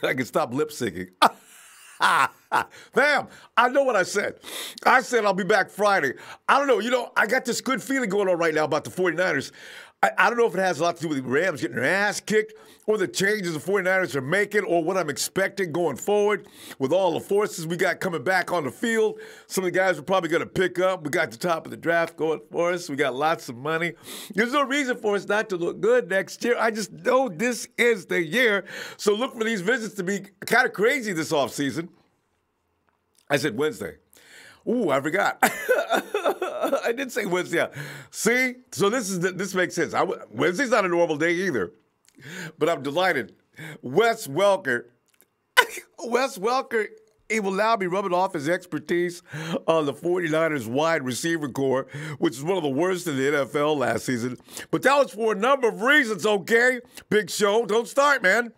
I can stop lip syncing. Fam, I know what I said. I said I'll be back Friday. I don't know. I got this good feeling going on right now about the 49ers. I don't know if it has a lot to do with the Rams getting their ass kicked or the changes the 49ers are making or what I'm expecting going forward with all the forces we got coming back on the field. Some of the guys we're probably going to pick up. We got the top of the draft going for us. We got lots of money. There's no reason for us not to look good next year. I just know this is the year. So look for these visits to be kind of crazy this offseason. I said Wednesday. Ooh, I forgot. I did say Wednesday. Yeah. See? So this makes sense. Wednesday's not a normal day either. But I'm delighted. Wes Welker, he will now be rubbing off his expertise on the 49ers wide receiver core, which is one of the worst in the NFL last season. But that was for a number of reasons, okay? Big Show, don't start, man.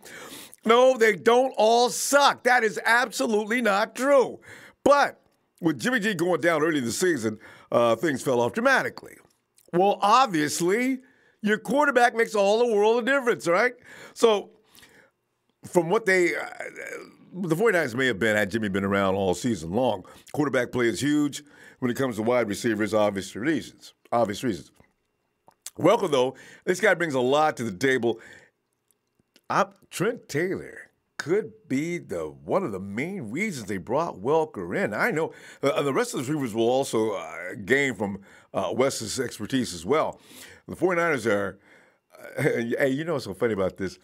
No, they don't all suck. That is absolutely not true. But with Jimmy G going down early in the season, things fell off dramatically. Well, obviously, your quarterback makes all the world of difference, right? So, from what the 49ers may have been had Jimmy been around all season long, quarterback play is huge when it comes to wide receivers, obvious reasons. Welcome, though. This guy brings a lot to the table. Trent Taylor could be one of the main reasons they brought Welker in. I know the rest of the receivers will also gain from Wes's expertise as well. The 49ers are, hey, you know what's so funny about this?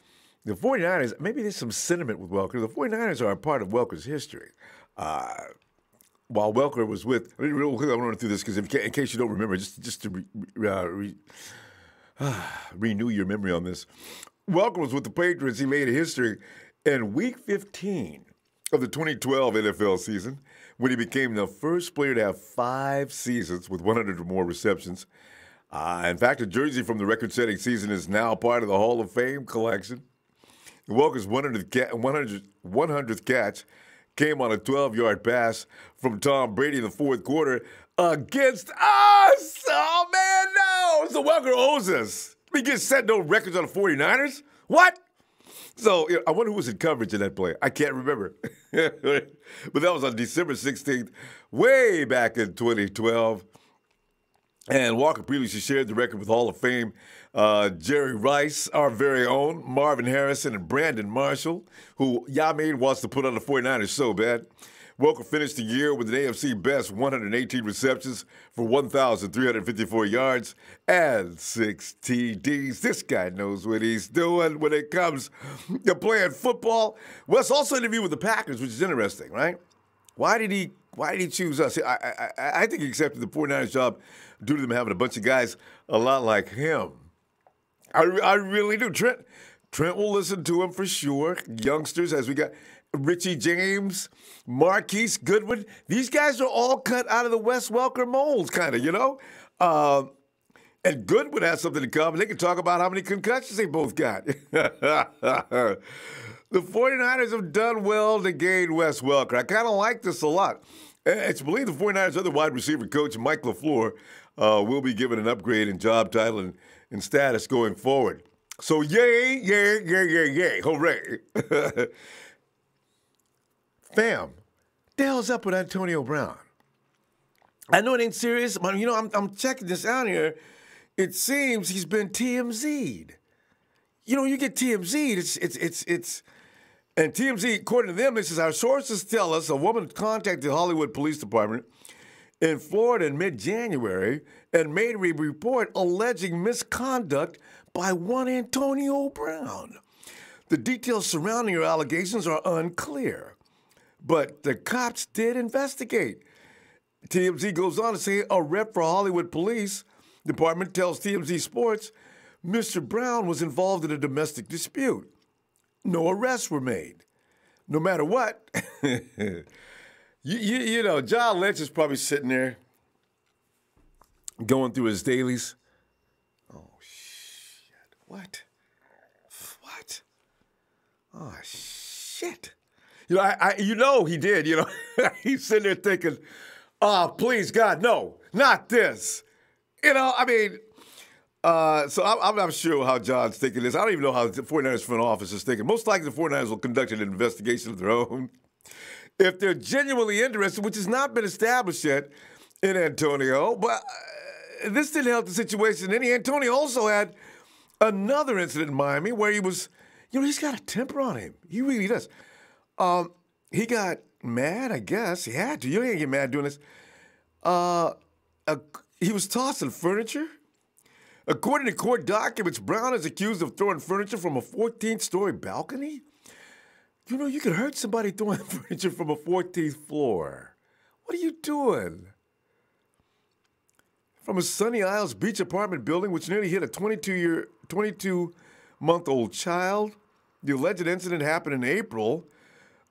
The 49ers, maybe there's some sentiment with Welker. The 49ers are a part of Welker's history. While Welker was with, real quick, I want to run through this because in case you don't remember, just to renew your memory on this. Welker was with the Patriots. He made a history in Week 15 of the 2012 NFL season when he became the first player to have 5 seasons with 100 or more receptions. In fact, a jersey from the record-setting season is now part of the Hall of Fame collection. Welker's 100th catch came on a 12-yard pass from Tom Brady in the fourth quarter against us. Oh, man, no. So Welker owes us. We get set no records on the 49ers? What? So I wonder who was in coverage in that play. I can't remember. But that was on December 16th, way back in 2012. And Walker previously shared the record with Hall of Fame Jerry Rice, our very own, Marvin Harrison, and Brandon Marshall, who Yamin wants to put on the 49ers so bad. Welker finished the year with an AFC best 118 receptions for 1,354 yards and 6 TDs. This guy knows what he's doing when it comes to playing football. Wes also interviewed with the Packers, which is interesting, right? Why did he choose us? I think he accepted the 49ers job due to them having a bunch of guys a lot like him. I really do. Trent will listen to him for sure. Youngsters, as we got Richie James, Marquise Goodwin. These guys are all cut out of the Wes Welker molds, kind of, you know? And Goodwin has something in common. They can talk about how many concussions they both got. The 49ers have done well to gain Wes Welker. I kind of like this a lot. It's believed the 49ers' other wide receiver coach, Mike LaFleur, will be given an upgrade in job title and status going forward. So yay, hooray. Fam, the hell's up with Antonio Brown? I know it ain't serious, but I'm checking this out here. It seems he's been TMZ'd. You get TMZ'd, and TMZ, according to them, this is our sources tell us a woman contacted the Hollywood Police Department in Florida in mid-January and made a report alleging misconduct by one Antonio Brown. The details surrounding her allegations are unclear, but the cops did investigate. TMZ goes on to say a rep for Hollywood Police Department tells TMZ Sports Mr. Brown was involved in a domestic dispute. No arrests were made. No matter what, John Lynch is probably sitting there going through his dailies. Oh, shit. What? Oh, shit. He did, He's sitting there thinking, oh, please, God, no, not this. So I'm not sure how John's thinking this. I don't even know how the 49ers front office is thinking. Most likely the 49ers will conduct an investigation of their own. If they're genuinely interested, which has not been established yet in Antonio, but this didn't help the situation. And Antonio also had another incident in Miami where he was, he's got a temper on him. He really does. He got mad, I guess. He had to. You can't get mad doing this. He was tossing furniture. According to court documents, Brown is accused of throwing furniture from a 14th-story balcony. You could hurt somebody throwing furniture from a 14th floor. What are you doing? From a Sunny Isles Beach apartment building, which nearly hit a 22-month-old child. The alleged incident happened in April.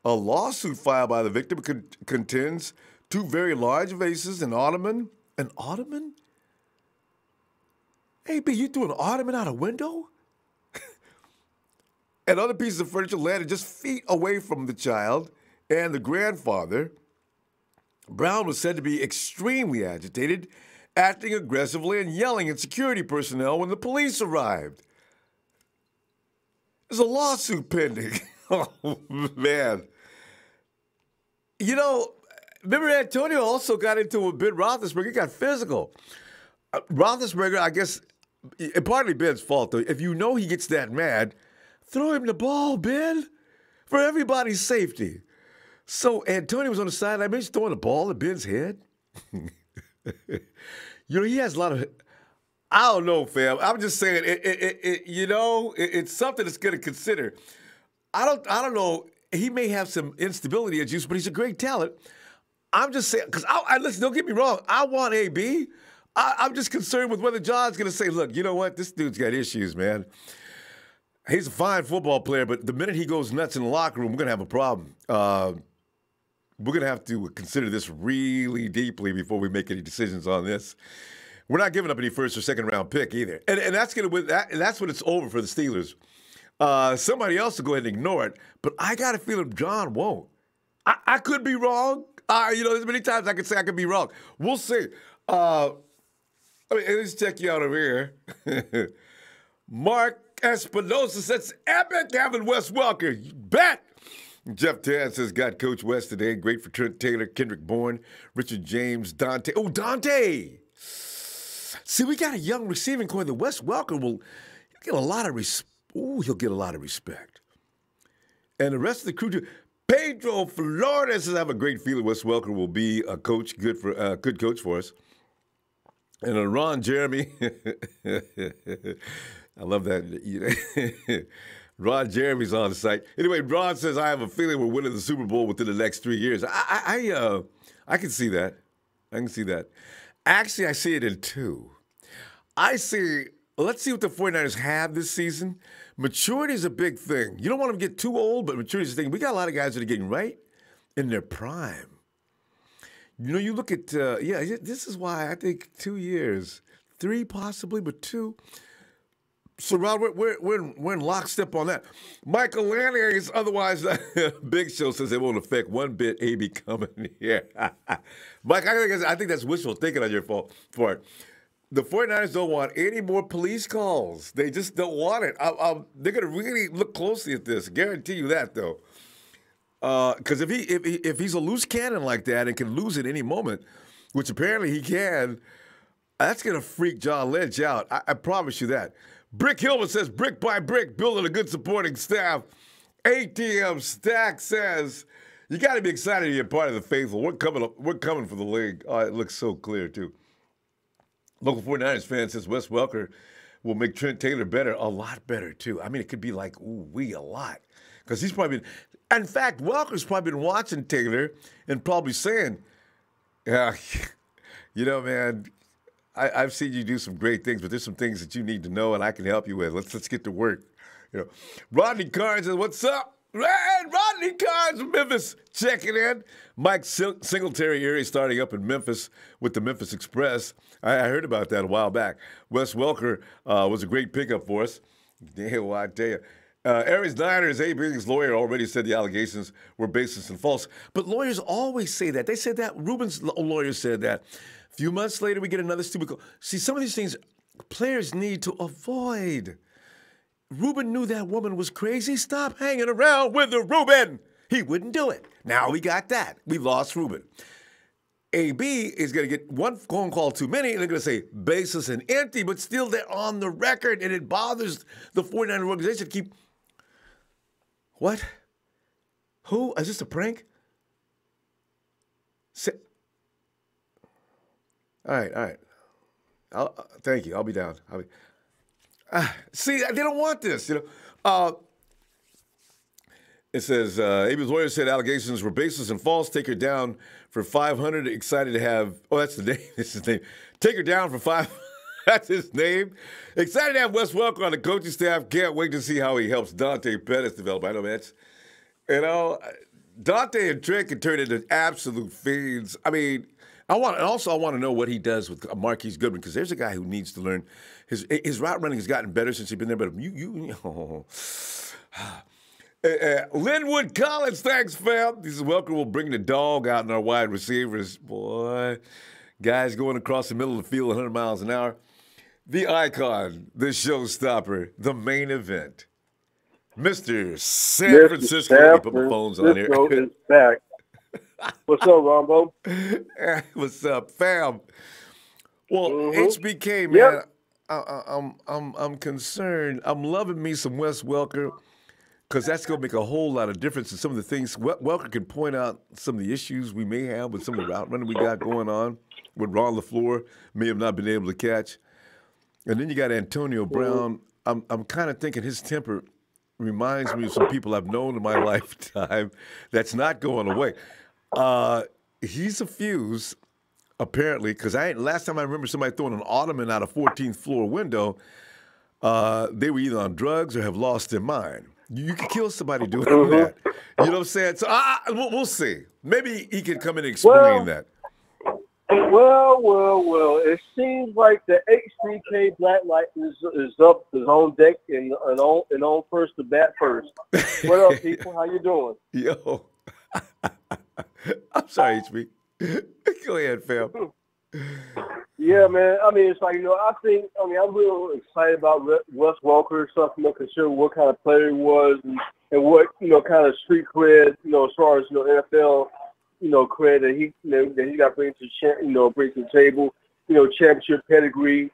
A lawsuit filed by the victim contends 2 very large vases, an ottoman. An ottoman? Hey, B, you threw an ottoman out a window? And other pieces of furniture landed just feet away from the child and the grandfather. Brown was said to be extremely agitated, acting aggressively and yelling at security personnel when the police arrived. There's a lawsuit pending. Oh, man. Remember Antonio also got into a bit. Roethlisberger got physical. Roethlisberger, I guess, and partly Ben's fault, though. If he gets that mad, throw him the ball, Ben, for everybody's safety. So Antonio was on the sideline. He's throwing the ball at Ben's head. He has a lot of. I don't know, fam. I'm just saying, it's something that's going to consider. I don't know. He may have some instability issues, but he's a great talent. I'm just saying, because listen, don't get me wrong. I want AB. I'm just concerned with whether John's going to say, look, you know what? This dude's got issues, man. He's a fine football player, but the minute he goes nuts in the locker room, we're going to have a problem. We're going to have to consider this really deeply before we make any decisions on this. We're not giving up any first or second round pick either. And that's that's when it's over for the Steelers. Somebody else will go ahead and ignore it, but I got a feeling John won't. I could be wrong. There's many times I could say I could be wrong. We'll see. Let's check you out over here. Mark Espinosa says, epic having Wes Welker. You bet. Jeff Tan says, got Coach West today. Great for Trent Taylor, Kendrick Bourne, Richard James, Dante. Oh, Dante. See, we got a young receiving core that Wes Welker will get a lot of he'll get a lot of respect. And the rest of the crew, Pedro Flores says, I have a great feeling Wes Welker will be a coach, good coach for us. And Ron Jeremy, I love that. Ron Jeremy's on the site. Anyway, Ron says, I have a feeling we're winning the Super Bowl within the next 3 years. I can see that. I can see that. Actually, I see it in 2. Let's see what the 49ers have this season. Maturity is a big thing. You don't want them to get too old, but maturity is a thing. We got a lot of guys that are getting right in their prime. You look at, this is why I think 2 years, 3 possibly, but 2. So, Rod, we're in lockstep on that. Michael Lanning is otherwise Big Show says it won't affect one bit AB coming here. Mike, I think that's wishful thinking on your part. The 49ers don't want any more police calls. They just don't want it. They're going to really look closely at this. Guarantee you that, though. Because if he's a loose cannon like that and can lose at any moment, which apparently he can, that's going to freak John Lynch out. I promise you that. Brick Hillman says, brick by brick, building a good supporting staff. ATM Stack says, you got to be excited to be a part of the faithful. We're coming for the league. Oh, it looks so clear, too. Local 49ers fan says Wes Welker will make Trent Taylor better, a lot better, too. I mean, it could be like, a lot. Because he's probably been, in fact, Welker's probably been watching Taylor and probably saying, yeah, man, I've seen you do some great things, but there's some things that you need to know and I can help you with. Let's get to work. Rodney Carnes says, what's up? Rodney Carnes from Memphis checking in. Mike Singletary area starting up in Memphis with the Memphis Express. I heard about that a while back. Wes Welker was a great pickup for us. Damn, I tell you. Aries Niners, AB's lawyer already said the allegations were baseless and false. But lawyers always say that. They said that. Ruben's lawyer said that. A few months later, we get another stupid call. See, some of these things players need to avoid. Ruben knew that woman was crazy. Stop hanging around with the Ruben. He wouldn't do it. Now we got that. We lost Ruben. AB is going to get one phone call too many, and they're going to say baseless and empty, but still they're on the record, and it bothers the 49er organization to keep. What? Who? Is this a prank? All right. Thank you. I'll be down. See, they don't want this, It says, AB's lawyer said allegations were baseless and false. Take her down for $500. Excited to have, that's the name. That's his name. Take her down for $500. That's his name. Excited to have Wes Welker on the coaching staff. Can't wait to see how he helps Dante Pettis develop. I know that's, Dante and Trent can turn into absolute fiends. I mean, I want to know what he does with Marquise Goodwin, because there's a guy who needs to learn. His route running has gotten better since he's been there, but Linwood Collins, thanks, fam. This is Welker will bring the dog out in our wide receivers. Boy, guys going across the middle of the field 100 miles an hour. The icon, the showstopper, the main event. Mr. San Francisco. Let me put my phones on here. Is back. What's up, Ronbo? What's up, fam? Well, HBK, man, I'm concerned. I'm loving me some Wes Welker, because that's going to make a whole lot of difference in some of the things. Welker can point out some of the issues we may have with some of the route running we got going on, with Ron LaFleur may have not been able to catch. And then you got Antonio Brown. I'm kind of thinking his temper reminds me of some people I've known in my lifetime. That's not going away. He's a fuse, apparently, because last time I remember somebody throwing an ottoman out a 14th floor window, they were either on drugs or have lost their mind. You can kill somebody doing that. You know what I'm saying? So we'll see. Maybe he can come in and explain that. Well. It seems like the HBK Black Light is up, is on deck and on first to bat first. What up, people? How you doing? Yo. I'm sorry, HB. Go ahead, fam. Yeah, man. I mean, it's like, I'm real excited about Wes Welker, something to consider what kind of player he was and what, kind of street cred, as far as, NFL, cred that he got to bring to the table, championship pedigree,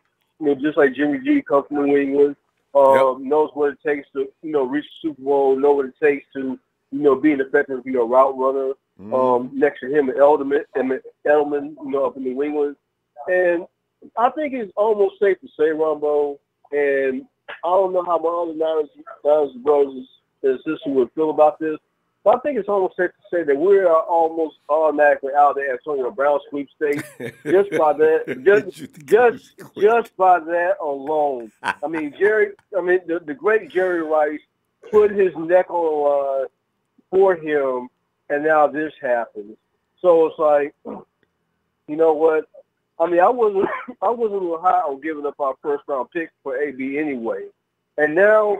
just like Jimmy G comes from New England, knows what it takes to, reach the Super Bowl, know what it takes to, be an effective, route runner. Next to him, Edelman, up in New England. And I think it's almost safe to say, Ronbo, and I don't know how my other Niners brothers and sisters would feel about this, but I think it's almost safe to say that we are almost automatically out of the Antonio Brown sweepstakes just by that, just by that alone. I mean, the great Jerry Rice put his neck on the line for him, and now this happens. So it's like, you know what? I mean, I wasn't a little high on giving up our first round pick for AB anyway. And now,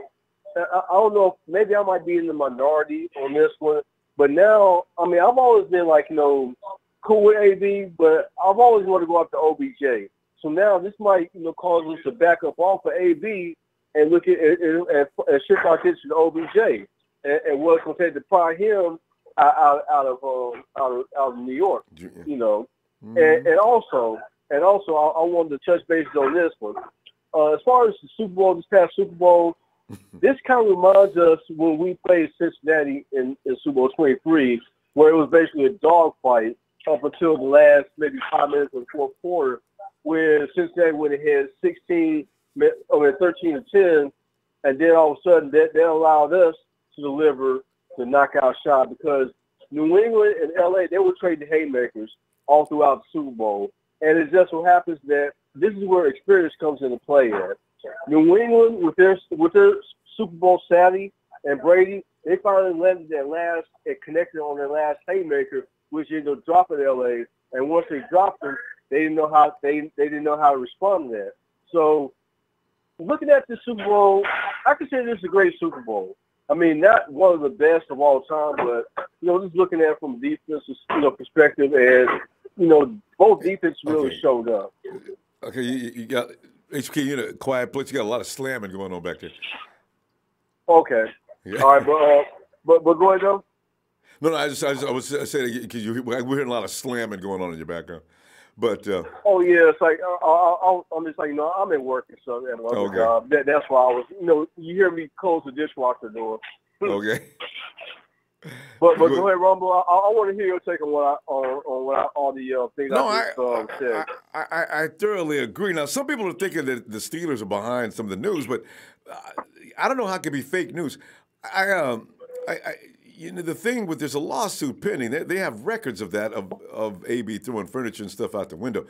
I don't know, maybe I might be in the minority on this one. But now, I mean, I've always been like, cool with AB, but I've always wanted to go after OBJ. So now this might, cause us to back up off of AB and look at and shift our attention to OBJ and what's going to take to pry him out of New York, And also, I wanted to touch bases on this one. As far as the Super Bowl, this past Super Bowl, this kind of reminds us when we played Cincinnati in Super Bowl 23, where it was basically a dogfight up until the last maybe 5 minutes of the fourth quarter, where Cincinnati went ahead 13-10, and then all of a sudden they allowed us to deliver the knockout shot, because New England and LA, they were trading haymakers all throughout the Super Bowl. And it just so happens that this is where experience comes into play at. New England, with their Super Bowl savvy and Brady, they finally landed and connected on their last haymaker, which ended up dropping LA. And once they dropped them, they didn't know how to respond to that. So looking at the Super Bowl, I consider this a great Super Bowl. I mean, not one of the best of all time, but, just looking at it from a defensive, perspective, and, both defenses really showed up. Okay, you got HK, you know, quiet place. You got a lot of slamming going on back there. Okay. Yeah. All right, but go ahead, though. No, I was saying because we're hearing a lot of slamming going on in your background. But Oh yeah, it's like I'm just like, you know, I'm in work and stuff at my other job. That's why I was, you know, you hear me close the dishwasher door. Okay. But go ahead, Ronbo. I want to hear your take on all the things I just said. I thoroughly agree. Now, some people are thinking that the Steelers are behind some of the news, but I don't know how it can be fake news. You know, the thing with there's a lawsuit pending. They have records of that of AB throwing furniture and stuff out the window.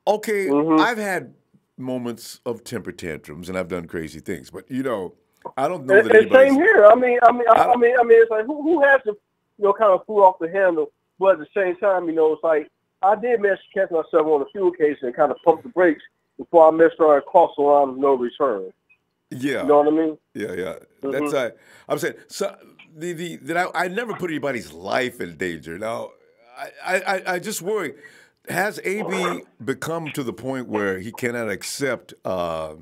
Okay, I've had moments of temper tantrums and I've done crazy things, but you know, I don't know that anybody's... Same here. I mean, it's like who has to, you know, kind of fool off the handle, but at the same time, you know, it's like I did manage to catch myself on a few occasions and kind of pump the brakes before I missed our cross the line of no return. Yeah, you know what I mean. Yeah. That's I'm saying so. I never put anybody's life in danger. Now, I just worry. Has AB become to the point where he cannot accept? A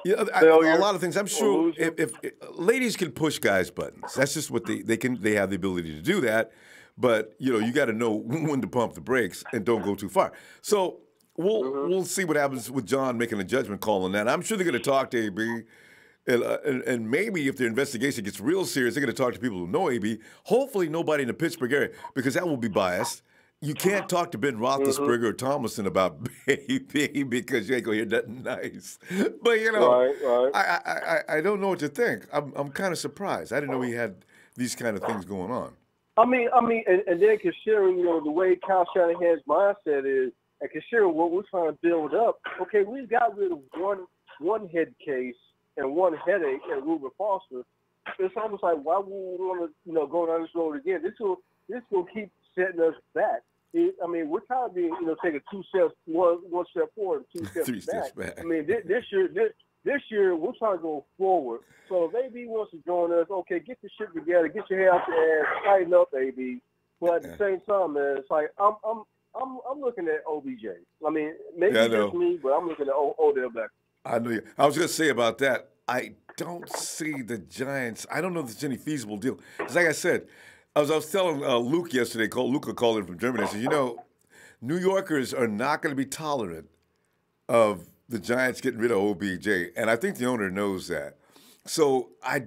lot of things. I'm sure if ladies can push guys' buttons, that's just what they can. They have the ability to do that. But you know, you got to know when to pump the brakes and don't go too far. So we'll see what happens with John making a judgment call on that. I'm sure they're going to talk to AB. And maybe if their investigation gets real serious, they're going to talk to people who know AB. Hopefully nobody in the Pittsburgh area, because that will be biased. You can't talk to Ben Roethlisberger or Tomlinson about AB because you ain't going to hear nothing nice. But, you know, right. I don't know what to think. I'm kind of surprised. I didn't know he had these kind of things going on. I mean, and then considering, you know, the way Kyle Shanahan's mindset is, and considering what we're trying to build up, okay, we've got rid of one head case and one headache at Reuben Foster. It's almost like, why would we want to, you know, go down this road again? This will keep setting us back. I mean, we're trying to be, you know, taking one step forward, and two steps back. I mean, this year we're trying to go forward. So if AB wants to join us, okay, get your shit together, get your hair out your ass, tighten up, AB. But at the same time, man, it's like I'm looking at OBJ. I mean, maybe just me, but I'm looking at Odell Beckham. I know you. I was going to say about that, I don't see the Giants. I don't know if there's any feasible deal. Because like I said, I was telling Luke yesterday, Luca called in from Germany, I said, you know, New Yorkers are not going to be tolerant of the Giants getting rid of OBJ. And I think the owner knows that. So I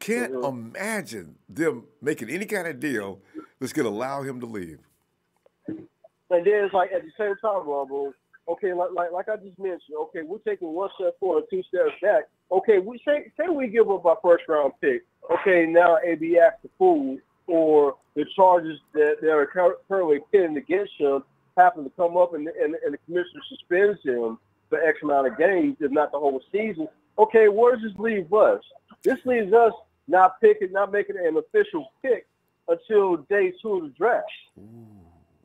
can't imagine them making any kind of deal that's going to allow him to leave. And then it's like at the same time, Ronbo, okay, like I just mentioned, okay, we're taking one step forward, two steps back. Okay, we say we give up our first round pick. Okay, now AB acts the fool, or the charges that are currently pending against him happen to come up, and the commissioner suspends him for X amount of games, if not the whole season. Okay, where does this leave us? This leaves us not making an official pick until day 2 of the draft.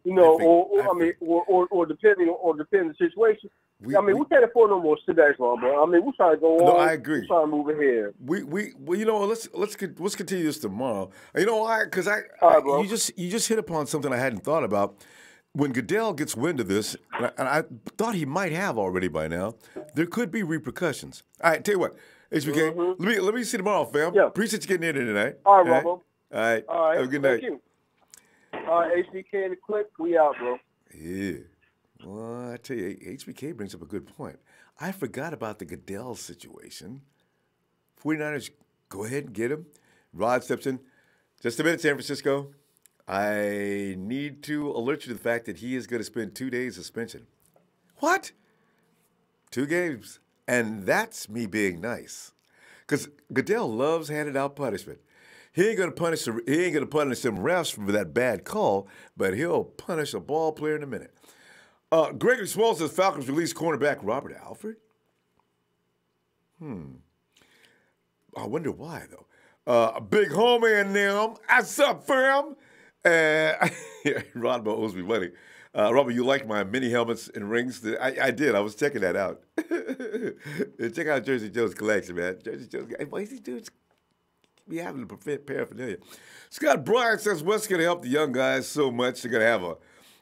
You know, or depending on the situation. We can't afford no more sit-backs, bro. I mean, we're trying to go on. No, I agree. We're trying to move ahead. Well, you know, let's continue this tomorrow. You know why? Because you just hit upon something I hadn't thought about. When Goodell gets wind of this, and I thought he might have already by now, there could be repercussions. All right, tell you what, HBK, let me see you tomorrow, fam. Yeah. Appreciate you getting in here tonight. All right, Robo. All right. Have a good night. Thank you. All right, HBK and the Click, we out, bro. Yeah. Well, I tell you, HBK brings up a good point. I forgot about the Goodell situation. 49ers, go ahead and get him. Rod steps in. Just a minute, San Francisco. I need to alert you to the fact that he is going to spend 2 days suspension. What? 2 games. And that's me being nice. Because Goodell loves handing out punishment. He ain't gonna punish some refs for that bad call, but he'll punish a ball player in a minute. Gregory Swallow says Falcons release cornerback Robert Alford. I wonder why though. Big homie in them. What's up, fam? Ronbo owes me money. Robert, you like my mini helmets and rings? I did. I was checking that out. Check out Jersey Joe's collection, man. Jersey Joe's. Why these dudes be having the paraphernalia? Scott Bryant says Wes going to help the young guys so much. They're going to have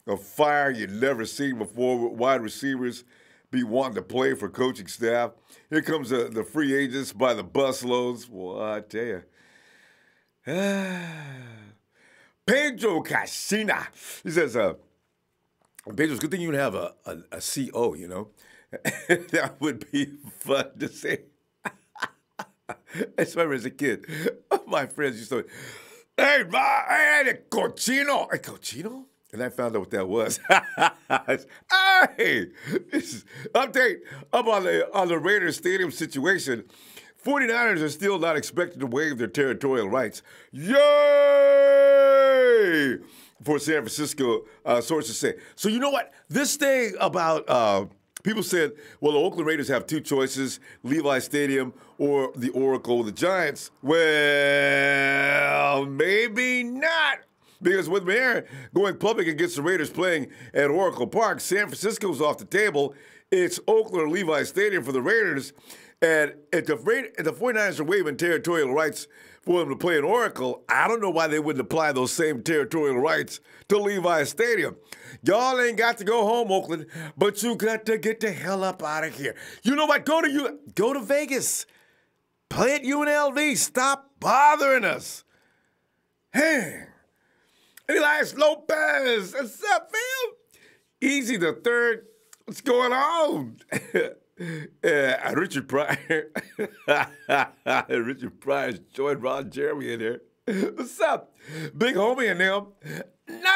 a fire you've never seen before with wide receivers. be wanting to play for coaching staff. Here comes the free agents by the busloads. Well, I tell you. Pedro Casina. He says, Pedro, it's a good thing you have a CO, you know. That would be fun to say. I remember as a kid, my friends used to, hey, cochino. Hey, cochino? And I found out what that was. Hey, update up on the Raiders Stadium situation. 49ers are still not expected to waive their territorial rights. Yay! For San Francisco sources say. So you know what? This thing about people said, well, the Oakland Raiders have two choices, Levi Stadium or the Oracle, the Giants. Well, maybe not. Because with Mayor going public against the Raiders playing at Oracle Park, San Francisco's off the table. It's Oakland or Levi Stadium for the Raiders. And if the 49ers are waiving territorial rights for them to play in Oracle, I don't know why they wouldn't apply those same territorial rights to Levi Stadium. Y'all ain't got to go home, Oakland, but you got to get the hell up out of here. You know what? Go to Vegas. Play at UNLV. Stop bothering us. Hey. Elias Lopez, what's up, fam? Easy the third. What's going on? Richard Pryor. Richard Pryor's joined Ron Jeremy in there. What's up? Big homie in them. Niners!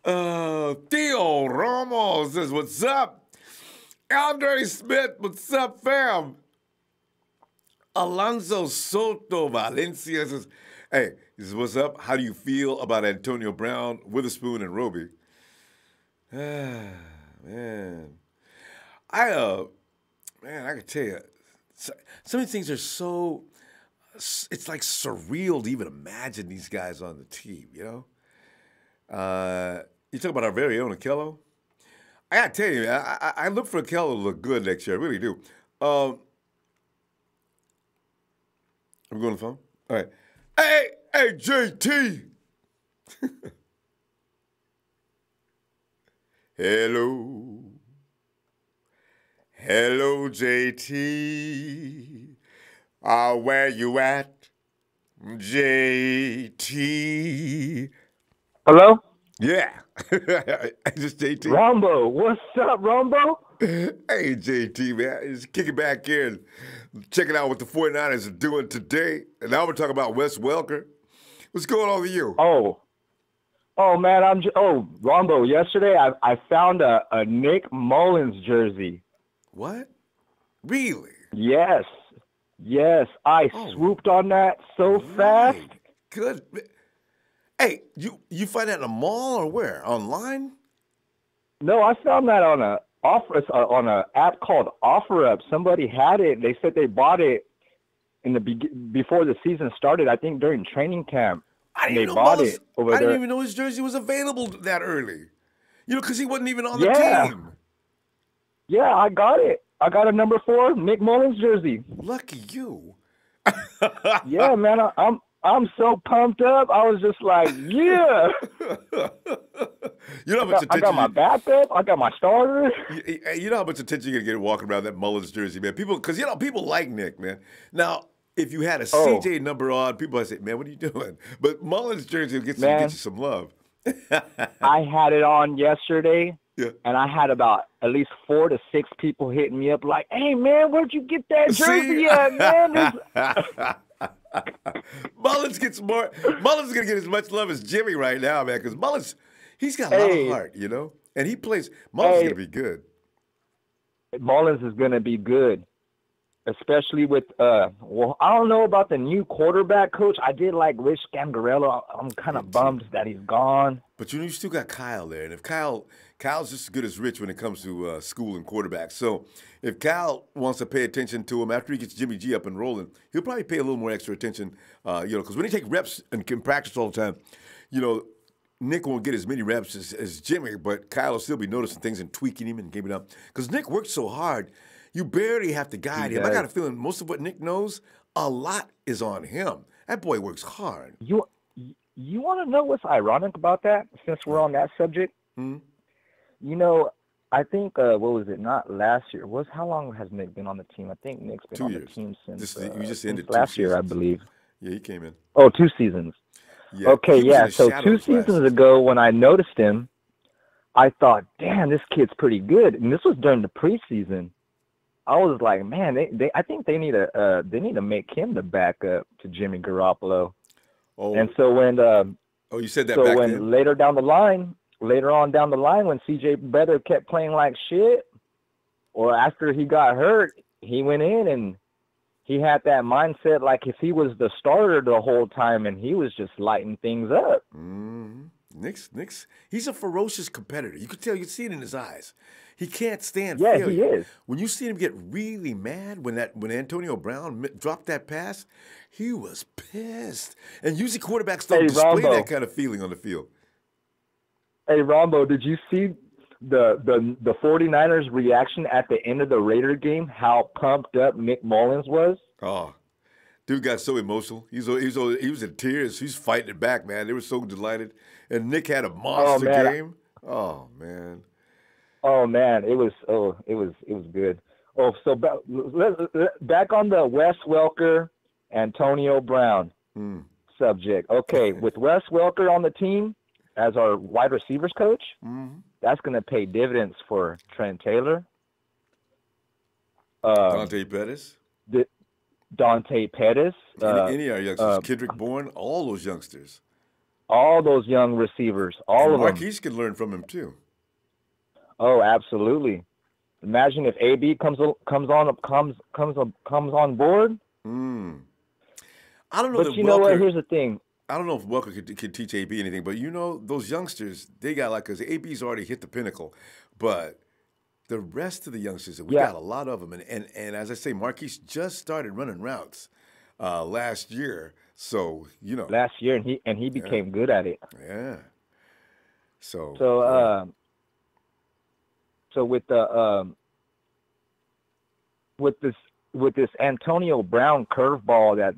Theo Romo says, what's up? Andre Smith, what's up, fam? Alonso Soto Valencia says, hey, he says, what's up? How do you feel about Antonio Brown, Witherspoon, and Roby? Man. I can tell you, some of these things are so, it's like surreal to even imagine these guys on the team, you know? You talk about our very own Akello. I got to tell you, I look for Akello to look good next year. I really do. I'm going on the phone? All right. Hey, JT. Hello. Hello, JT. Where you at, JT? Hello? Yeah. Just JT. Ronbo. What's up, Ronbo? Hey, JT, man. Just kicking back here and checking out what the 49ers are doing today. And now we're talking about Wes Welker. What's going on with you? Oh, man, Ronbo, yesterday I found a Nick Mullins jersey. What? Really? Yes. I swooped on that so fast. Good. Hey, you find that in a mall or where? Online? No, I found that on an app called OfferUp. Somebody had it. They said they bought it before the season started. I think during training camp. I didn't even know his jersey was available that early. You know, because he wasn't even on the team. Yeah, I got it. I got a number 4 Nick Mullins jersey. Lucky you. Yeah, man, I'm so pumped up. I was just like, yeah. You know how much attention I got my backup. I got my starter. You know how much attention you're gonna get walking around that Mullins jersey, man. People like Nick, man. Now, if you had a CJ number on, people would say, man, what are you doing? But Mullins jersey will get you some love. I had it on yesterday. Yeah. And I had about at least 4 to 6 people hitting me up like, hey, man, where'd you get that jersey at, man? Mullins is going to get as much love as Jimmy right now, man, because Mullins, he's got a lot of heart, you know? And he plays – Mullins is going to be good. Mullins is going to be good, especially with I don't know about the new quarterback coach. I did like Rich Scangarello. I'm kind of bummed that he's gone. But you still got Kyle there. And if Kyle's just as good as Rich when it comes to school and quarterbacks. So if Kyle wants to pay attention to him after he gets Jimmy G up and rolling, he'll probably pay a little more extra attention, because when he take reps and can practice all the time, Nick won't get as many reps as Jimmy, but Kyle will still be noticing things and tweaking him and giving up. Because Nick works so hard, you barely have to guide him. I got a feeling most of what Nick knows, a lot is on him. That boy works hard. You want to know what's ironic about that, since we're on that subject? Mm-hmm. You know, I think what was it? Not last year. How long has Nick been on the team? I think Nick's been 2 on the years. team since You just since ended 2 last year, I seasons. believe. Yeah, he came in. Oh, 2 seasons. Yeah, Okay, he was in yeah. the So two shadows seasons last. ago, when I noticed him, I thought, "Damn, this kid's pretty good." And this was during the preseason. I was like, "Man, I think they need to make him the backup to Jimmy Garoppolo." And Oh, you said that so back when then? later on down the line, when CJ Beathard kept playing like shit, or after he got hurt, he went in and he had that mindset like if he was the starter the whole time, and he was just lighting things up. Mm-hmm. Nick's, he's a ferocious competitor. You could tell, you could see it in his eyes. He can't stand Yeah, he failure. is. When you see him get really mad when Antonio Brown dropped that pass, he was pissed. And usually quarterbacks don't Hey, display that Rombo. kind of feeling on the field. Hey, Rombo, did you see the 49ers reaction at the end of the Raider game? How pumped up Nick Mullins was? Oh, dude got so emotional. He was in tears. He's fighting it back, man. They were so delighted. And Nick had a Oh monster man, game. Oh man. it was good. Oh, so back on the Wes Welker, Antonio Brown Mm. subject. Okay, with Wes Welker on the team as our wide receivers coach, Mm-hmm. that's going to pay dividends for Trent Taylor, Dante Pettis. Dante Pettis, Any of our youngsters. Kendrick Bourne, all those youngsters. all those young receivers, And all of them. Marquise can learn from him too. Oh, absolutely. Imagine if AB comes on board. Mm. I don't know But that you know what? Welker. Here's the thing. I don't know if Welker could teach AB anything, but those youngsters, they got because AB's already hit the pinnacle, but the rest of the youngsters, we got a lot of them, and as I say, Marquise just started running routes last year, so Last year, and he became good at it. yeah. So so with this Antonio Brown curveball that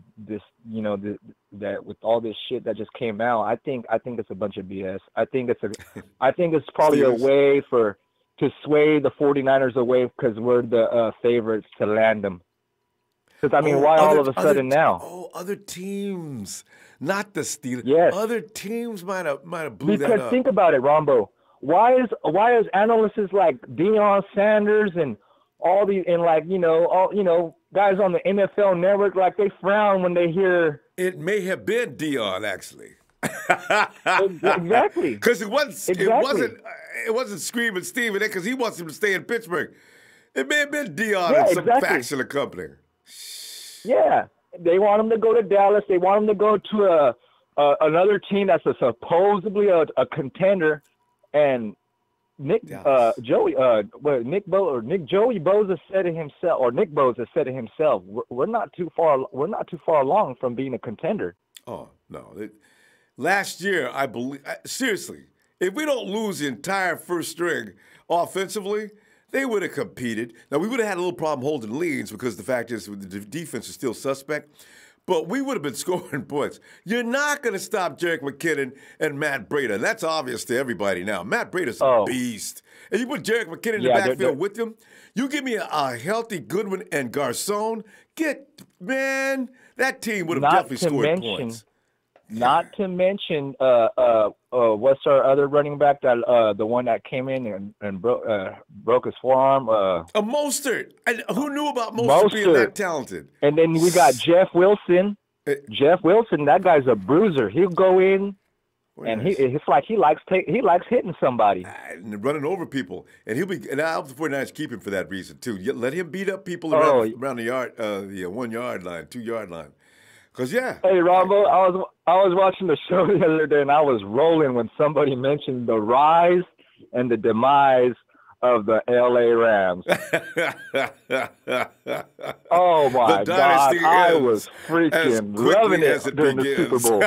with all this shit that just came out, I think it's a bunch of BS. I think it's probably a way to sway the 49ers away because we're the favorites to land them. Because why all of a sudden now? Oh, other teams, not the Steelers. Yes. Other teams might have blew that up. Because think about it, Ronbo. Why is analysts like Deion Sanders and all these and guys on the NFL Network, like they frown when they hear it may have been Deion actually. Exactly. Because it wasn't Screaming Steven because he wants him to stay in Pittsburgh. It may have been Deion and some faction of company. Yeah, they want him to go to Dallas. They want him to go to another team that's supposedly a contender. And Nick Joey Bosa said it himself, or Nick Bosa said it himself. We're not too far along from being a contender. Oh no! Last year, I believe seriously, if we don't lose the entire first string offensively, they would have competed. Now we would have had a little problem holding leads because the fact is the defense is still suspect. But we would have been scoring points. You're not going to stop Jerick McKinnon and Matt Breida. That's obvious to everybody now. Matt Breida's a beast. And you put Jerick McKinnon in the backfield with him, you give me a healthy Goodwin and Garcon, that team would have definitely scored points. Not to mention, what's our other running back that the one that came in and broke his forearm? A Mostert. And who knew about Mostert being that talented? And then we got Jeff Wilson. Jeff Wilson, that guy's a bruiser. He'll go in, and it's like he likes hitting somebody and running over people. And I hope the 49ers keep him for that reason too. Let him beat up people around the yard, the 1 yard line, 2 yard line. Hey, Ronbo, I was watching the show the other day, and I was rolling when somebody mentioned the rise and the demise of the LA Rams. Oh my God, I was freaking loving it during the Super Bowl.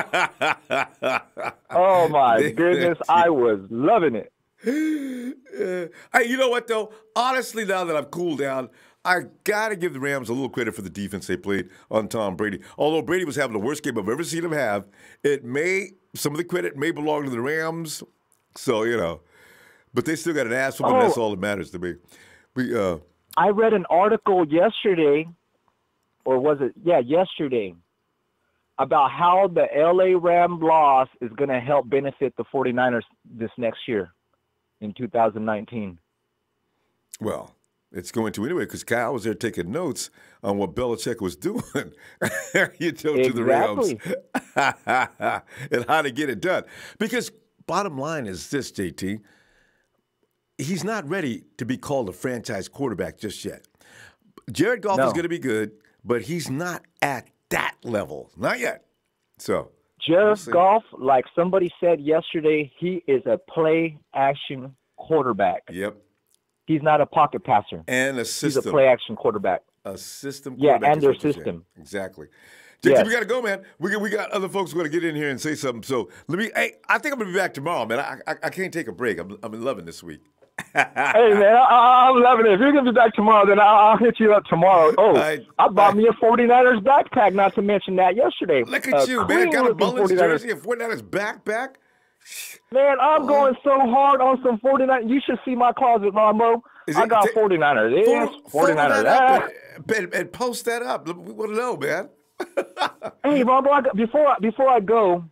Oh my goodness, I was loving it. Hey, you know what though? Honestly, now that I've cooled down, I got to give the Rams a little credit for the defense they played on Tom Brady. Although Brady was having the worst game I've ever seen him have, some of the credit may belong to the Rams. So, But they still got an ass woman. That's all that matters to me. I read an article yesterday, or was it? Yeah, yesterday, about how the LA Rams loss is going to help benefit the 49ers this next year in 2019. Well, it's going to anyway because Kyle was there taking notes on what Belichick was doing. You know, to the Rams and how to get it done. Because bottom line is this, JT. He's not ready to be called a franchise quarterback just yet. Jared Goff is going to be good, but he's not at that level. Not yet. So Jared Goff, like somebody said yesterday, he is a play-action quarterback. Yep. He's not a pocket passer. And a system. He's a play-action quarterback. A system quarterback. Yeah, and their system. Exactly. JT, we got to go, man. We got other folks who want to get in here and say something. So I think I'm going to be back tomorrow, man. I can't take a break. I'm loving this week. Hey, man, I'm loving it. If you're going to be back tomorrow, then I'll hit you up tomorrow. Oh, I bought me a 49ers backpack, not to mention that yesterday. Look at you, man. Got a Mullins jersey, a 49ers backpack. Man, I'm going so hard on some 49ers. You should see my closet, Ronbo. I got 49ers. Yes, 49ers. And post that up. We want to know, man. Hey, Ronbo, before I go,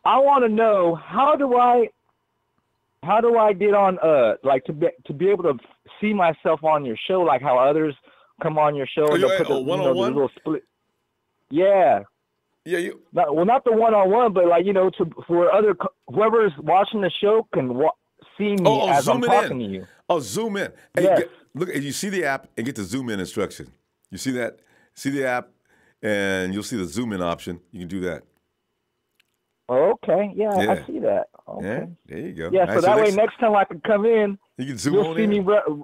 I want to know how do I get on like to be able to see myself on your show, like how others come on your show and they'll put the little split. Yeah. Yeah, not the one-on-one, but like for other whoever's watching the show can see me as I'm talking to you. Oh, zoom in. Hey, yes. Look, you see the app and get the zoom in instruction. You see that? See the app, and you'll see the zoom in option. You can do that. Okay, yeah. I see that. Okay. Yeah, there you go. Yeah, so that way next time I can come in, you can zoom you'll see me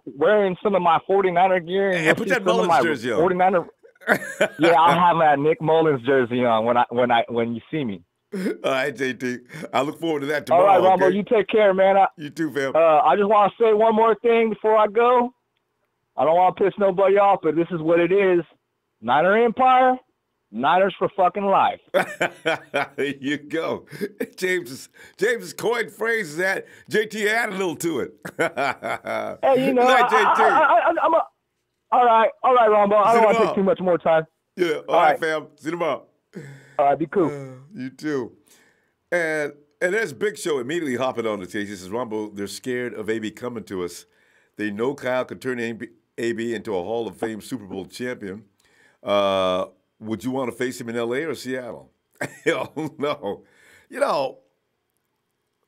wearing some of my 49er gear. And put that Mullins jersey on. 49er. Yeah, I'll have that Nick Mullins jersey on when you see me. All right, JT. I look forward to that tomorrow. All right, Ronbo, okay? you take care, man. You too, fam. I just want to say one more thing before I go. I don't want to piss nobody off, but this is what it is. Niner Empire, Niners for fucking life. There you go. James' coined phrase is that JT added a little to it. Hey, Good night, JT. All right, Ronbo. I don't want to take too much more time. Yeah, all right, fam. See you tomorrow. All right, be cool. You too. And there's Big Show immediately hopping on the case. He says, Ronbo, they're scared of AB coming to us. They know Kyle could turn AB into a Hall of Fame Super Bowl champion. Would you want to face him in L.A. or Seattle? Hell no.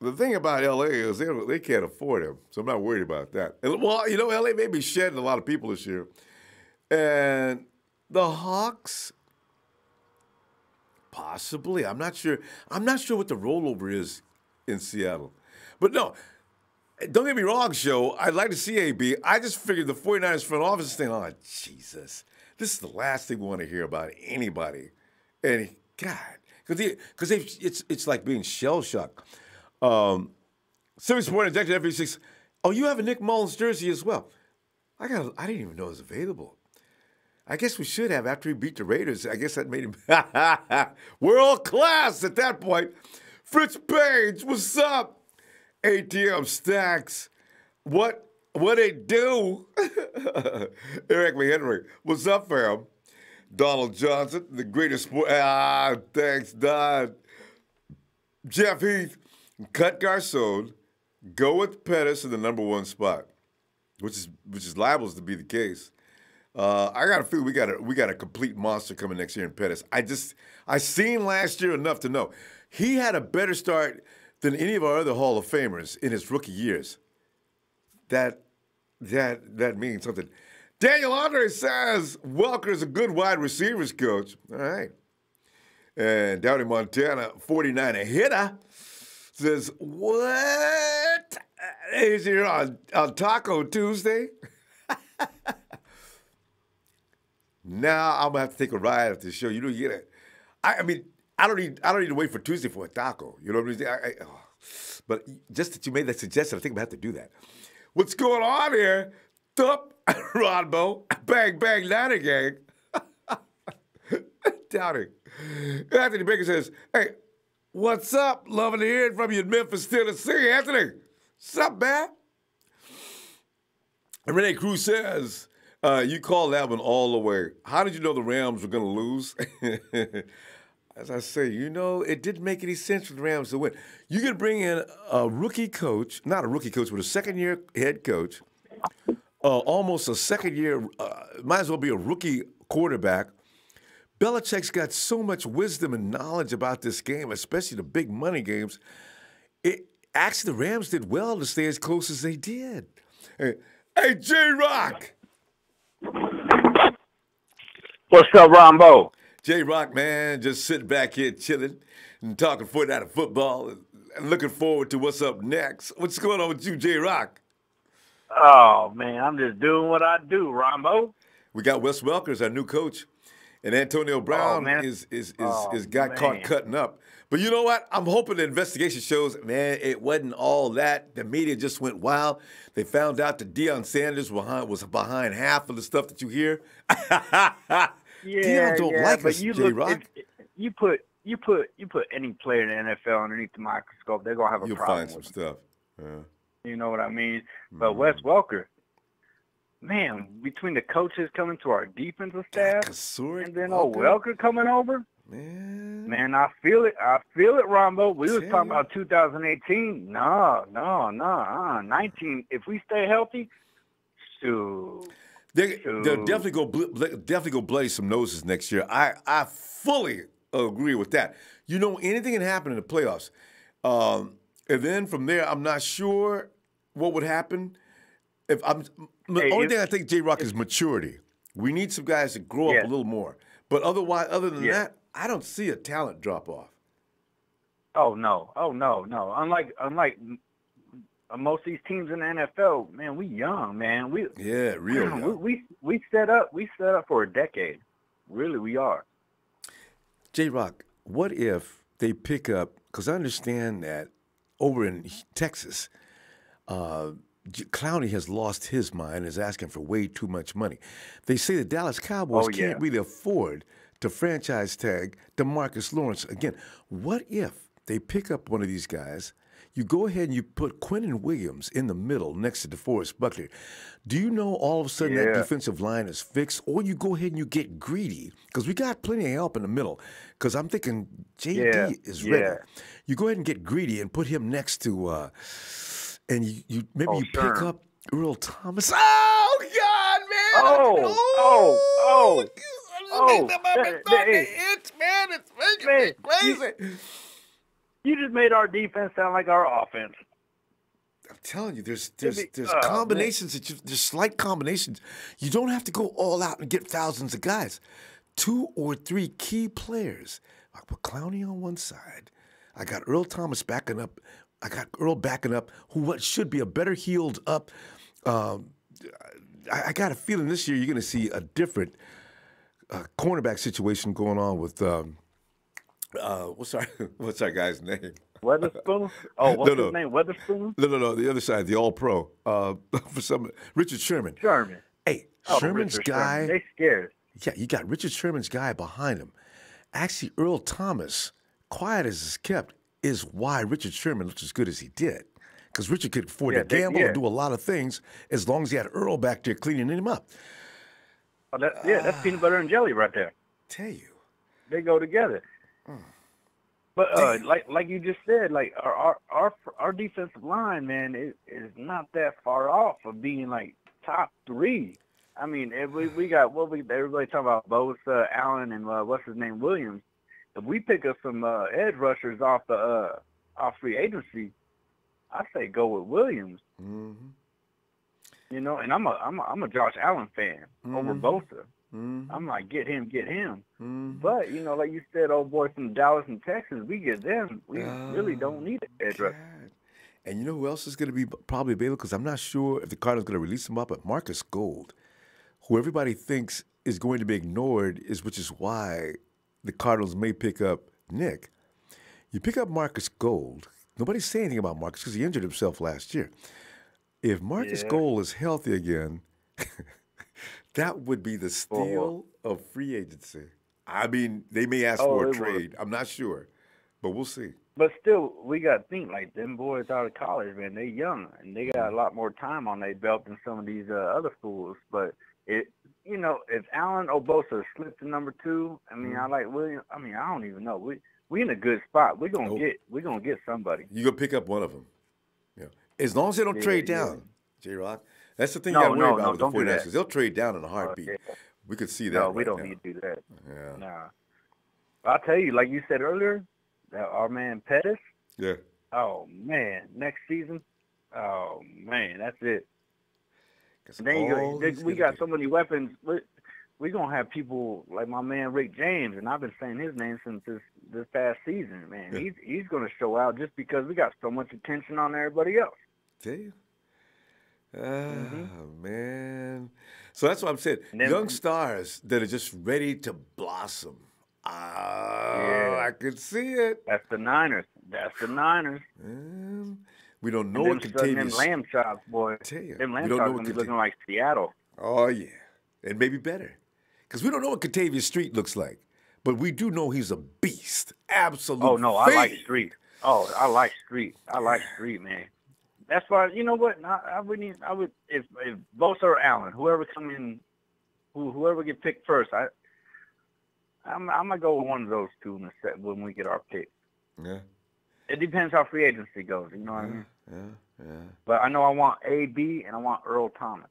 The thing about L.A. is they can't afford him, so I'm not worried about that. And, well, L.A. may be shedding a lot of people this year. And the Hawks, possibly. I'm not sure. I'm not sure what the rollover is in Seattle. But no, don't get me wrong, Show. I'd like to see AB. I just figured the 49ers front office is saying, oh, Jesus. This is the last thing we want to hear about anybody. And, God, because it's like being shell-shocked. Serious Sport Injection FV6. Oh, you have a Nick Mullins jersey as well. I didn't even know it was available. I guess we should have after he beat the Raiders. I guess that made him world class at that point. Fritz Page, what's up? ATM Stacks. What it do? Eric McHenry, what's up, fam? Donald Johnson, the greatest sport. Thanks, Don. Jeff Heath, Cut Garcon, go with Pettis in the number one spot, which is liable to be the case. I got a feeling we got a complete monster coming next year in Pettis. I seen last year enough to know he had a better start than any of our other Hall of Famers in his rookie years. That means something. Daniel Andre says Welker is a good wide receivers coach. All right. And down in Montana, 49er hitter says, what? Is here on Taco Tuesday? Now I'm gonna have to take a ride after the show. You get it. I mean, I don't need to wait for Tuesday for a taco. You know what I mean? But just that you made that suggestion, I think I'm gonna have to do that. What's going on here? Thup, Ronbo, bang, bang, Niner gang. Doubting. Anthony Baker says, hey, what's up? Loving to hear it from you in Memphis, Tennessee. Anthony, what's up, man? And Rene Cruz says, you called that one all the way. How did you know the Rams were going to lose? As I say, it didn't make any sense for the Rams to win. You could bring in a rookie coach, not a rookie coach, but a second-year head coach, almost a second-year, might as well be a rookie quarterback. Belichick's got so much wisdom and knowledge about this game, especially the big money games. Actually, the Rams did well to stay as close as they did. Hey, J-Rock! What's up, Ronbo? J-Rock, man, just sitting back here chilling and talking out of football and looking forward to what's up next. What's going on with you, J-Rock? Oh, man, I'm just doing what I do, Ronbo. We got Wes Welker as our new coach, and Antonio Brown is caught cutting up. But you know what? I'm hoping the investigation shows, man, it wasn't all that. The media just went wild. They found out that Deion Sanders was behind half of the stuff that you hear. Deion don't like us, J-Rock. You put any player in the NFL underneath the microscope, they're gonna have a problem. You'll find some stuff. Yeah. You know what I mean? But Wes Welker, man, between the coaches coming to our defensive staff and then Welker coming over, man, I feel it. I feel it, Ronbo. We was talking about 2018. No, 19. If we stay healthy, shoot. They'll definitely go bloody some noses next year. I fully agree with that. Anything can happen in the playoffs. And then from there, I'm not sure what would happen. The only thing I think, J-Rock, is maturity. We need some guys to grow up a little more. But other than that, I don't see a talent drop off. Oh no. Unlike most of these teams in the NFL, man, we young, man. We real young. We set up for a decade. Really, we are. J-Rock, what if they pick up? Because I understand that over in Texas, Clowney has lost his mind and is asking for way too much money. They say the Dallas Cowboys can't really afford to franchise tag DeMarcus Lawrence again. What if they pick up one of these guys? You go ahead and you put Quentin Williams in the middle next to DeForest Buckner. Do you know all of a sudden that defensive line is fixed? Or you go ahead and you get greedy, because we got plenty of help in the middle, because I'm thinking JD is ready. You go ahead and get greedy and put him next to, and you pick up Earl Thomas. Oh, God, man. It's making me crazy. You just made our defense sound like our offense. I'm telling you, there's combinations there's slight combinations. You don't have to go all out and get thousands of guys. 2 or 3 key players. I put Clowney on one side. I got Earl Thomas backing up. I got Earl backing up, what should be a better healed up. I got a feeling this year you're going to see a different cornerback situation going on with what's our guy's name? Weatherspoon? Oh, what's his name? Weatherspoon? No. The other side, the All-Pro. Richard Sherman. Hey, Sherman's guy. Sherman. They scared. Yeah, you got Richard Sherman's guy behind him. Actually, Earl Thomas, quiet as is kept, is why Richard Sherman looked as good as he did. Because Richard could afford to gamble and do a lot of things as long as he had Earl back there cleaning him up. Oh, that's peanut butter and jelly right there. Tell you. They go together. But like you just said, like our defensive line, man, is not that far off of being like top 3. I mean, if we got everybody talking about Bosa, Allen, and what's his name, Williams. If we pick up some edge rushers off free agency, I say go with Williams. Mm-hmm. And I'm a Josh Allen fan over Bosa. Mm-hmm. I'm like, get him. Mm-hmm. But, like you said, old boy from Dallas and Texas, we get them. We really don't need an edge rusher. And you know who else is going to be probably available? Because I'm not sure if the Cardinals are going to release him up, but Marcus Gold, who everybody thinks is going to be ignored, which is why the Cardinals may pick up Nick. You pick up Marcus Gold. Nobody's saying anything about Marcus because he injured himself last year. If Marcus Gold is healthy again, that would be the steal of free agency. I mean, they may ask for a trade. I'm not sure, but we'll see. But still, we got to think like them boys out of college, man. They young and they got a lot more time on their belt than some of these other fools. But if Allen or Bosa slipped to number 2, I mean, I like William. I mean, I don't even know. We in a good spot. We're gonna get somebody. You gonna pick up one of them. Yeah. As long as they don't trade down, J-Rock. That's the thing you No, gotta worry no, about no, with the don't do 49ers. that. 'Cause they'll trade down in a heartbeat. Yeah. We could see that. No, we right don't now. need to do that. Yeah. Nah. I'll tell you, like you said earlier, that our man Pettis. Yeah. Oh man, next season. Oh man, that's it. 'Cause Then all he's we gonna got so many weapons. We're going to have people like my man Rick James, and I've been saying his name since this past season, man. Yeah. He's going to show out just because we got so much attention on everybody else. Tell you. Man. So that's what I'm saying. And then- Young stars that are just ready to blossom. I could see it. That's the Niners. We don't know And what them Contavious. lam chops, boy. Tell you, Them we lamb don't chops know going what to be looking like Seattle. Oh, yeah. And maybe better. Because we don't know what Contavious Street looks like. But we do know he's a beast. Absolute Oh, no, I like fiend. Street. Oh, I like Street. I like Street, man. That's why, you know what? I would, if Bosa or Allen, whoever come in, whoever get picked first, I'm gonna go with one of those two in the set when we get our pick. Yeah. It depends how free agency goes. You know what I mean? Yeah. But I know I want AB and I want Earl Thomas.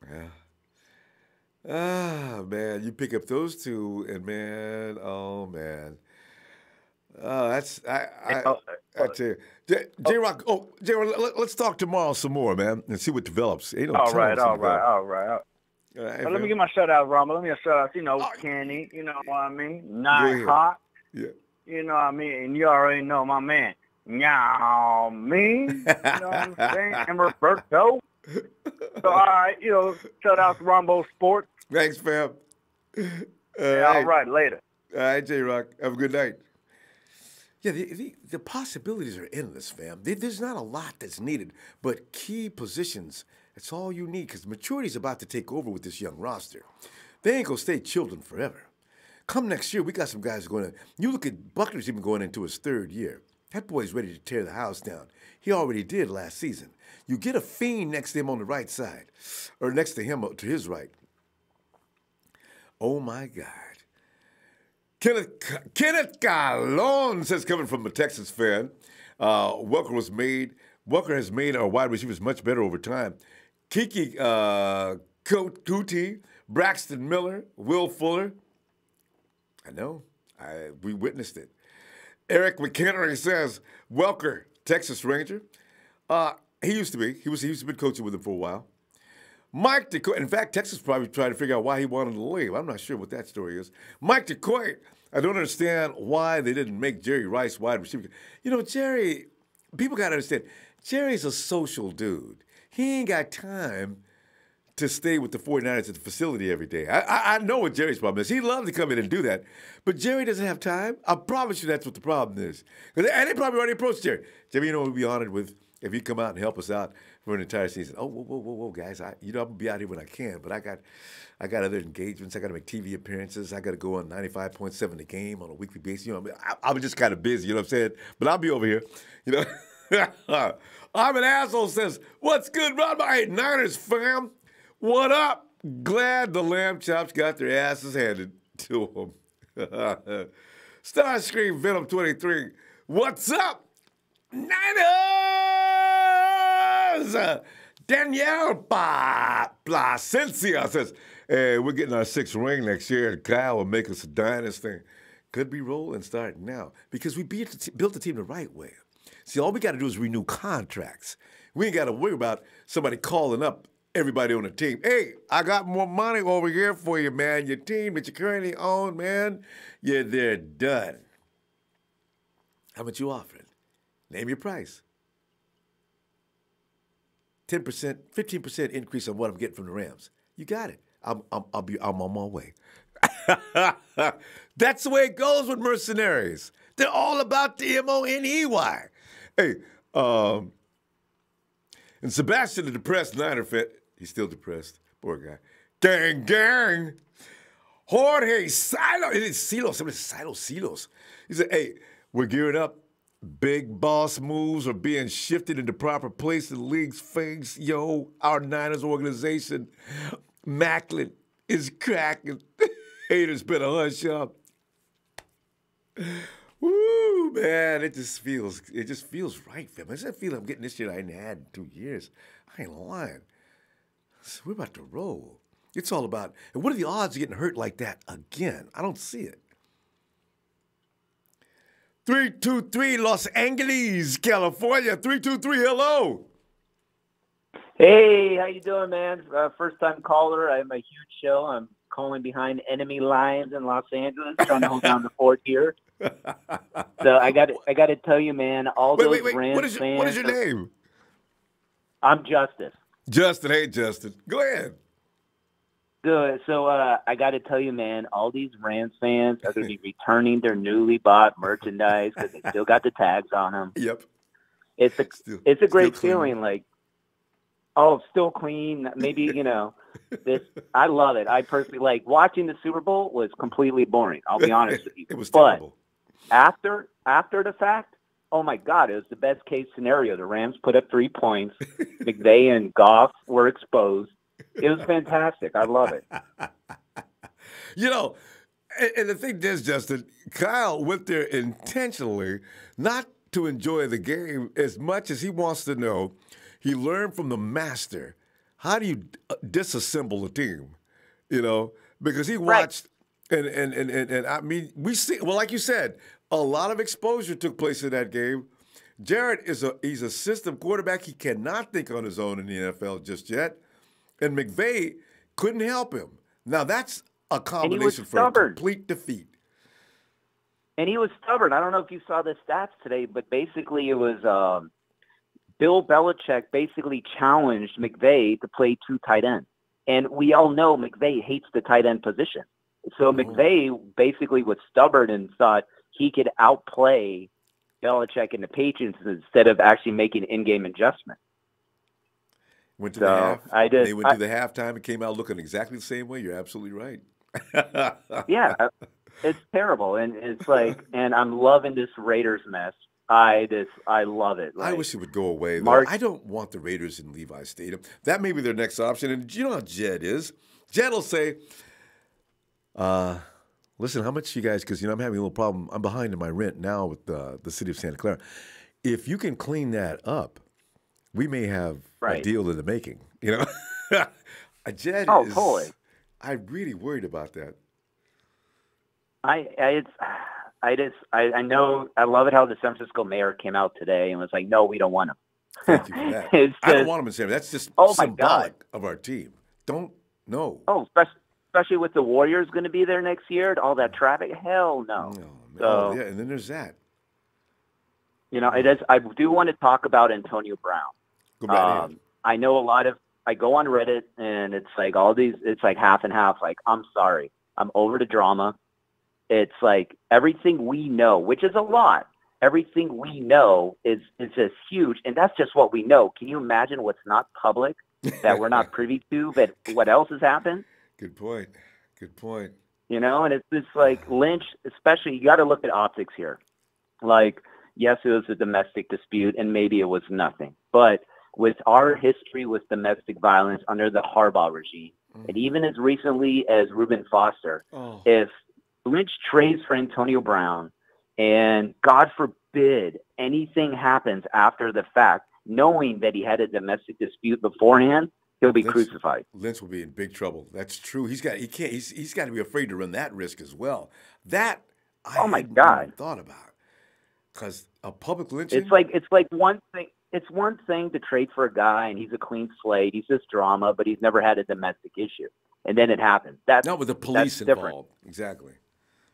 Yeah. Ah, man, you pick up those two, and man, oh man, that's I tell you, J-Rock. Oh, J-Rock, let's talk tomorrow some more, man, and see what develops. Ain't no All telling right. what's gonna All right. develop. Let me get my shout out, Ronbo. Let me get a shout out. You know, Kenny. You know what I mean? Nine ahead. Hot. Yeah. You know what I mean? And you already know my man. Meow me. You know what I'm saying? And Roberto. So, all right, shout out to Ronbo Sports. Thanks, fam. All right, later. All right, J-Rock. Have a good night. Yeah, the possibilities are endless, fam. There's not a lot that's needed, but key positions, that's all you need, because maturity's about to take over with this young roster. They ain't going to stay children forever. Come next year, we got some guys going to... You look at Buckner's even going into his 3rd year. That boy's ready to tear the house down. He already did last season. You get a fiend next to him on the right side, or next to him to his right. Oh, my God. Kenneth Galon says, coming from a Texas fan, Welker has made our wide receivers much better over time. Kiki Kuti, Braxton Miller, Will Fuller. I know. We witnessed it. Eric McHenry says, Welker, Texas Ranger. He used to be. He used to be coaching with him for a while. Mike DeCoy. In fact, Texas probably tried to figure out why he wanted to leave. I'm not sure what that story is. Mike DeCoy. I don't understand why they didn't make Jerry Rice wide receiver. Jerry, people got to understand, Jerry's a social dude. He ain't got time to stay with the 49ers at the facility every day. I know what Jerry's problem is. He'd love to come in and do that, but Jerry doesn't have time. I promise you that's what the problem is. And they probably already approached Jerry. Jerry, we'd be honored if you come out and help us out for an entire season. Oh, whoa, guys. I'm going to be out here when I can, but I got other engagements. I got to make TV appearances. I got to go on 95.7 The Game on a weekly basis. I'm just kind of busy, you know what I'm saying? But I'll be over here, I'm an asshole says, what's good, Rob? Hey, Niners fam. What up? Glad the lamb chops got their asses handed to them. Starscream Venom 23. What's up? Niners! Danielle Placencia says, hey, we're getting our 6th ring next year, and Kyle will make us a dynasty. Could be rolling starting now because we built the team the right way. See, all we got to do is renew contracts. We ain't got to worry about somebody calling up everybody on the team. Hey, I got more money over here for you, man. Your team that you currently own, man, they're done. How much you offering? Name your price. 10%, 15% increase on what I'm getting from the Rams. You got it. I'm on my way. That's the way it goes with mercenaries. They're all about the M-O-N-E-Y. Hey, and Sebastian, the depressed Niner fan, he's still depressed. Poor guy. Gang. Jorge Silos. It is Silos. Somebody Silos. He said, hey, we're gearing up. Big boss moves are being shifted into proper place in the league's face. Yo, our Niners organization, Macklin, is cracking. Haters better hush up. Woo, man, it just feels right, fam. I just feel I'm getting this shit I ain't had in 2 years. I ain't lying. So we're about to roll. It's all about, and what are the odds of getting hurt like that again? I don't see it. 323 Los Angeles, California. 323, hello. Hey, how you doing, man? First time caller. I'm a huge show. I'm calling behind enemy lines in Los Angeles, trying to hold down the fort here. So I got to tell you, man. All those Rams fans. What is your name? I'm Justice. Justin, hey Justin, go ahead. Good. So I got to tell you, man. All these Rams fans are going to be returning their newly bought merchandise because they still got the tags on them. Yep. It's a great feeling, like. Oh, still clean. Maybe, this. I love it. I personally like watching the Super Bowl was completely boring. I'll be honest with you. It was terrible. After the fact, oh my God, it was the best case scenario. The Rams put up 3 points. McVay and Goff were exposed. It was fantastic. I love it. And the thing is, Justin, Kyle went there intentionally not to enjoy the game as much as he wants to know. He learned from the master. How do you disassemble a team? Because he watched, and I mean, we see. Well, like you said, a lot of exposure took place in that game. Jared he's a system quarterback. He cannot think on his own in the NFL just yet. And McVay couldn't help him. Now that's a combination for a complete defeat. And he was stubborn. I don't know if you saw the stats today, but basically it was. Bill Belichick basically challenged McVay to play 2 tight ends. And we all know McVay hates the tight end position. So McVay basically was stubborn and thought he could outplay Belichick and the Patriots instead of actually making in-game adjustments. Went to the half. They went to the halftime and came out looking exactly the same way. You're absolutely right. Yeah, it's terrible. And it's like, and I'm loving this Raiders mess. I love it. I wish it would go away, though. I don't want the Raiders in Levi's Stadium. That may be their next option. And you know how Jed is. Jed will say, listen, how much you guys, because, I'm having a little problem. I'm behind in my rent now with the city of Santa Clara. If you can clean that up, we may have a deal in the making. Jed is, totally. I'm really worried about that. I know. I love it how the San Francisco mayor came out today and was like, "No, we don't want him." Thank you for that. I don't want him in San Francisco. That's just symbolic of our team. Don't know. Oh, especially with the Warriors going to be there next year and all that traffic. Hell no. So, yeah, and then there's that. It is. I do want to talk about Antonio Brown. Go back I know a lot of. I go on Reddit and it's like all these. It's like half and half. Like, I'm sorry, I'm over the drama. It's like everything we know, which is a lot. Everything we know is just huge, and that's just what we know. Can you imagine what's not public that we're not privy to? But what else has happened? Good point. And it's just like Lynch, especially. You got to look at optics here. Like, yes, it was a domestic dispute, and maybe it was nothing. But with our history with domestic violence under the Harbaugh regime, and even as recently as Reuben Foster, if Lynch trades for Antonio Brown, and God forbid anything happens after the fact, knowing that he had a domestic dispute beforehand, he'll be crucified. Lynch will be in big trouble. That's true. He's got to be afraid to run that risk as well. That I hadn't even thought about, because a public lynching. It's like one thing. It's one thing to trade for a guy and he's a clean slate. He's just drama, but he's never had a domestic issue, and then it happens. That's not with the police involved. Different. Exactly.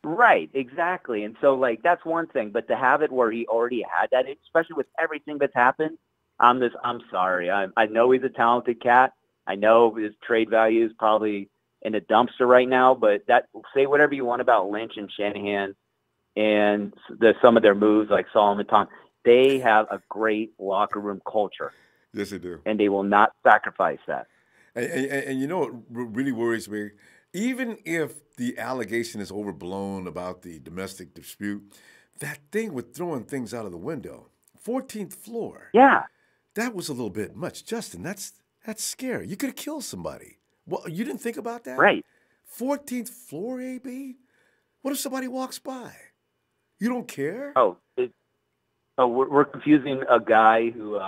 Right, exactly. And so, that's one thing. But to have it where he already had that, especially with everything that's happened, I'm sorry. I know he's a talented cat. I know his trade value is probably in a dumpster right now. But say whatever you want about Lynch and Shanahan and some of their moves, like Solomon Tom. They have a great locker room culture. Yes, they do. And they will not sacrifice that. And you know what really worries me? Even if the allegation is overblown about the domestic dispute, that thing with throwing things out of the window, 14th floor. Yeah. That was a little bit much, Justin. That's scary. You could have killed somebody. Well, you didn't think about that? Right. 14th floor, AB? What if somebody walks by? You don't care? Oh, we're confusing a guy who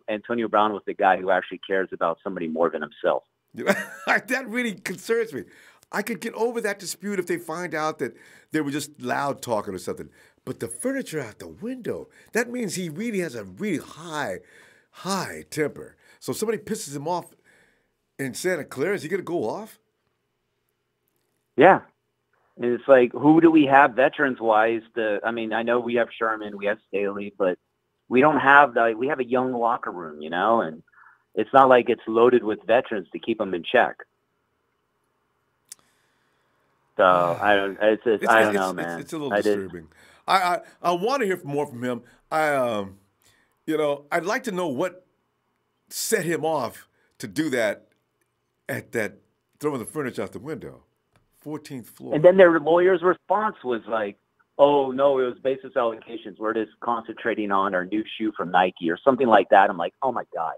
Antonio Brown with the guy who actually cares about somebody more than himself. That really concerns me. I could get over that dispute if they find out that they were just loud talking or something. But the furniture out the window, that means he really has a really high temper. So if somebody pisses him off in Santa Clara, is he going to go off? Yeah. And it's like, who do we have veterans-wise? I mean, I know we have Sherman, we have Staley, but we don't have we have a young locker room, you know, and it's not like it's loaded with veterans to keep them in check. So I don't know, man. It's a little disturbing. I want to hear more from him. I'd like to know what set him off to do that at that throwing the furniture out the window, 14th floor. And then their lawyer's response was like, "Oh no, it was baseless allegations. We're just concentrating on our new shoe from Nike or something like that." I'm like, oh my god.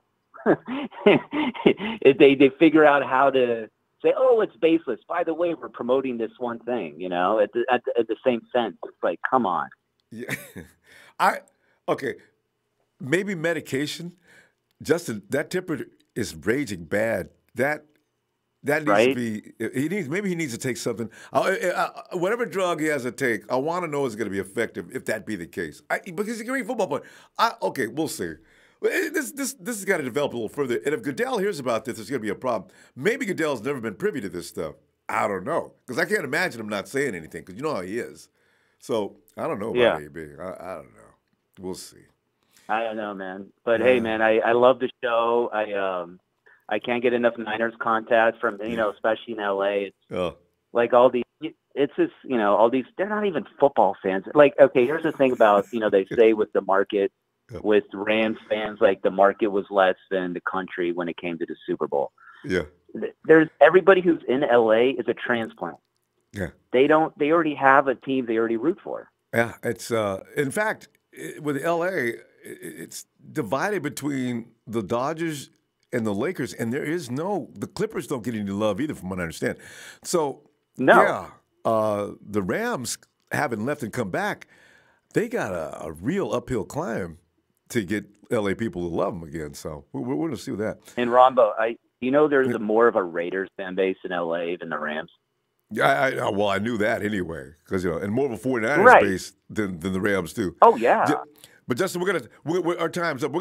They figure out how to say, oh, it's baseless. By the way, we're promoting this one thing, you know, at the same sense. It's like, come on. Yeah. Okay. Maybe medication. Justin, that temper is raging bad. That needs right? to be. Maybe he needs to take something. Whatever drug he has to take, I want to know is going to be effective if that be the case. Because he's a great football player. Okay, we'll see. This has got to develop a little further. And if Goodell hears about this, there's going to be a problem. Maybe Goodell's never been privy to this stuff. I don't know. Because I can't imagine him not saying anything because you know how he is. So I don't know about AB. I don't know. We'll see. I don't know, man. But hey, man, I love the show. I can't get enough Niners contact from, you know, especially in LA. It's like all these, it's just, you know, all these, they're not even football fans. Like, okay, here's the thing about, you know, they say with the market, with Rams fans, like the market was less than the country when it came to the Super Bowl. Yeah. There's everybody who's in LA is a transplant. Yeah. They already have a team they already root for. Yeah. It's, in fact, with LA, it's divided between the Dodgers and the Lakers, and the Clippers don't get any love either, from what I understand. So, no. The Rams haven't left and come back. They got a real uphill climb to get LA people to love them again. So we're going to see that. And Ronbo, there's more of a Raiders fan base in LA than the Rams. Yeah, well, I knew that anyway, because and more of a 49ers base than the Rams do. Oh yeah. But Justin, our time's up.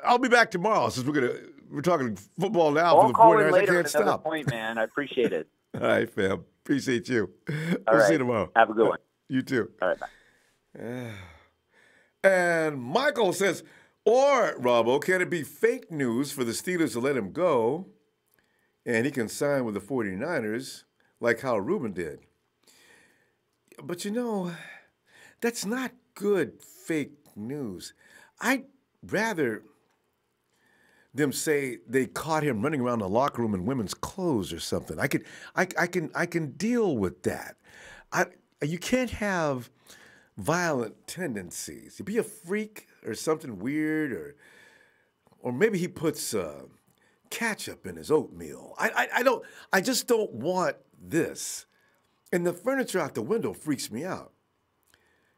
I'll be back tomorrow since we're talking football now for the 49ers. I can't stop. Point, man. I appreciate it. All right, fam. Appreciate you. All right. See you tomorrow. Have a good one. You too. All right, bye. And Michael says, or, Ronbo, can it be fake news for the Steelers to let him go and he can sign with the 49ers like Hal Rubin did? But, that's not good fake news. I'd rather them say they caught him running around the locker room in women's clothes or something. I can deal with that. You can't have violent tendencies. You be a freak or something weird, or maybe he puts ketchup in his oatmeal. I just don't want this. And the furniture out the window freaks me out.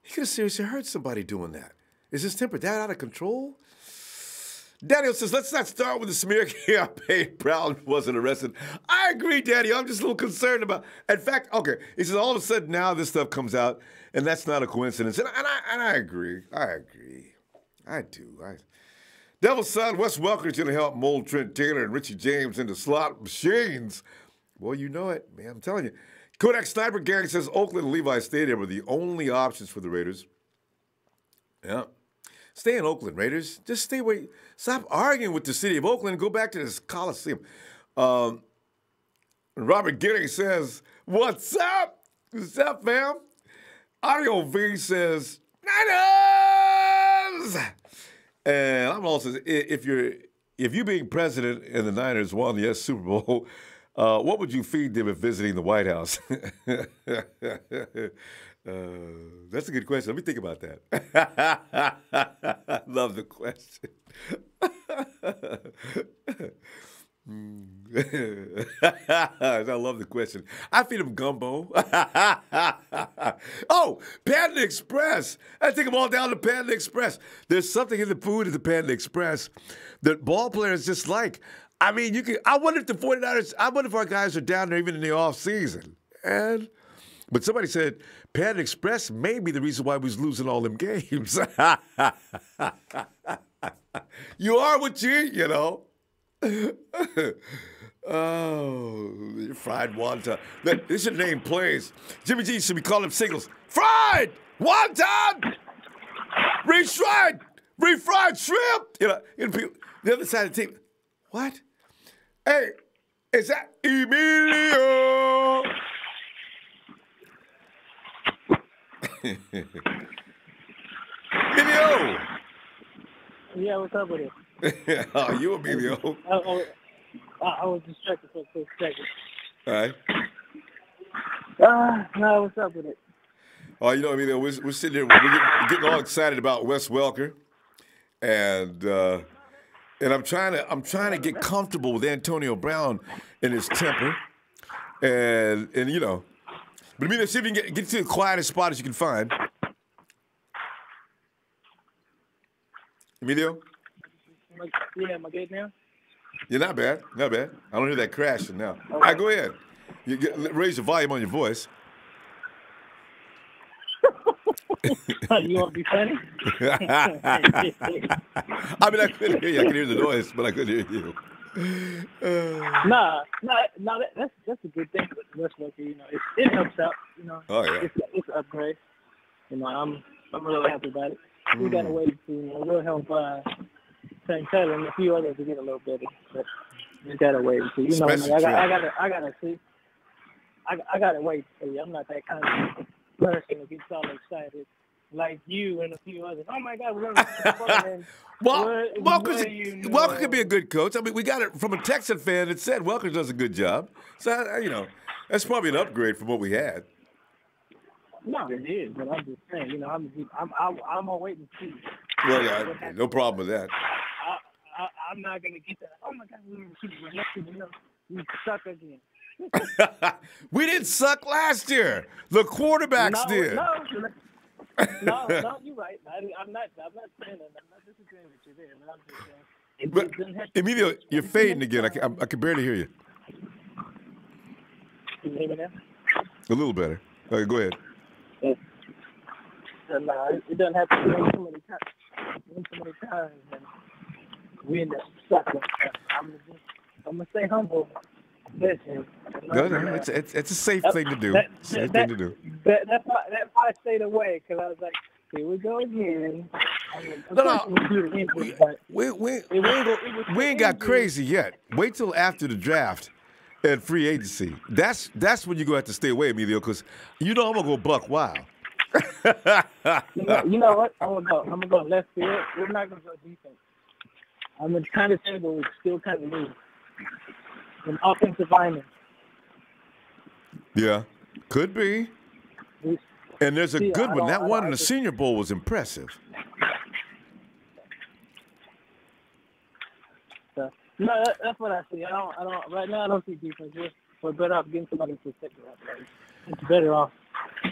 He could have seriously hurt somebody doing that. Is his temper that out of control? Daniel says, let's not start with the smear campaign. Brown wasn't arrested. I agree, Daniel. I'm just a little concerned about. In fact, okay, he says all of a sudden now this stuff comes out, and that's not a coincidence. And I agree. I do. Devil's Son, Wes Welker is going to help mold Trent Taylor and Richie James into slot machines. Well, you know it, man. I'm telling you. Kodak Sniper Gang says Oakland and Levi Stadium are the only options for the Raiders. Yeah. Stay in Oakland, Raiders. Just stay away. Stop arguing with the city of Oakland and go back to this Coliseum. Robert Giddings says, what's up? What's up, fam? Audio V says, Niners! And I'm also, if you being president and the Niners won the Super Bowl, what would you feed them if visiting the White House? That's a good question. Let me think about that. Love the question. I love the question. I feed him gumbo. Oh, Panda Express. I take them all down to Panda Express. There's something in the food at the Panda Express that ball players just like. I mean, I wonder if the 49ers, I wonder if our guys are down there even in the off season. But somebody said Panda Express may be the reason why we was losing all them games. You are what you eat, you know. Oh, fried wonton. This should name plays. Jimmy G should be calling them singles. Fried wonton, refried shrimp. You know, the other side of the table. What? Hey, is that Emilio? Emilio. Yeah, what's up with it? Oh, you Emilio. I was distracted for a quick second. All right. No, what's up with it? Oh, you know, Emilio, we're sitting here, we're getting all excited about Wes Welker, and I'm trying to get comfortable with Antonio Brown and his temper, and you know, but Emilio, see if you can get to the quietest spot as you can find. Emilio? Yeah, am I good now? You're not bad. Not bad. I don't hear that crashing now. All right, go ahead. Raise the volume on your voice. You want to be funny? I mean, I couldn't hear you. I could hear the noise, but I couldn't hear you. Nah, that's a good thing with Wes Welker. You know, it helps out. You know, Oh yeah. it's an upgrade. You know, I'm really happy about it. We gotta wait to we'll help Trent Taylor and a few others to get a little better. But we gotta wait and see. You know, Especially I Trent. gotta see. I gotta wait to see. I'm not that kind of person that gets all excited like you and a few others. Oh my God, we're gonna Well, Welker could be a good coach. I mean, we got it from a Texan fan that said Welker does a good job. So you know, that's probably an upgrade from what we had. No, it is, but I'm just saying, you know, I'm gonna wait and see. Well, yeah, no problem with that. I'm not gonna get that. Oh my God, we suck again. We didn't suck last year. The quarterbacks did. No, you're right. I'm not saying that. I'm not disagreeing with you there, but I'm just saying. But, Emilio, you're fading again. I can barely hear you. Can you hear me now? A little better. Okay, go ahead. No, it doesn't have to be so many times, and we end up sucking. I'm gonna stay humble. Listen, No, it's a safe thing to do. Safe thing to do. That's why I stayed away, because I was like, here we go again. We ain't got crazy yet. Wait till after the draft and free agency. That's when you're going to have to stay away, Emilio, because you know I'm going to go buck wild. You know what? I'm gonna go left field. We're not gonna go defense. I'm gonna kind of say, but we still kind of need an offensive lineman. Yeah, could be. And there's a good one. That one in the Senior Bowl was impressive. No, that's what I see. I don't. Right now, I don't see defense. We're better off getting somebody to protect us. It's better off.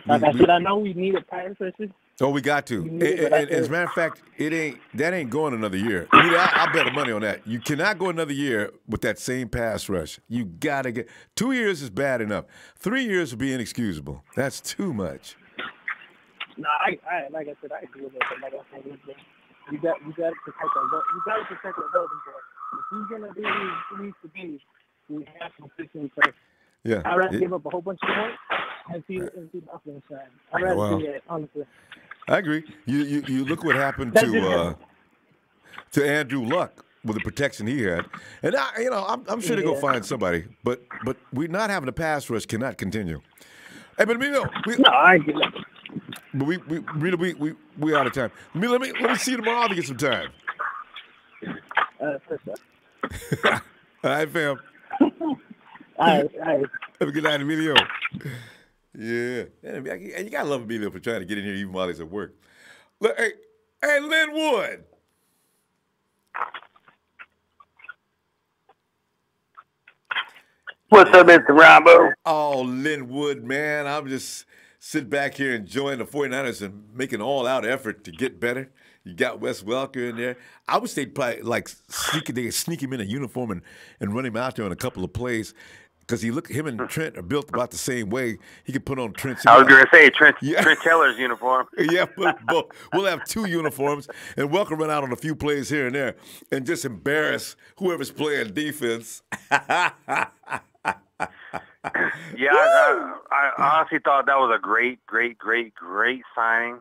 Like I said, I know we need a pass rusher. Oh, we got to. And as a matter of fact, that ain't going another year. I'll bet the money on that. You cannot go another year with that same pass rush. You got to get 2 years is bad enough. 3 years would be inexcusable. That's too much. No, I like I said, I agree with that. Like I said, you got to protect our You got to protect our building. If he's gonna be who he needs to be, we have consistency first. Yeah. I'd rather give up a whole bunch of points and see the offense side. I'd rather do that, honestly. I agree. You look what happened to Andrew Luck with the protection he had, and I'm sure they go find somebody, but we not having a pass rush cannot continue. Hey, but no, I get it. But we out of time. Let me see you tomorrow to get some time. For sure. All right, fam. All right. Have a good night, Emilio. Yeah. And you got to love Emilio for trying to get in here even while he's at work. Look, hey, Linwood. What's up, Mr. Ronbo? Oh, Linwood, man. I'm just sitting back here enjoying the 49ers and making all-out effort to get better. You got Wes Welker in there. I wish they'd probably sneak him in a uniform and run him out there on a couple of plays. Because him and Trent are built about the same way. He could put on Trent's. I was going to say Trent Taylor's uniform. Yeah, we'll have 2 uniforms, and Welker run out on a few plays here and there and just embarrass whoever's playing defense. Yeah, I honestly thought that was a great signing.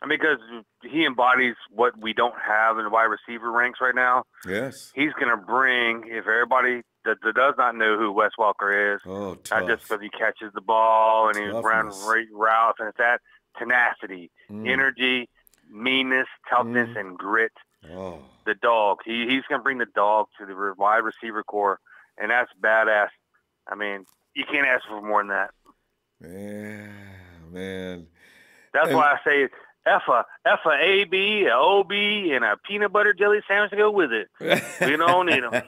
I mean, because he embodies what we don't have in the wide receiver ranks right now. Yes. He's going to bring, if everybody that does not know who Wes Welker is, tough. not just because he catches the ball and he's running great routes, and it's that tenacity, energy, meanness, toughness, and grit. Oh. The dog. He's going to bring the dog to the wide receiver core, and that's badass. I mean, you can't ask for more than that. Yeah, man. That's why I say F a AB, a OB, and a peanut butter jelly sandwich to go with it. We don't need them.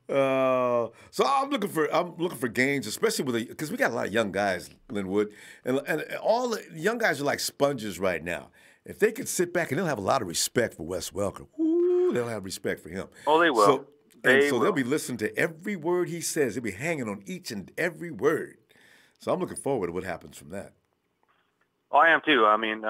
So I'm looking for gains, especially because we got a lot of young guys, Linwood, and all the young guys are like sponges right now. If they could sit back, and they'll have a lot of respect for Wes Welker. Ooh, they'll have respect for him. Oh, they will. So they'll be listening to every word he says. They'll be hanging on each and every word. So I'm looking forward to what happens from that. Oh, I am too. I mean,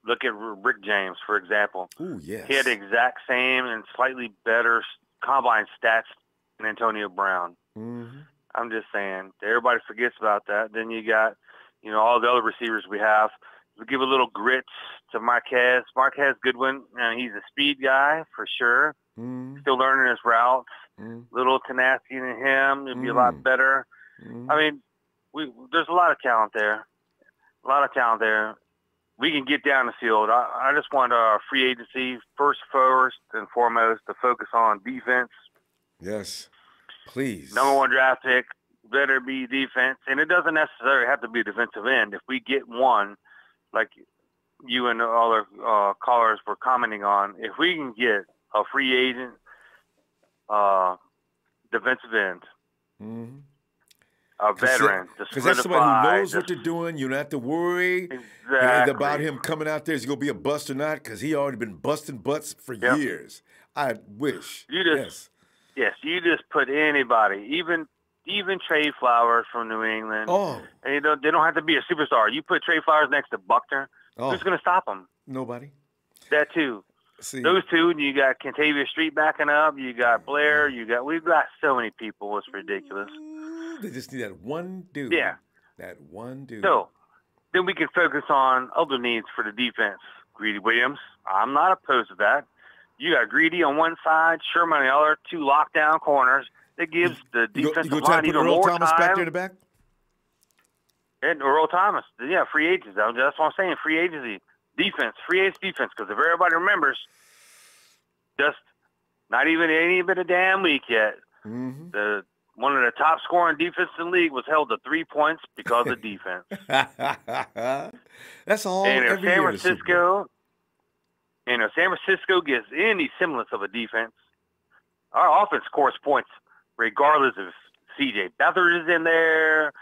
look at Rick James, for example. Ooh, yes. He had the exact same and slightly better combine stats than Antonio Brown. Mm-hmm. I'm just saying. Everybody forgets about that. Then you got, all the other receivers we have. We give a little grit to Marquez Goodwin. He's a speed guy for sure. Still learning his routes. Little tenacity in him. It'll be a lot better. I mean, there's a lot of talent there. We can get down the field. I just want our free agency first and foremost to focus on defense. Yes, please. Number 1 draft pick better be defense, and it doesn't necessarily have to be a defensive end. If we get one, like you and the other callers were commenting on, if we can get a free agent defensive end, a veteran to solidify. Because that's somebody who knows what they're doing. You don't have to worry about him coming out there. Is he going to be a bust or not? Because he already been busting butts for years. I wish. You just put anybody, even Trey Flowers from New England. Oh. And they don't have to be a superstar. You put Trey Flowers next to Buckner. Oh. Who's going to stop him? Nobody. That too. See. Those two, and you got Kentavious Street backing up. You got Blair. We've got so many people. It's ridiculous. They just need that one dude. Yeah. That one dude. So then we can focus on other needs for the defense. Greedy Williams. I'm not opposed to that. You got Greedy on one side, Sherman on the other, 2 lockdown corners. That gives the defensive line even more time. Thomas back there in the back? And Earl Thomas. Yeah, free agents. That's what I'm saying. Free agency. Defense. Free agent defense. Because if everybody remembers, just not even any bit of damn week yet, one of the top scoring defenses in the league was held to 3 points because of defense. That's all. And if every San year Francisco gets any semblance of a defense, our offense scores points regardless if C.J. Beathard is in there,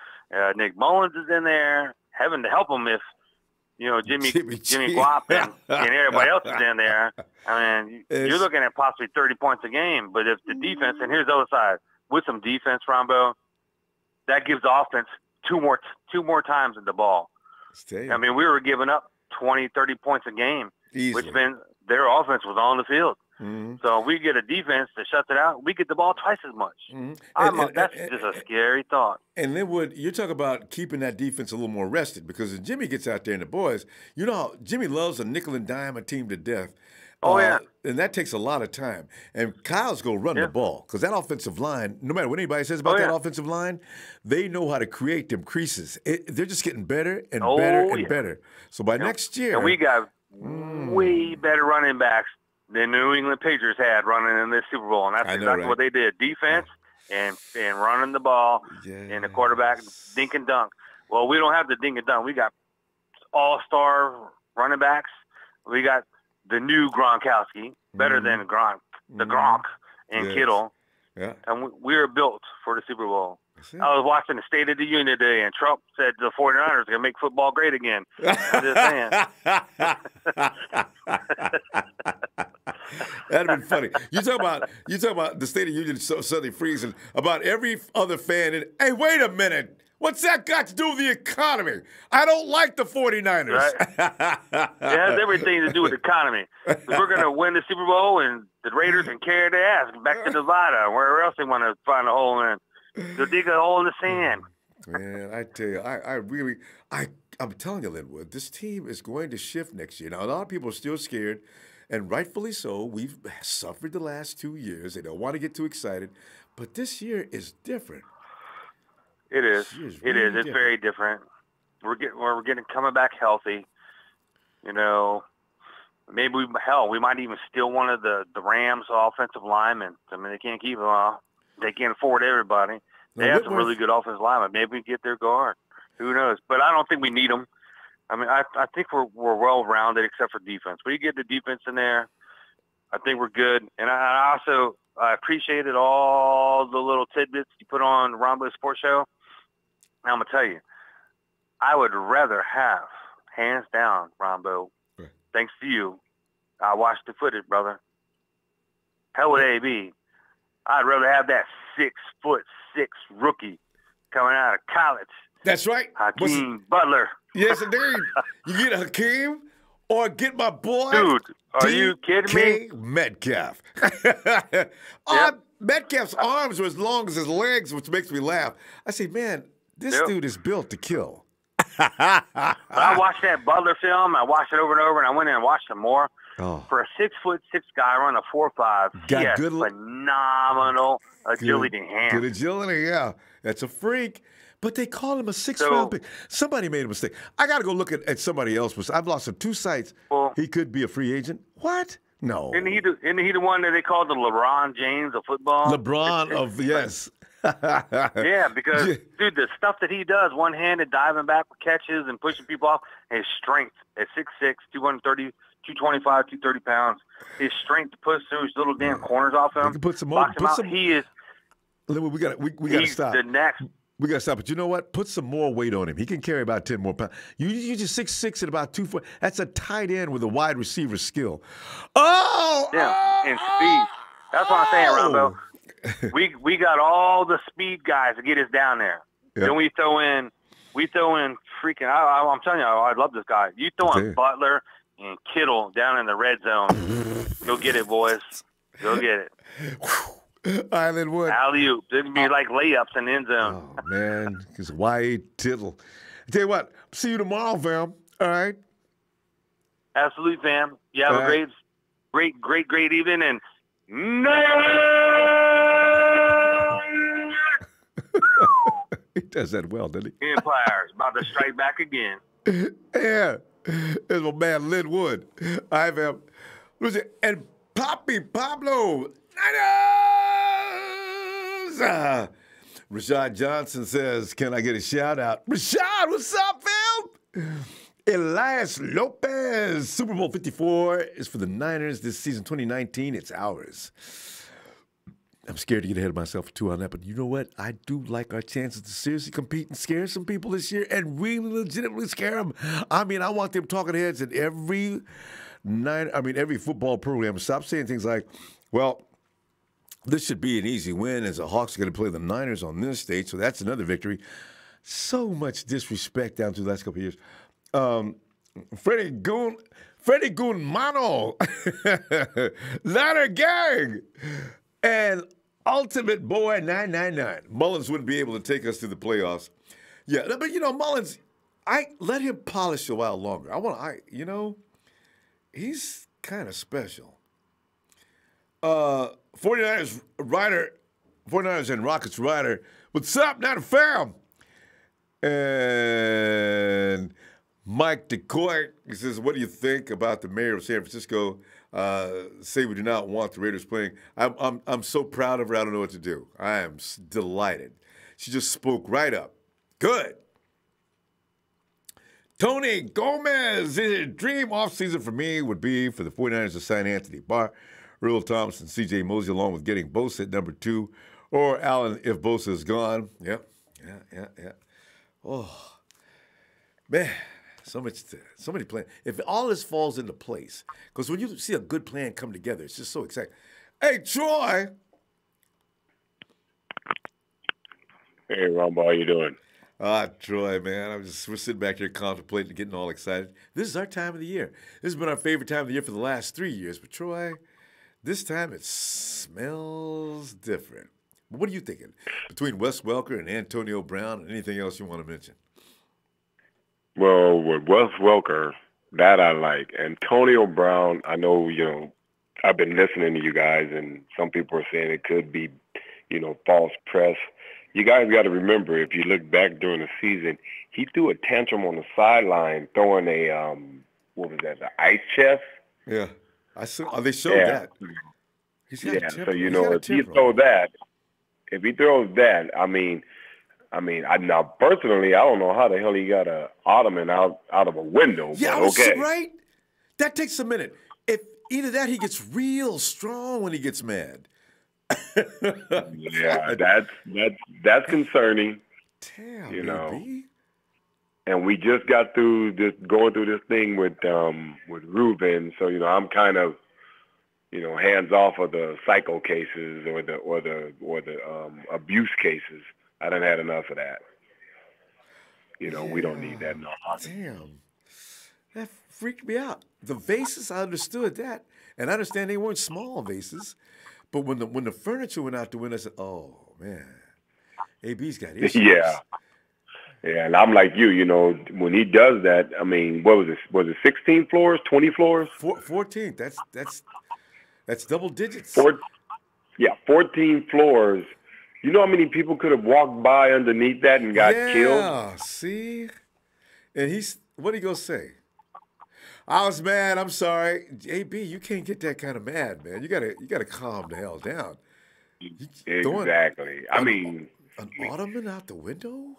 Nick Mullins is in there. Heaven to him if Jimmy Guap and everybody else is in there. I mean, you're looking at possibly 30 points a game. But if the defense, and here's the other side, with some defense, Ronbo, that gives the offense two more times at the ball. I mean, we were giving up 20, 30 points a game, easily, which meant their offense was on the field. So we get a defense that shuts it out, we get the ball twice as much. That's just a scary thought. And then you're talking about keeping that defense a little more rested, because if Jimmy gets out there and the boys, Jimmy loves a nickel and dime a team to death. And that takes a lot of time. And Kyle's going to run the ball, because that offensive line, no matter what anybody says about that offensive line, they know how to create them creases. They're just getting better and better and better. So by next year. And we got way better running backs than New England Patriots had running in this Super Bowl. And that's exactly what they did. Defense and running the ball and the quarterback dink and dunk. Well, we don't have the dink and dunk. We got all-star running backs. We got the new Gronkowski, better than Gronk, the Gronk and Kittle. Yeah. And we were built for the Super Bowl. I was watching the State of the Union today, and Trump said the 49ers are going to make football great again. I'm just saying. That'd have been funny. You talk about the State of the Union suddenly freezing about every other fan. And, hey, wait a minute. What's that got to do with the economy? I don't like the 49ers. Right? It has everything to do with the economy. We're going to win the Super Bowl, and the Raiders can carry their ass back to Nevada, wherever else they want to find a hole in. They'll dig a hole in the sand. Man, I tell you, I'm telling you, Linwood, this team is going to shift next year. Now, a lot of people are still scared, and rightfully so. We've suffered the last 2 years. They don't want to get too excited. But this year is different. It is. It is. It's very different. We're getting coming back healthy. You know, maybe we might even steal one of the Rams' offensive linemen. I mean, they can't keep them all. They can't afford everybody. They have some really good offensive linemen. Maybe we get their guard. Who knows? But I don't think we need them. I mean, I think we're well-rounded except for defense. We get the defense in there, I think we're good. And I also appreciated all the little tidbits you put on Ronbo's sports show. Now, I'm going to tell you, I would rather have, hands down, Ronbo, thanks to you, I watched the footage, brother. Hell with AB. I'd rather have that 6'6" rookie coming out of college. That's right. Hakeem Butler. Yes, indeed. You get Hakeem or get my boy. Dude, are you kidding me? Metcalf. Metcalf's arms were as long as his legs, which makes me laugh. I say, man, this dude is built to kill. I watched that Butler film. I watched it over and over, and I went in and watched some more. Oh. For a 6'6" guy running a 4.5, he has phenomenal agility and hands. Good agility, yeah. That's a freak. But they call him a 6'5" pick. Somebody made a mistake. I got to go look at somebody else. I've lost him 2 sites. Well, he could be a free agent. What? No. Isn't he the one that they call the LeBron James of football? Yes. Yeah, because, dude, the stuff that he does, one-handed, diving back with catches and pushing people off, his strength at 6'6", 230, 225, 230 pounds, his strength to push those little damn corners off him, box him out. He is. We got to stop. The next. We got to stop. But you know what? Put some more weight on him. He can carry about 10 more pounds. You just 6'6" and about 2 foot. That's a tight end with a wide receiver skill. And speed. That's what I'm saying, Ronbo. We got all the speed guys to get us down there. Yep. Then we throw in freaking. I'm telling you, I love this guy. You throw in Butler and Kittle down in the red zone. Go get it, boys. Go get it. Island Wood. Alley-oop. It'd be like layups in the end zone. Oh, man. It's Y.A. Tittle. I tell you what. See you tomorrow, fam. All right? Absolutely, fam. You have a great evening. And he does that well, doesn't he? Empire's about to strike back again. Yeah. There's my man, Lynn Wood. All right, fam. Listen, and Poppy Pablo. Rashad Johnson says, can I get a shout out? Rashad, what's up, fam? Elias Lopez, Super Bowl 54 is for the Niners this season 2019. It's ours. I'm scared to get ahead of myself too on that, but you know what? I do like our chances to seriously compete and scare some people this year and really legitimately scare them. I mean, I want them talking heads at every football program. Stop saying things like, well, this should be an easy win as the Hawks are going to play the Niners on this stage, so that's another victory. So much disrespect down through the last couple of years. Freddie Goon Mano, Ladder Gang, and Ultimate Boy 999. Mullins wouldn't be able to take us to the playoffs. Yeah, but you know, Mullins, I let him polish a while longer. He's kind of special. 49ers and Rockets rider. What's up, not a fam? And Mike DeCoy, he says, what do you think about the mayor of San Francisco say we do not want the Raiders playing. I'm so proud of her. I don't know what to do. I am delighted. She just spoke right up. Good. Tony Gomez, his dream offseason for me would be for the 49ers to sign Anthony Barr, Earl Thomas, and C.J. Mosley, along with getting Bosa at number 2, or Allen if Bosa is gone. Yep. Yeah. Oh, man, so many plans. If all this falls into place, because when you see a good plan come together, it's just so exciting. Hey, Troy. Hey, Ronbo, how you doing? Troy, man, we're sitting back here contemplating, getting all excited. This is our time of the year. This has been our favorite time of the year for the last 3 years. But Troy, this time it smells different. What are you thinking between Wes Welker and Antonio Brown and anything else you want to mention? Well, with Wes Welker, that I like. Antonio Brown, I know, I've been listening to you guys, and some people are saying it could be, false press. You guys got to remember, if you look back during the season, he threw a tantrum on the sideline, throwing a, what was that, the ice chest? Yeah. They showed that. Yeah, so, if he throws that, now personally, I don't know how the hell he got a ottoman out of a window. Yeah, but okay. Right? That takes a minute. If either that, he gets real strong when he gets mad. Yeah, that's concerning. Damn, baby. And we just got through going through this thing with Ruben, so I'm kind of hands off of the psycho cases or the abuse cases. I done had enough of that. We don't need that no more. Damn, that freaked me out. The vases, I understood that, and I understand they weren't small vases. But when the furniture went out the window, I said, "Oh man, AB's got issues." Yeah, and I'm like you. When he does that, what was it? Was it 16 floors, 20 floors? 14. That's double digits. 14 floors. You know how many people could have walked by underneath that and got killed? Yeah, see? And what did he go say? I was mad. I'm sorry. AB, you can't get that kind of mad, man. You gotta calm the hell down. Exactly. An ottoman out the window?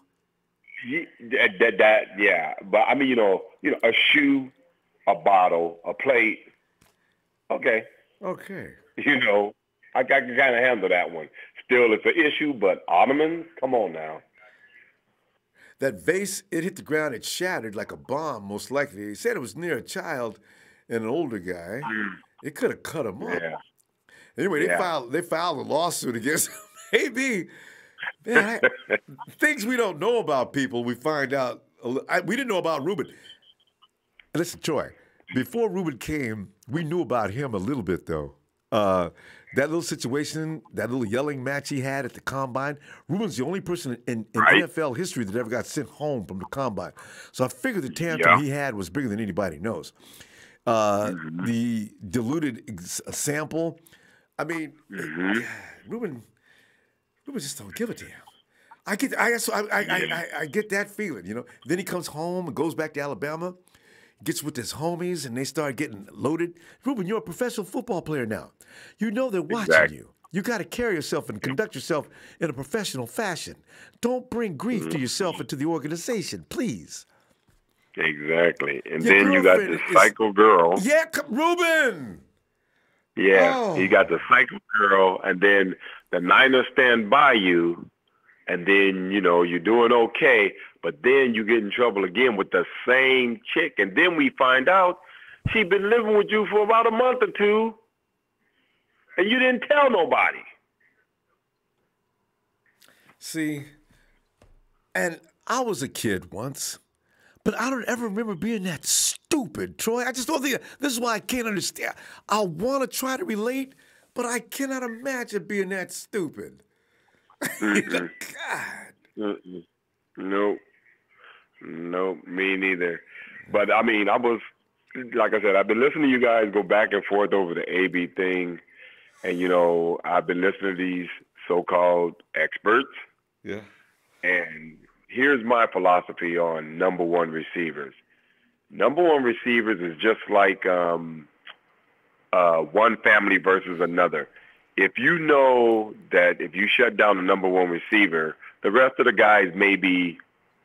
Yeah. But a shoe, a bottle, a plate. Okay. I can kind of handle that one. Still, it's an issue, but ottomans, come on now. That vase, it hit the ground, it shattered like a bomb, most likely. He said it was near a child and an older guy. It could have cut him up. Yeah. Anyway, they filed a lawsuit against AB. Man, things we don't know about people, we find out. We didn't know about Ruben. Listen, Troy, before Ruben came, we knew about him a little bit, though. That little situation, that little yelling match he had at the Combine, Ruben's the only person in NFL history that ever got sent home from the Combine. So I figured the tantrum he had was bigger than anybody knows. The diluted sample, Ruben just don't give a damn. I get that feeling, Then he comes home and goes back to Alabama, gets with his homies, and they start getting loaded. Ruben, you're a professional football player now. You know they're watching you. You got to carry yourself and conduct yourself in a professional fashion. Don't bring grief to yourself and to the organization, please. Exactly. And then you got this psycho girl. Yeah, Ruben. Yeah, you got the psycho girl, and then the Niners stand by you, and then, you're doing okay, but then you get in trouble again with the same chick, and then we find out she'd been living with you for about a month or two, and you didn't tell nobody. See, and I was a kid once, but I don't ever remember being that stupid, Troy. I just don't think this is why I can't understand. I want to try to relate, but I cannot imagine being that stupid. God. Nope, me neither. But I was, like I said, I've been listening to you guys go back and forth over the AB thing, and I've been listening to these so-called experts. Yeah. And here's my philosophy on number one receivers. Number one receivers is just like one family versus another. If you know that if you shut down the number one receiver, the rest of the guys may be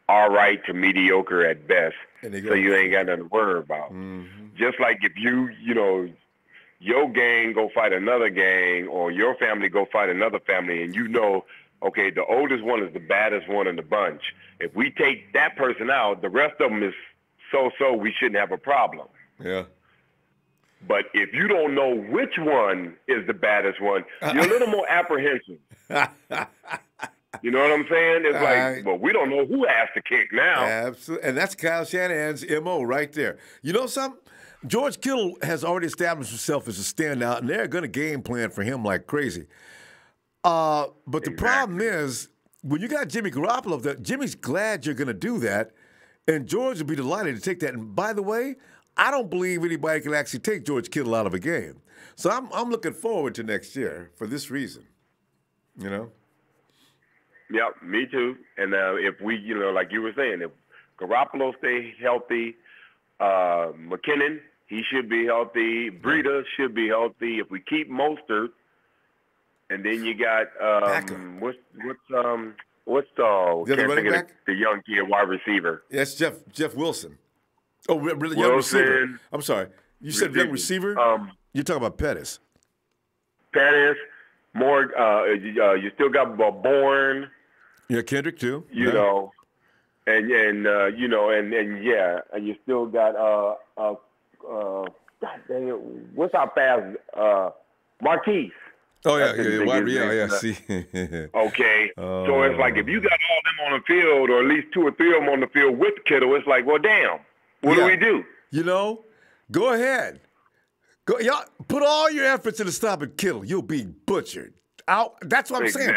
all right to mediocre at best, so you ain't got nothing to worry about. Just like if your gang go fight another gang, or your family go fight another family, and okay, the oldest one is the baddest one in the bunch. If we take that person out, the rest of them is so-so, we shouldn't have a problem. Yeah. But if you don't know which one is the baddest one, you're a little more apprehensive. You know what I'm saying? It's like, well, we don't know who has to kick now. Absolutely. And that's Kyle Shanahan's MO right there. You know something? George Kittle has already established himself as a standout, and they're going to game plan for him like crazy. But the problem is, when you got Jimmy Garoppolo there, Jimmy's glad you're going to do that, and George will be delighted to take that. And by the way, I don't believe anybody can actually take George Kittle out of a game. So I'm looking forward to next year for this reason, you know? Yep, me too. And if we, like you were saying, if Garoppolo stay healthy, McKinnon, he should be healthy. Breida should be healthy. If we keep Mostert, and then you got what's the other running back? The young kid wide receiver. Yes, Jeff Wilson. Oh, really? Young receiver. I'm sorry. You said young receiver? You're talking about Pettis. Pettis, more. You still got Bourne. Yeah, Kendrick too. You know, and yeah, and you still got God dang it, what's our fast Marquise. Oh yeah. See. Okay, so it's like if you got all them on the field, or at least two or three of them on the field with Kittle, it's like, well, damn, what do we do? You know, go ahead. Y'all put all your efforts into stopping Kittle. You'll be butchered. That's what I'm saying.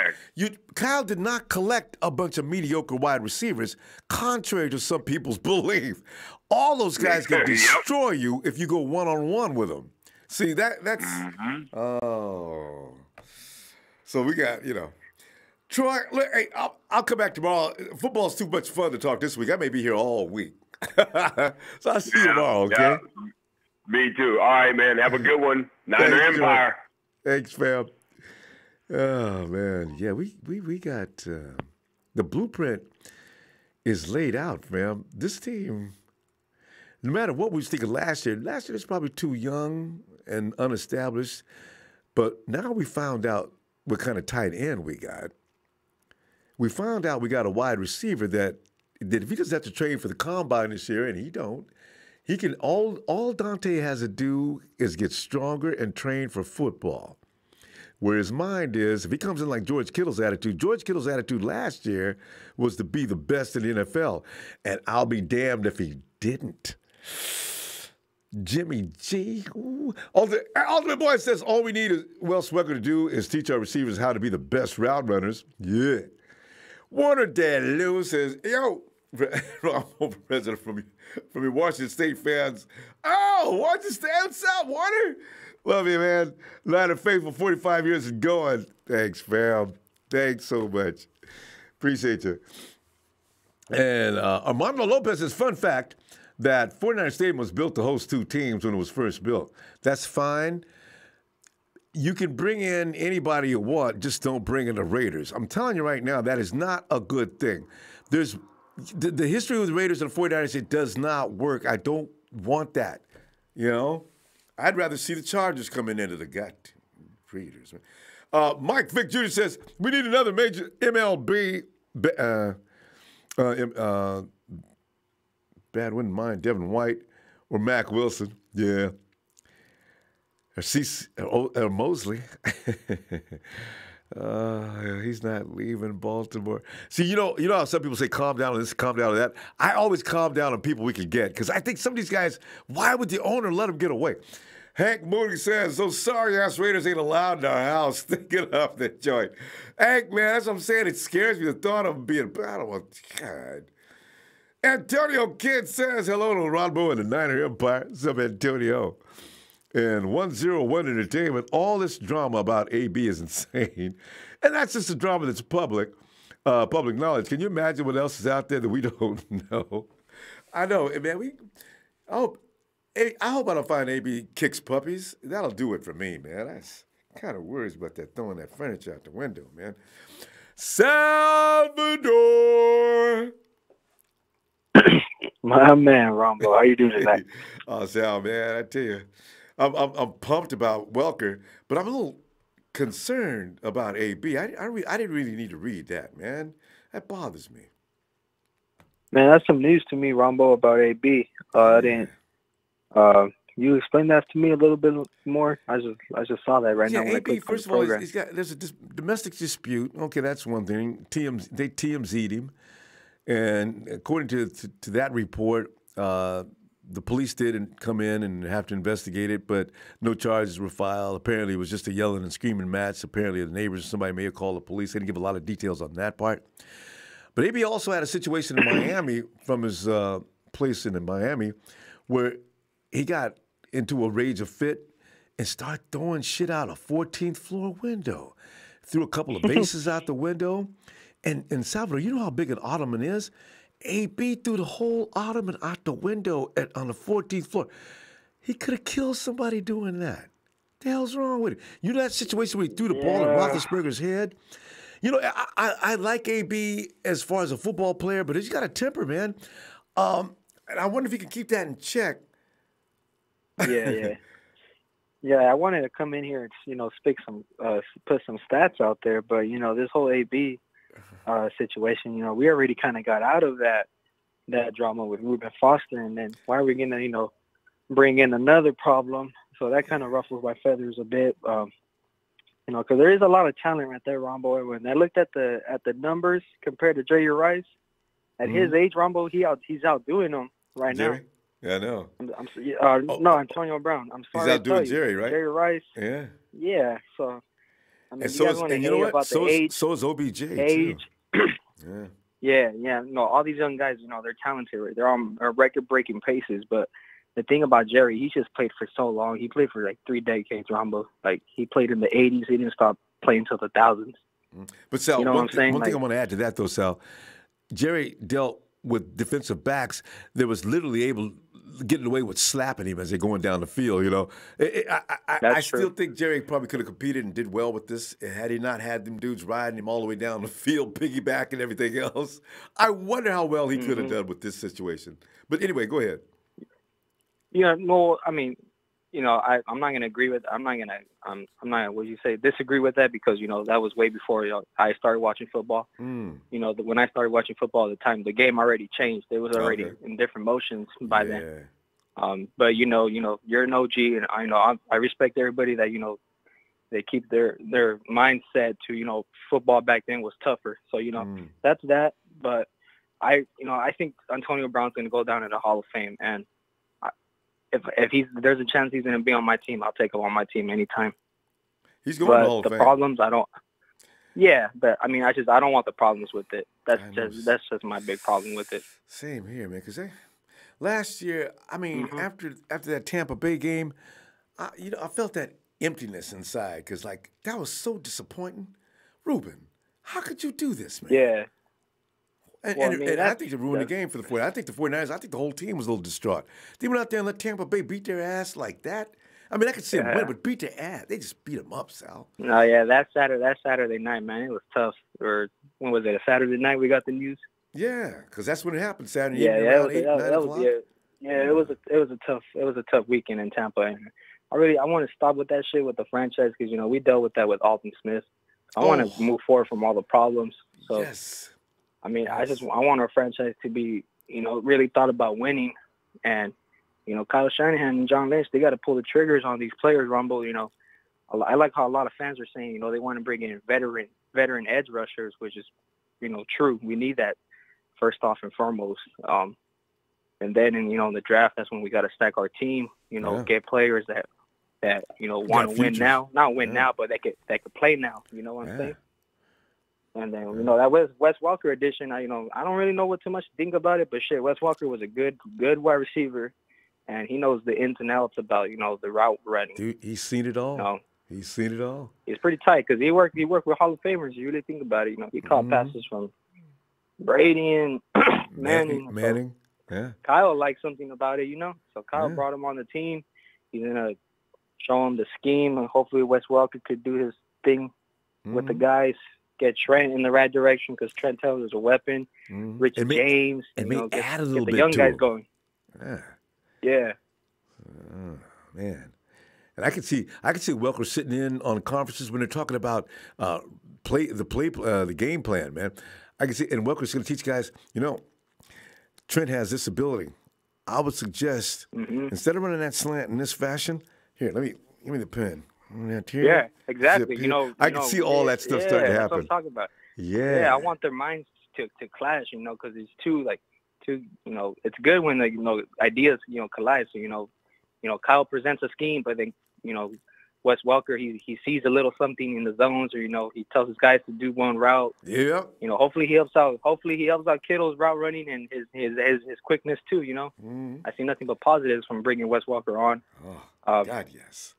Kyle did not collect a bunch of mediocre wide receivers, contrary to some people's belief. All those guys can destroy you if you go one-on-one with them. See, that's oh. So we got, Troy, hey, I'll come back tomorrow. Football's too much fun to talk this week. I may be here all week. So I'll see you tomorrow, okay? Yeah. Me too. All right, man. Have a good one. Niner Empire. Thanks, fam. Oh, man. Yeah, we got the blueprint is laid out, fam. This team, no matter what we was thinking last year was probably too young and unestablished. But now we found out what kind of tight end we got. We found out we got a wide receiver that if he doesn't have to train for the combine this year, and he don't, he can all Dante has to do is get stronger and train for football. Where his mind is, if he comes in like George Kittle's attitude last year was to be the best in the NFL. And I'll be damned if he didn't. Jimmy G. Ooh. Ultimate Boy says all we need is Wes Welker to do is teach our receivers how to be the best route runners. Yeah. Warner Dad Lou says, yo, Ronbo president from your Washington State fans. Oh, Washington State, what's up, Warner? Love you, man. Line of Faithful, 45 years and going. Thanks, fam. Thanks so much. Appreciate you. And Armando Lopez says, fun fact, that 49er Stadium was built to host two teams when it was first built. That's fine. You can bring in anybody you want, just don't bring in the Raiders. I'm telling you right now, that is not a good thing. There's the history with the Raiders and the 49ers, it does not work. I don't want that, I'd rather see the Chargers coming into the gut. Raiders. Mike Vick Jr. says, we need another major MLB bad wouldn't mind Devin White or Mac Wilson. Yeah. Or Mosley. He's not leaving Baltimore. See, you know how some people say calm down on this, calm down on that? I always calm down on people we can get because I think some of these guys, why would the owner let them get away? Hank Moody says, those sorry-ass Raiders ain't allowed in our house. Get off that joint. Hank, man, that's what I'm saying. It scares me the thought of them being battle. God. Antonio Kidd says, hello to Ronbo and the Niner Empire. What's up, Antonio? And 101 Entertainment, all this drama about AB is insane. And that's just a drama that's public knowledge. Can you imagine what else is out there that we don't know? I know, man. Hey, I hope I don't find AB kicks puppies. That'll do it for me, man. That's kind of worries about that throwing that furniture out the window, man. Salvador. My man, Ronbo, how you doing tonight? Oh, Sal, man, I tell you, I'm pumped about Welker, but I'm a little concerned about AB. I didn't really need to read that, man. That bothers me. Man, that's some news to me, Ronbo, about AB. I didn't. You explain that to me a little bit more. I just saw that right now when AB, I clicked on first the of all, program. there's a domestic dispute. Okay, that's one thing. They TMZ'd him, and according to that report, the police did come in and have to investigate it, but no charges were filed. Apparently, it was just a yelling and screaming match. Apparently, the neighbors, somebody may have called the police. They didn't give a lot of details on that part. But AB also had a situation in Miami from his place in Miami where he got into a rage of fit and started throwing shit out a 14th floor window. Threw a couple of vases out the window. And Salvador, you know how big an ottoman is? AB threw the whole ottoman out the window on the 14th floor. He could have killed somebody doing that. The hell's wrong with it? You know that situation where he threw the ball at Roethlisberger's head? You know, I like AB as far as a football player, but he's got a temper, man. And I wonder if he can keep that in check. Yeah. I wanted to come in here and put some stats out there, but this whole AB situation, we already kind of got out of that drama with Reuben Foster, and then why are we gonna bring in another problem? So that kind of ruffles my feathers a bit. Because there is a lot of talent right there, Ronbo. When I looked at the numbers compared to Jerry Rice, at his age, Ronbo, he's outdoing him right Jerry? now. Yeah, I know. No, Antonio Brown. I'm sorry. He's outdoing Jerry, right? Jerry Rice. Yeah. Yeah. So, And you know what? So is OBJ age. Too. Yeah. No, all these young guys, they're talented. Right? They're on record-breaking paces, but the thing about Jerry, he just played for so long. He played for like 3 decades, Ronbo. Like, he played in the 80s. He didn't stop playing until the thousands. But Sal, you know what I'm saying? One thing I want to add to that, though, Sal, Jerry dealt with defensive backs that was literally able getting away with slapping him as they're going down the field, I still think Jerry probably could have competed and did well with this had he not had them dudes riding him all the way down the field, piggyback and everything else. I wonder how well he could have done with this situation. But anyway, go ahead. Yeah, no, I mean, I'm not gonna agree with. I'm not gonna. What you say? Disagree with that because that was way before I started watching football. When I started watching football at the time, the game already changed. It was already in different motions by then. But you're an OG, and I respect everybody that they keep their mindset to football back then was tougher. So that's that. But I think Antonio Brown's gonna go down in the Hall of Fame, and if there's a chance he's going to be on my team, I'll take him on my team anytime. He's going to the Hall of Fame. The problems, I don't. Yeah, but I mean, I don't want the problems with it. That's just my big problem with it. Same here, man. Because last year, I mean, after that Tampa Bay game, I felt that emptiness inside because that was so disappointing. Reuben, how could you do this, man? Yeah. And I think it ruined the game for the 49ers. I think the 49ers, I think the whole team was a little distraught. They went out there and let Tampa Bay beat their ass like that. I mean, I could see them win, but beat their ass. They just beat them up, Sal. No, yeah, that Saturday night, man, it was tough. Or when was it, a Saturday night we got the news? Yeah, because that's when it happened, Saturday evening around 8, 9 o'clock. It was a tough weekend in Tampa. And I want to stop with that shit with the franchise because, we dealt with that with Alton Smith. I want to move forward from all the problems. So. Yes. I mean, I want our franchise to be, really thought about winning. And, Kyle Shanahan and John Lynch, they got to pull the triggers on these players, Rumble. I like how a lot of fans are saying, they want to bring in veteran edge rushers, which is, true. We need that first off and foremost. And then, in the draft, that's when we got to stack our team, get players that want to win now. Not win now, but that could play now. You know what I'm saying? And then, that Wes Welker edition, I don't really know what too much to think about it, but shit, Wes Welker was a good wide receiver, and he knows the ins and outs about, the route running. Dude, he's seen it all. He's seen it all. He's pretty tight because he worked with Hall of Famers. You really think about it, he caught passes from Brady and Manning. Kyle liked something about it, So Kyle brought him on the team. He's gonna show him the scheme, and hopefully Wes Welker could do his thing with the guys. Get Trent in the right direction because Trent Taylor is a weapon. Rich James, and add a get little the bit young to guys him. going. Yeah. Oh, man. And I can see Welker sitting in on conferences when they're talking about the game plan, man. I can see, and Welker's going to teach guys. Trent has this ability. I would suggest instead of running that slant in this fashion, give me the pen. Yeah, exactly. I can see all that stuff starting to happen. That's what I'm talking about. Yeah, I want their minds to clash, because it's it's good when ideas collide. So Kyle presents a scheme, but then Wes Welker he sees a little something in the zones, or he tells his guys to do one route. Yeah. Hopefully he helps out. Hopefully he helps out Kittle's route running and his quickness too. I see nothing but positives from bringing Wes Welker on. Oh, God, yes.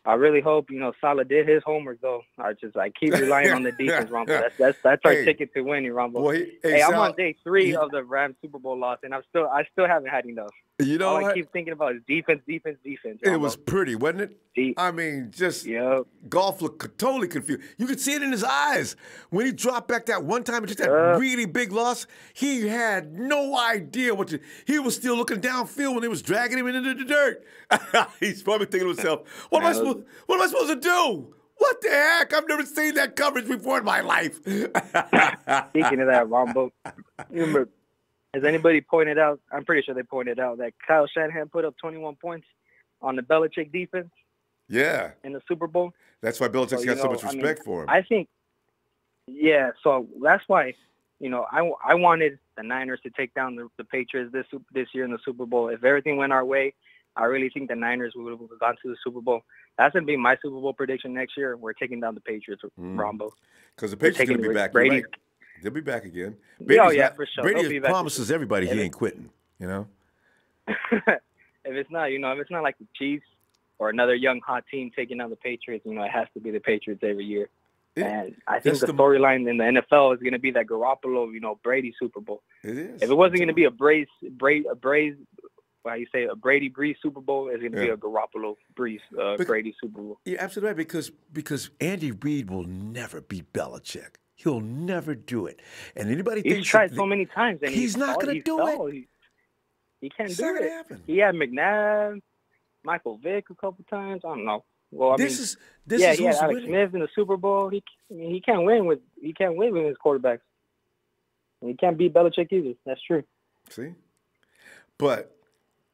I really hope Saleh did his homework though. I keep relying on the defense, Ronbo. That's our ticket to winning, Ronbo. Well, I'm on day 3 of the Rams Super Bowl loss, and I still haven't had enough. All I keep thinking about is defense. Ronbo. It was pretty, wasn't it? I mean, golf looked totally confused. You could see it in his eyes when he dropped back that one time and just that really big loss. He had no idea he was still looking downfield when they was dragging him into the dirt. He's probably thinking to himself, "What am I supposed to do? What the heck? I've never seen that coverage before in my life." Speaking of that, Ronbo, remember? Has anybody pointed out? I'm pretty sure they pointed out that Kyle Shanahan put up 21 points on the Belichick defense. Yeah. In the Super Bowl. That's why Belichick's got so much respect for him. I think. Yeah. So that's why, I wanted the Niners to take down the Patriots this year in the Super Bowl. If everything went our way, I really think the Niners would have gone to the Super Bowl. That's going to be my Super Bowl prediction next year. We're taking down the Patriots, Ronbo. Because the Patriots are going to be back. Brady. They'll be back again. For sure. Brady promises everybody he ain't quitting, If it's not like the Chiefs or another young hot team taking down the Patriots, it has to be the Patriots every year. And I think the storyline in the NFL is going to be that Garoppolo, Brady Super Bowl. It is. If it wasn't going to be a Brady Breeze Super Bowl, it's going to be a Garoppolo Breeze Brady Super Bowl. You're absolutely right because Andy Reid will never beat Belichick. He'll never do it. And anybody thinks he's tried so many times, and he's not going to do it. He can't do it. He had McNabb, Michael Vick a couple times. I don't know. Well, he had Alex Smith in the Super Bowl. He can't win with his quarterbacks. And he can't beat Belichick either. That's true. See, but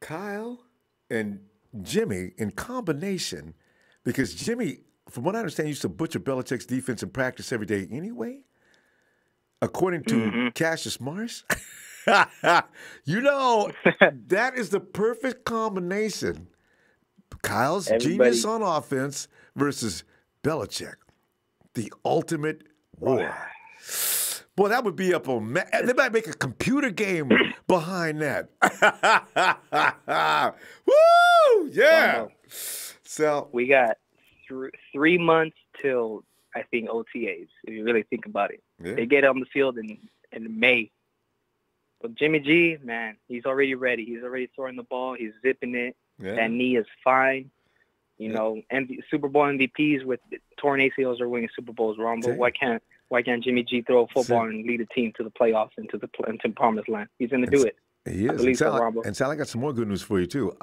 Kyle and Jimmy in combination, because Jimmy, from what I understand, used to butcher Belichick's defense in practice every day anyway, according to Cassius Morris. That is the perfect combination. Kyle's genius on offense versus Belichick. The ultimate war. Boy, that would be up on... They might make a computer game behind that. Woo! Yeah! So we got 3 months till, I think, OTAs, if you really think about it. Yeah. They get on the field in May. But Jimmy G, man, he's already ready. He's already throwing the ball. He's zipping it. Yeah. That knee is fine. Super Bowl MVPs with torn ACLs are winning Super Bowls, Ronbo. Why can't Jimmy G throw a football and lead a team to the playoffs and to the promised land? He's going to do it. He is. And Sal, I got some more good news for you, too.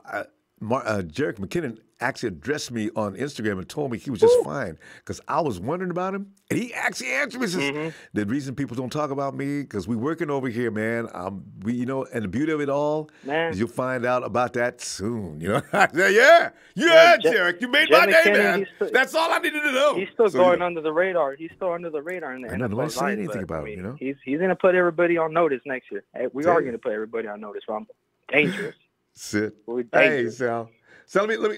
Jerick McKinnon actually addressed me on Instagram and told me he was just fine because I was wondering about him, and he actually answered me. Says, the reason people don't talk about me because we're working over here, man. And the beauty of it all is you'll find out about that soon. I said, Jerick, you made my day, man. That's all I needed to know. He's still going under the radar. He's still under the radar in the NFL. Nobody saying anything about him. He's going to put everybody on notice next year. We are going to put everybody on notice, Ronbo. Dangerous. Sit. Hey, Sal. So let me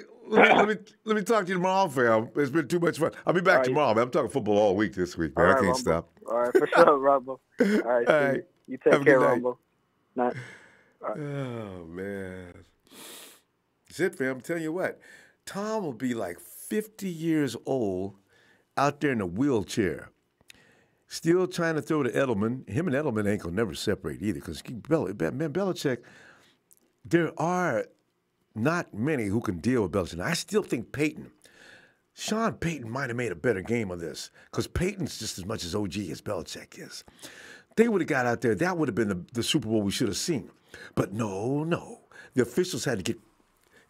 talk to you tomorrow, fam. It's been too much fun. I'll be back tomorrow, man. I'm talking football all week this week, man. I can't stop. All right, for sure, Ronbo. All right, you take care, Ronbo. Right. Oh, man. That's it, fam. I'm telling you what. Tom will be like 50 years old out there in a wheelchair, Still trying to throw to Edelman. Him and Edelman ain't going to never separate either because Belichick, there are not many who can deal with Belichick. I still think Sean Payton might have made a better game of this because Payton's just as much as OG as Belichick is. They would have got out there. That would have been the Super Bowl we should have seen. But no. The officials had to get...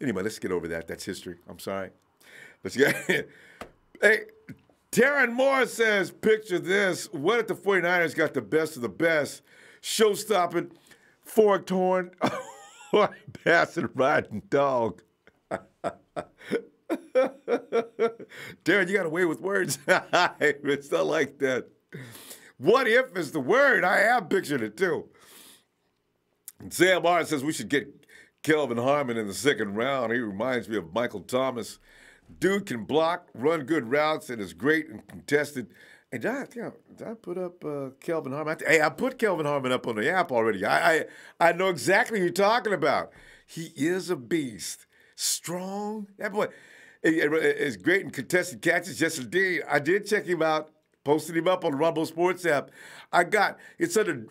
Anyway, let's get over that. That's history. I'm sorry. Let's get... Hey, Taryn Moore says, picture this. What if the 49ers got the best of the best? Show-stopping, forked horn, passing riding dog. Darren, you got away with words. It's not like that. What if is the word? I have pictured it too. Sam Martin says we should get Kelvin Harmon in the second round. He reminds me of Michael Thomas. Dude can block, run good routes, and is great and contested. And did I put up Kelvin Harmon? I put Kelvin Harmon up on the app already. I know exactly who you're talking about. He is a beast. Strong. That boy is great in contested catches. Yes, indeed. I did check him out, posted him up on the Ronbo Sports app. It's under,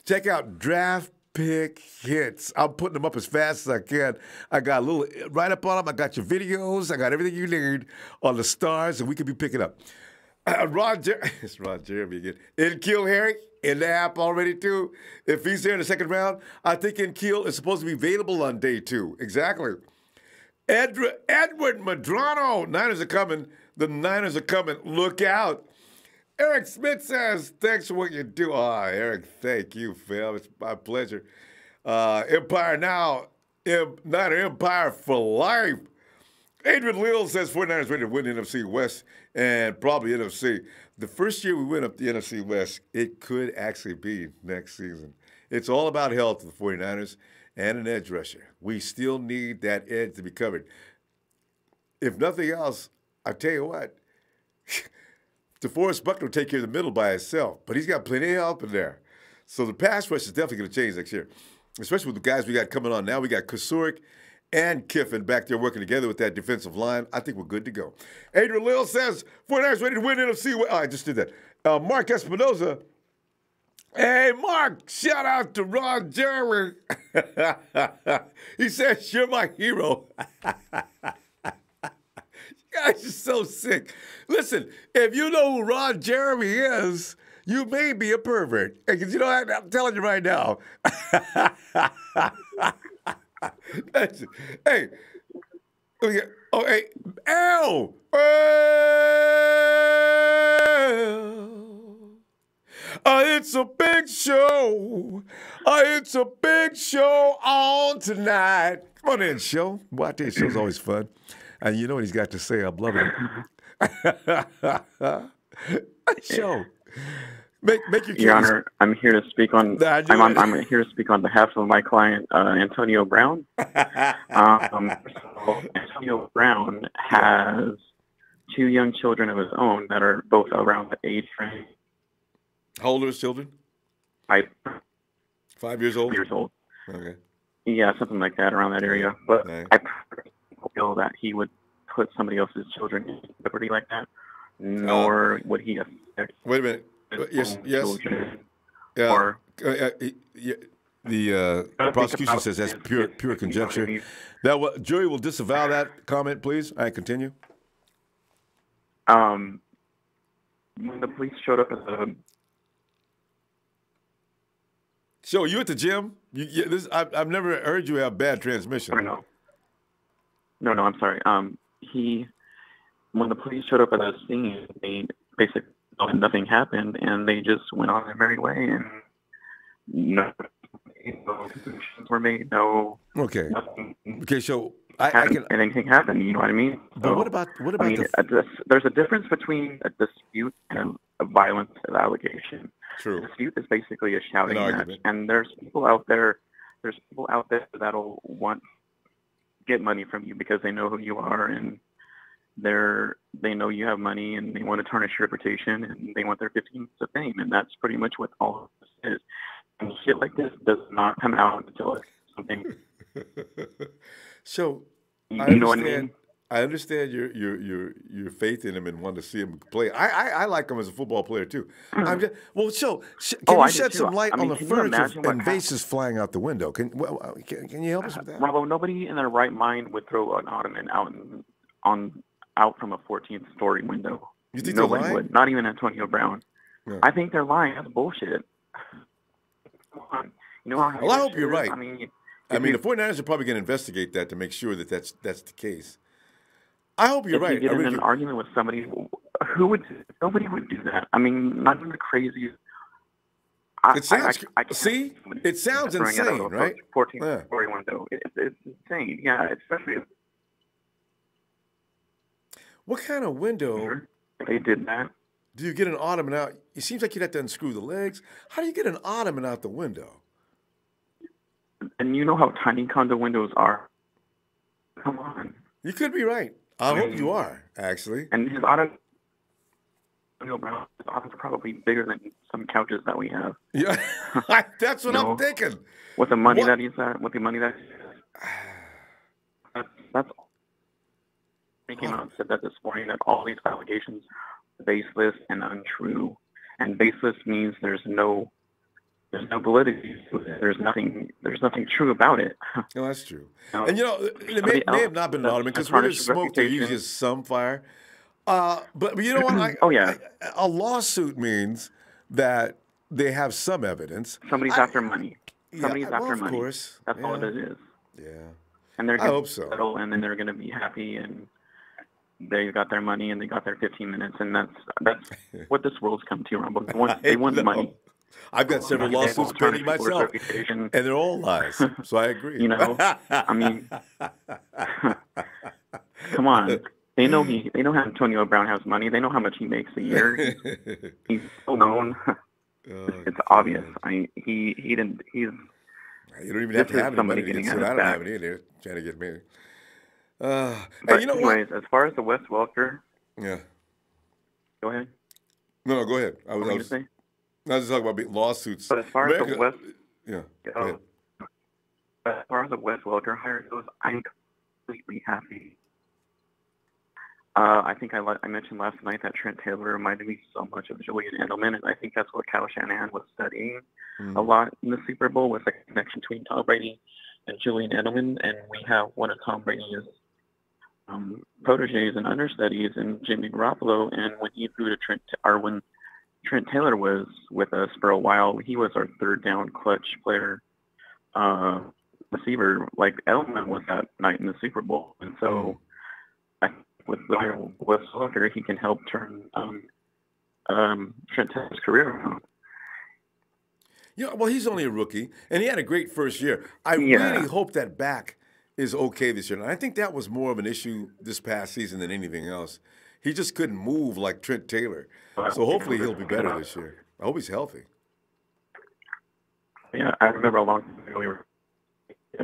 check out Draft Pick Hits. I'm putting them up as fast as I can. I got a little right up on them. I got your videos. I got everything you need on the stars, and we could be picking up. It's Ron Jeremy again. Kill Harry in the app already, too. If he's there in the second round, I think Kill is supposed to be available on day 2. Exactly. Edward Madrano. Niners are coming. The Niners are coming. Look out. Eric Smith says, thanks for what you do. Eric, thank you, fam. It's my pleasure. Empire Now. Niner Empire for life. Adrian Lill says 49ers ready to win the NFC West and probably NFC. The first year we went up the NFC West, it could actually be next season. It's all about health for the 49ers and an edge rusher. We still need that edge to be covered. If nothing else, I tell you what, DeForest Buckner will take care of the middle by himself, but he's got plenty of help in there. So the pass rush is definitely going to change next year, especially with the guys we got coming on now. We got Kasurik and Kiffin back there working together with that defensive line. I think we're good to go. Adrian Lill says, 49ers ready to win NFC. I just did that. Mark Espinoza. Hey, Mark, shout out to Ron Jeremy. He says, you're my hero. You guys are so sick. Listen, if you know who Ron Jeremy is, you may be a pervert. Because you know, I'm telling you right now. Hey. Oh, hey. Al. It's a big show. It's a big show on tonight. Come on in, show. Watch this show's always fun. And you know what he's got to say. I'm loving it. Show. Make your case. Your Honor, I'm here to speak on. I'm here to speak on behalf of my client, Antonio Brown. Antonio Brown has 2 young children of his own that are both around the age frame. How old are his children? 5 years old. 5 years old. Okay. Yeah, something like that, around that area. But okay. I feel that he would put somebody else's children in jeopardy like that, nor would he affect. Wait a minute. Yes. Or the prosecution says that's pure conjecture. Now, jury will disavow that comment, please. I continue. When the police showed up at the. So you at the gym? I've never heard you have bad transmission. No, I'm sorry. When the police showed up at the scene, they basically nothing happened, and they just went on their merry way, and no conclusions were made. No. Okay. Nothing. Okay. So anything happened. You know what I mean? But so, what about? I mean, there's a difference between a dispute and a violent allegation. True. A dispute is basically a shouting match, and there's people out there that'll get money from you because they know who you are, and they know you have money, and they want to tarnish your reputation, and they want their 15 minutes of fame, and that's pretty much what all of this is. And shit like this does not come out until it's something. So, you know what I mean? I understand your faith in him and want to see him play. I like him as a football player too. I'm just, can you shed some light on the furniture and vases flying out the window? Can you help us with that? Ronbo, nobody in their right mind would throw an ottoman out from a 14th story window. You think nobody they're lying? would? Not even Antonio Brown. Yeah. I think they're lying. That's bullshit. Come on. You know how well, I hope you're right. I mean, the 49ers are probably going to investigate that to make sure that that's the case. I hope you're right. If you get in an argument with somebody, nobody would do that. I mean, not even the craziest. It sounds insane, right? 14th story window. It's insane. Yeah, especially. What kind of window? They did that. Do you get an ottoman out? It seems like you'd have to unscrew the legs. How do you get an ottoman out the window? And you know how tiny condo windows are. Come on. You could be right. I hope you are, actually. And his ottoman is probably bigger than some couches that we have. Yeah, that's what I'm thinking. With the money that he's at, that's. He came out and said that this morning, that all these allegations are baseless and untrue. And baseless means there's no validity to it. There's nothing true about it. No, that's true. And it may have not been an ottoman because where there's smoke, there usually is some fire. But you know what? A lawsuit means that they have some evidence. Somebody's after money. Somebody's after money. Of course. That's all it is. Yeah. And they're I hope so. Settle, and then they're going to be happy, and they got their money, and they got their 15 minutes, and that's what this world's come to, Ronbo. They want money. I've got several lawsuits pending myself, and they're all lies. So I agree. I mean, come on. They know how Antonio Brown has money. They know how much he makes a year. He's so known. It's obvious. He didn't. You don't even have to have any money to get I don't have any either. Trying to get me. But anyways, as far as the Wes Welker. Yeah. Go ahead. No, go ahead. I was just talking about lawsuits. But as far as the Wes. Yeah. As far as the Wes Welker hire goes, I'm completely happy. I think I mentioned last night that Trent Taylor reminded me so much of Julian Edelman, and I think that's what Kyle Shanahan was studying a lot in the Super Bowl, was the connection between Tom Brady and Julian Edelman. And we have one of Tom Brady's proteges and understudies in Jimmy Garoppolo. And when he threw to when Trent Taylor was with us for a while, he was our third down clutch player, receiver, like Edelman was that night in the Super Bowl. And so with Wes Welker, he can help turn Trent Taylor's career around. Well, he's only a rookie, and he had a great first year. I really hope that back is okay this year. And I think that was more of an issue this past season than anything else. He just couldn't move like Trent Taylor. So hopefully he'll be better this year. I hope he's healthy. Yeah, I remember a long time ago we were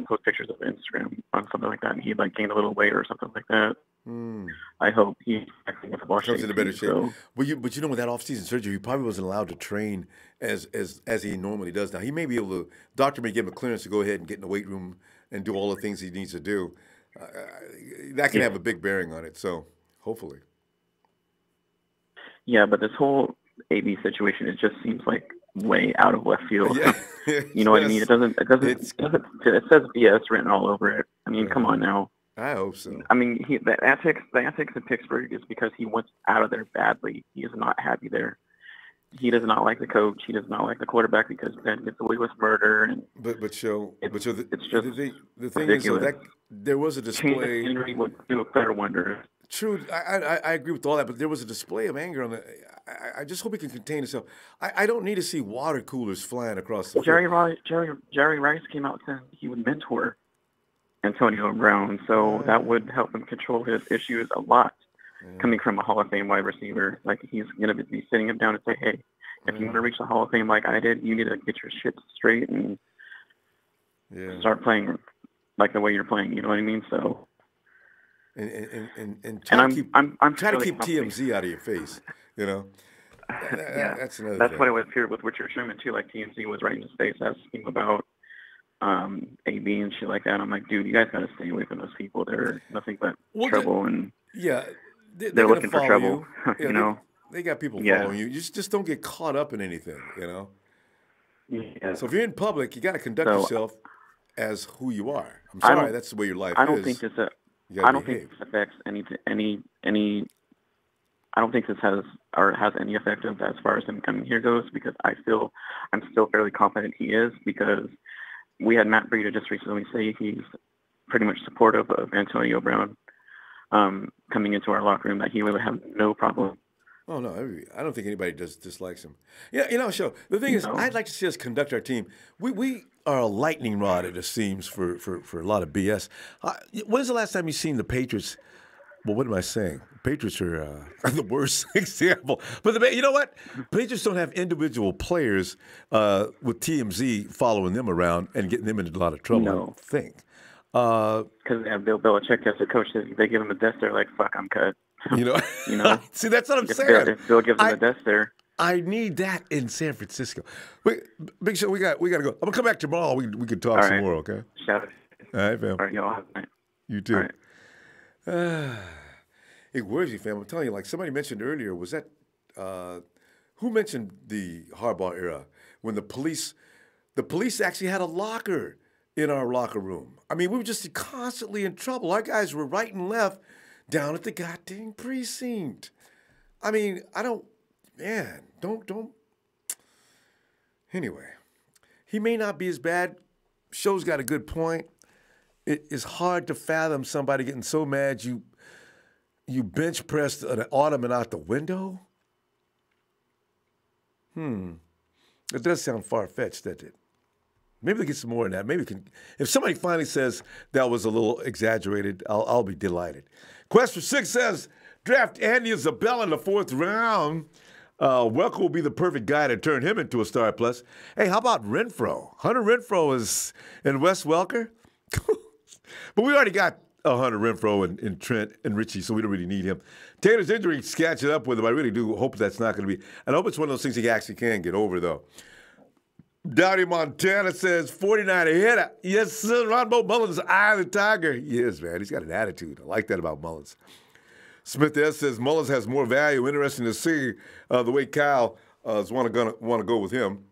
post pictures of Instagram on something like that, and he gained a little weight or something like that. I hope he comes in a better shape. So. But with that off-season surgery, he probably wasn't allowed to train as he normally does now. He may be able to. Doctor may give him a clearance to go ahead and get in the weight room and do all the things he needs to do. That can have a big bearing on it. So hopefully. Yeah, but this whole AB situation, it just seems like way out of left field. Yeah. You know what I mean? It says BS written all over it. I mean, come on now. I hope so. I mean, the antics in Pittsburgh is because he wants out of there badly. He is not happy there. He does not like the coach. He does not like the quarterback because Ben gets away with murder. And the thing ridiculous. Is, there was a display. Henry would do a better wonder. True, I agree with all that, but there was a display of anger on the. I just hope he can contain himself. I don't need to see water coolers flying across the. Jerry Rice came out saying he would mentor Antonio Brown, so that would help him control his issues a lot. Coming from a Hall of Fame wide receiver, like he's going to be sitting him down and say, "Hey, if you want to reach the Hall of Fame like I did, you need to get your shit straight and start playing like the way you're playing." You know what I mean? So. And try to keep TMZ out of your face, That's another thing. That's what it was here with Richard Sherman too. Like TMZ was right in his face asking about AB and shit like that. I'm like, dude, you guys gotta stay away from those people. They're nothing but trouble, and they're looking for trouble. You know, they got people following you. You just don't get caught up in anything. You know. Yeah. So if you're in public, you got to conduct yourself as who you are. I'm sorry, that's the way your life is. I don't think this affects any. I don't think this has any effect of as far as him coming here goes, because I'm still fairly confident he is, because we had Matt Breida just recently say he's pretty much supportive of Antonio Brown coming into our locker room, that he would have no problem. Oh, no, I don't think anybody dislikes him. Yeah, you know, the thing is, I'd like to see us conduct our team. We are a lightning rod at the seams for a lot of BS. When's the last time you seen the Patriots? Well, what am I saying? Patriots are the worst example. But you know what? Patriots don't have individual players with TMZ following them around and getting them into a lot of trouble, I don't think. Because they have Bill Belichick as a coach. They give him a desk, they're like, fuck, I'm cut. You know, see, that's what I'm saying. If Bill gives him a desk there. I need that in San Francisco. Wait, Big Show, we got to go. I'm gonna come back tomorrow. We could talk some more, okay? Shout it. All right, fam. All right, y'all have a night. You too. All right. It worries me, fam. I'm telling you, like somebody mentioned earlier, was that who mentioned the Harbaugh era when the police actually had a locker in our locker room? I mean, we were just constantly in trouble. Our guys were right and left down at the goddamn precinct. I mean, don't. Anyway, he may not be as bad. Show's got a good point. It is hard to fathom somebody getting so mad you bench pressed an ottoman out the window. It does sound far-fetched, doesn't it? Maybe we get some more in that. Maybe we can. If somebody finally says that was a little exaggerated, I'll be delighted. Quest for 6 says, draft Andy Isabella in the 4th round. Welker will be the perfect guy to turn him into a star plus. Hey, how about Renfro? Hunter Renfro is in Wes Welker. But we already got Hunter Renfro and Trent and Richie, so we don't really need him. Taylor's injury catching up with him. I really do hope that's not going to be. And I hope it's one of those things he actually can get over, though. Dowdy Montana says, 49 hitter. Yes, sir. Ronbo Mullins, eye of the tiger. Yes, man. He's got an attitude. I like that about Mullins. Smith S says, Mullins has more value. Interesting to see the way Kyle is want to go with him.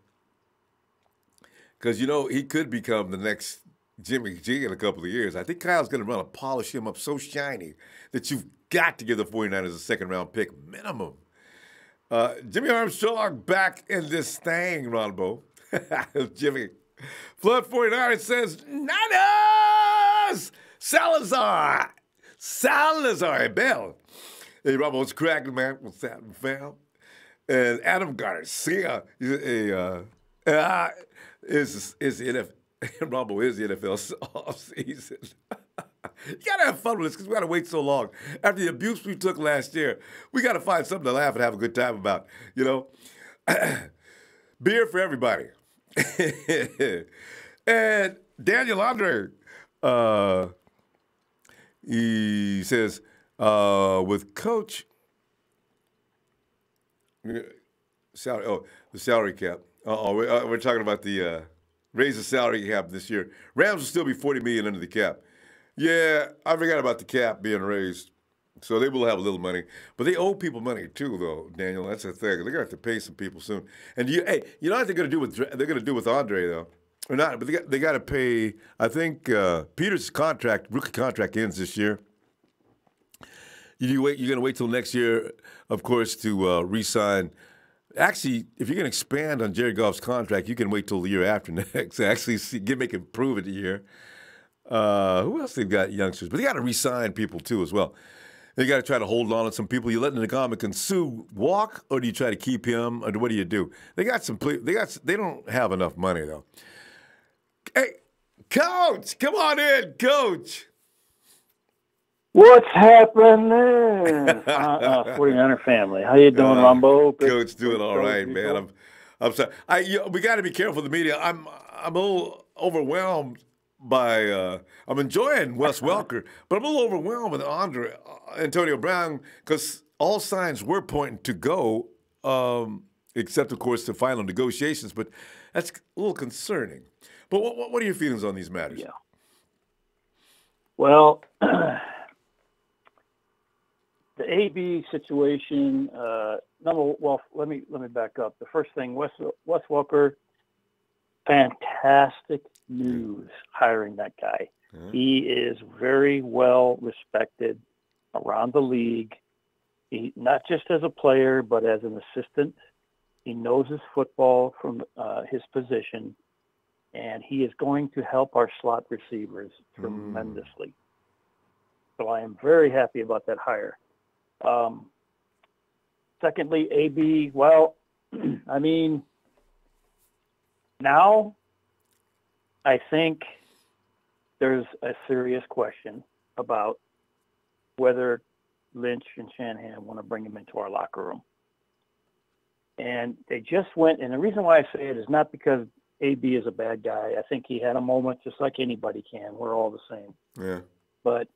Because, he could become the next Jimmy G in a couple of years. I think Kyle's going to polish him up so shiny that you've got to give the 49ers a second-round pick minimum. Jimmy Armstrong back in this thing, Ronbo. Jimmy. Flood 49 says, Niners! Salazar! Hey, Bell. Hey, Ronbo, what's cracking, man? What's happening, fam? And Adam Garcia is the NFL. Ronbo is the NFL offseason. You got to have fun with this because we got to wait so long. After the abuse we took last year, we got to find something to laugh and have a good time about, Beer for everybody. And Daniel Andre, he says, with Coach, the salary cap. We're talking about the raise the salary cap this year. Rams will still be $40 million under the cap. Yeah, I forgot about the cap being raised. So they will have a little money. But they owe people money too, though, Daniel. That's the thing. They're going to have to pay some people soon. And you know what they're going to do with Andre, though? Or not, but they got to pay, I think Peters' rookie contract ends this year. You're going to wait till next year, of course, to re-sign. Actually, if you're going to expand on Jared Goff's contract, you can wait till the year after next to actually make him prove it a year. Who else they've got youngsters? But they got to re-sign people, too, as well. They got to try to hold on to some people. You letting Ndamukong Suh walk, or do you try to keep him, or what do you do? They don't have enough money, though. Hey, Coach, come on in, Coach. What's happening? 49er family. How you doing, Ronbo? Coach, doing all right, man. I'm sorry. We got to be careful with the media. I'm a little overwhelmed by. I'm enjoying Wes Welker, but I'm a little overwhelmed with Antonio Brown because all signs were pointing to go. except, of course, the final negotiations. But that's a little concerning. But what are your feelings on these matters? Yeah. Well, the AB situation. Let me back up. The first thing, Wes Welker, fantastic news hiring that guy. Mm-hmm. He is very well respected around the league. He, not just as a player, but as an assistant. He knows his football from his position, and he is going to help our slot receivers tremendously. So I am very happy about that hire. Secondly, AB, well, I mean, now I think there's a serious question about whether Lynch and Shanahan want to bring him into our locker room. And they just went, and the reason why I say it is not because AB is a bad guy. I think he had a moment just like anybody can. We're all the same. Yeah. But,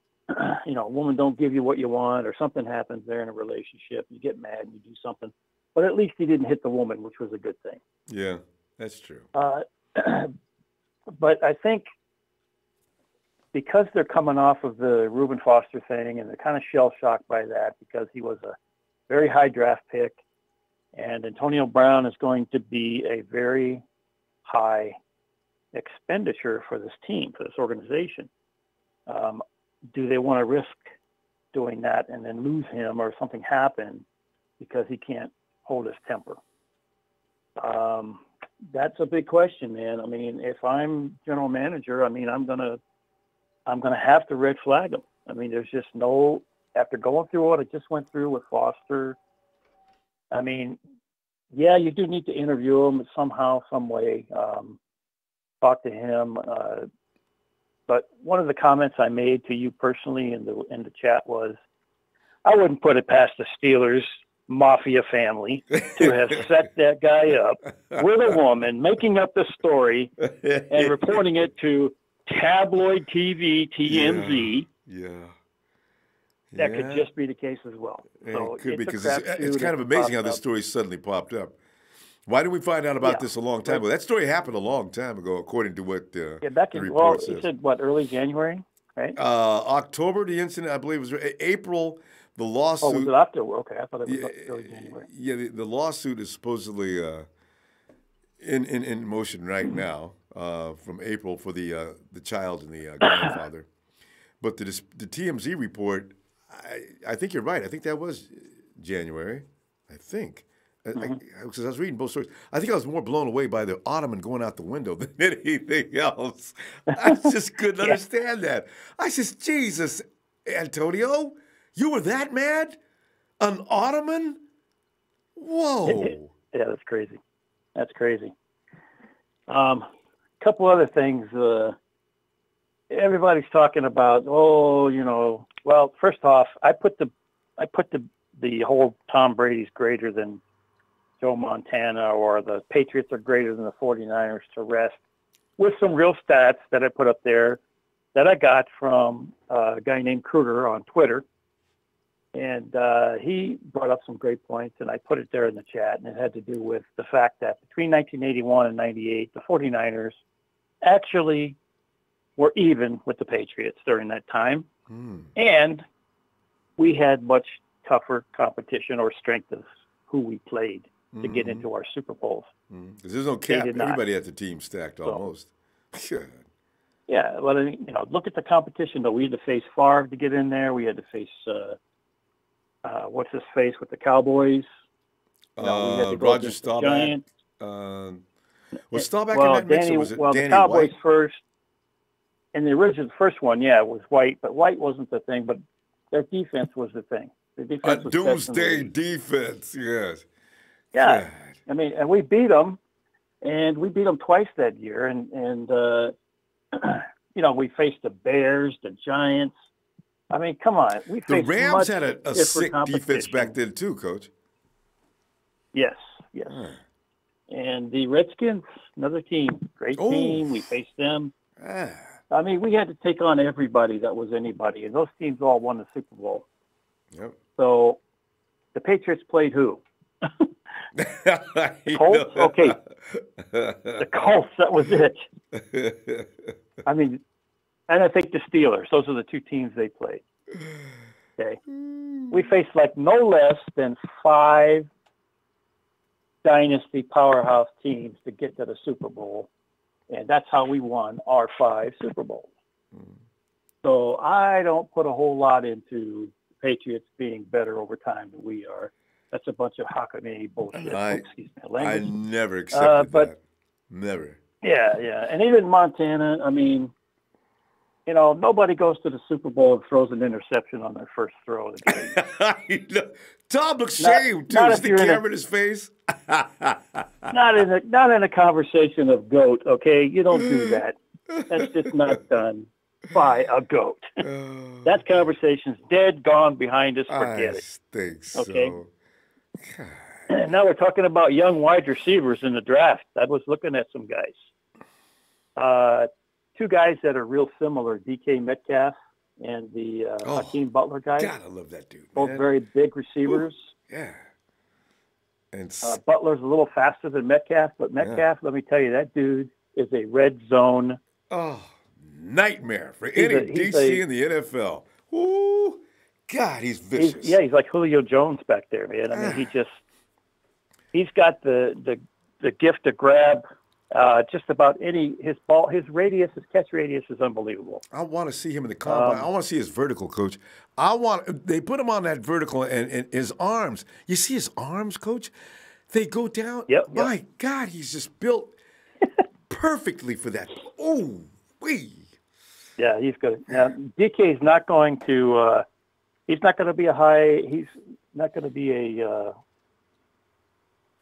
you know, a woman don't give you what you want, or something happens there in a relationship. You get mad and you do something. But at least he didn't hit the woman, which was a good thing. Yeah, that's true. But I think because they're coming off of the Reuben Foster thing, and they're kind of shell-shocked by that because he was a very high draft pick, and Antonio Brown is going to be a very high expenditure for this team, for this organization. Do they want to risk doing that and then lose him, or something happen because he can't hold his temper? That's a big question, man. I mean, if I'm general manager, I mean, I'm gonna have to red flag him. I mean, there's just no, after going through what I just went through with Foster, I mean, yeah, you do need to interview him somehow, some way, talk to him. But one of the comments I made to you personally in the chat was, I wouldn't put it past the Steelers mafia family to have set that guy up with a woman, making up the story and reporting it to tabloid TV, TMZ. Yeah. That could just be the case as well. So it could be, because it's kind of amazing how this story suddenly popped up. Why did we find out about this a long time ago? That story happened a long time ago, according to what back the in, report says. You said, what, early January, right? October, the incident, I believe, was April. The lawsuit. Oh, was it October? Okay, I thought it was early January. Yeah, the lawsuit is supposedly in motion right now from April for the child and the grandfather. But the TMZ report, I think you're right. I think that was January. I think. Because I was reading both stories. I think I was more blown away by the ottoman going out the window than anything else. I just couldn't understand that. I says, Jesus, Antonio, you were that mad? An ottoman? Whoa. Yeah, that's crazy. That's crazy. Couple other things. Everybody's talking about, well, first off, I put the whole Tom Brady's greater than Joe Montana, or the Patriots are greater than the 49ers to rest, with some real stats that I put up there that I got from a guy named Kruger on Twitter. And he brought up some great points, and I put it there in the chat, and it had to do with the fact that between 1981 and 98, the 49ers actually were even with the Patriots during that time. And we had much tougher competition or strength of who we played to get into our Super Bowls. Because there's no cap. Everybody had the team stacked almost. Yeah, well, look at the competition, though. We had to face Favre to get in there. We had to face, what's his face with the Cowboys? Roger Staubach. Was Staubach in that mix, or was it Danny the Cowboys White? First. In the original first one, it was White, but White wasn't the thing, but their defense was the thing. Their defense was doomsday defense, yes. Yeah, God. I mean, and we beat them, and we beat them twice that year, and we faced the Bears, the Giants. I mean, come on. The Rams had a sick defense back then too, Coach. Yes. And the Redskins, another team, great team. We faced them. I mean, we had to take on everybody that was anybody, and those teams all won the Super Bowl. Yep. So the Patriots played who? Colts? Okay. The Colts, that was it. I mean, and I think the Steelers. Those are the two teams they played. Okay. We faced like no less than 5 dynasty powerhouse teams to get to the Super Bowl. And that's how we won our 5 Super Bowls. So I don't put a whole lot into Patriots being better over time than we are. That's a bunch of Hakanini bullshit. I never accepted that. Never. Yeah. And even Montana, I mean, you know, nobody goes to the Super Bowl and throws an interception on their first throw of the game. Tom looks shamed, too. Is the camera in his face? not in a conversation of GOAT, okay? You don't do that. That's just not done by a GOAT. That conversation's dead, gone, behind us. Forget it. I think so. Okay? Now we're talking about young wide receivers in the draft. I was looking at some guys. 2 guys that are real similar, DK Metcalf and the Hakeem Butler guy. God, I love that dude. Both very big receivers. Ooh, yeah. And Butler's a little faster than Metcalf, but Metcalf, let me tell you, that dude is a red zone. Oh, nightmare for any DC in the NFL. Ooh, God, he's vicious. He's like Julio Jones back there, man. I mean, he's got the gift to grab just about his catch radius is unbelievable. I want to see him in the combine. I want to see his vertical, Coach. They put him on that vertical and his arms. You see his arms, Coach? They go down. Yep. My God, he's just built perfectly for that. Oh, wee. Yeah, he's good. Now, DK is not going to. He's not going to be a high. He's not going to be a.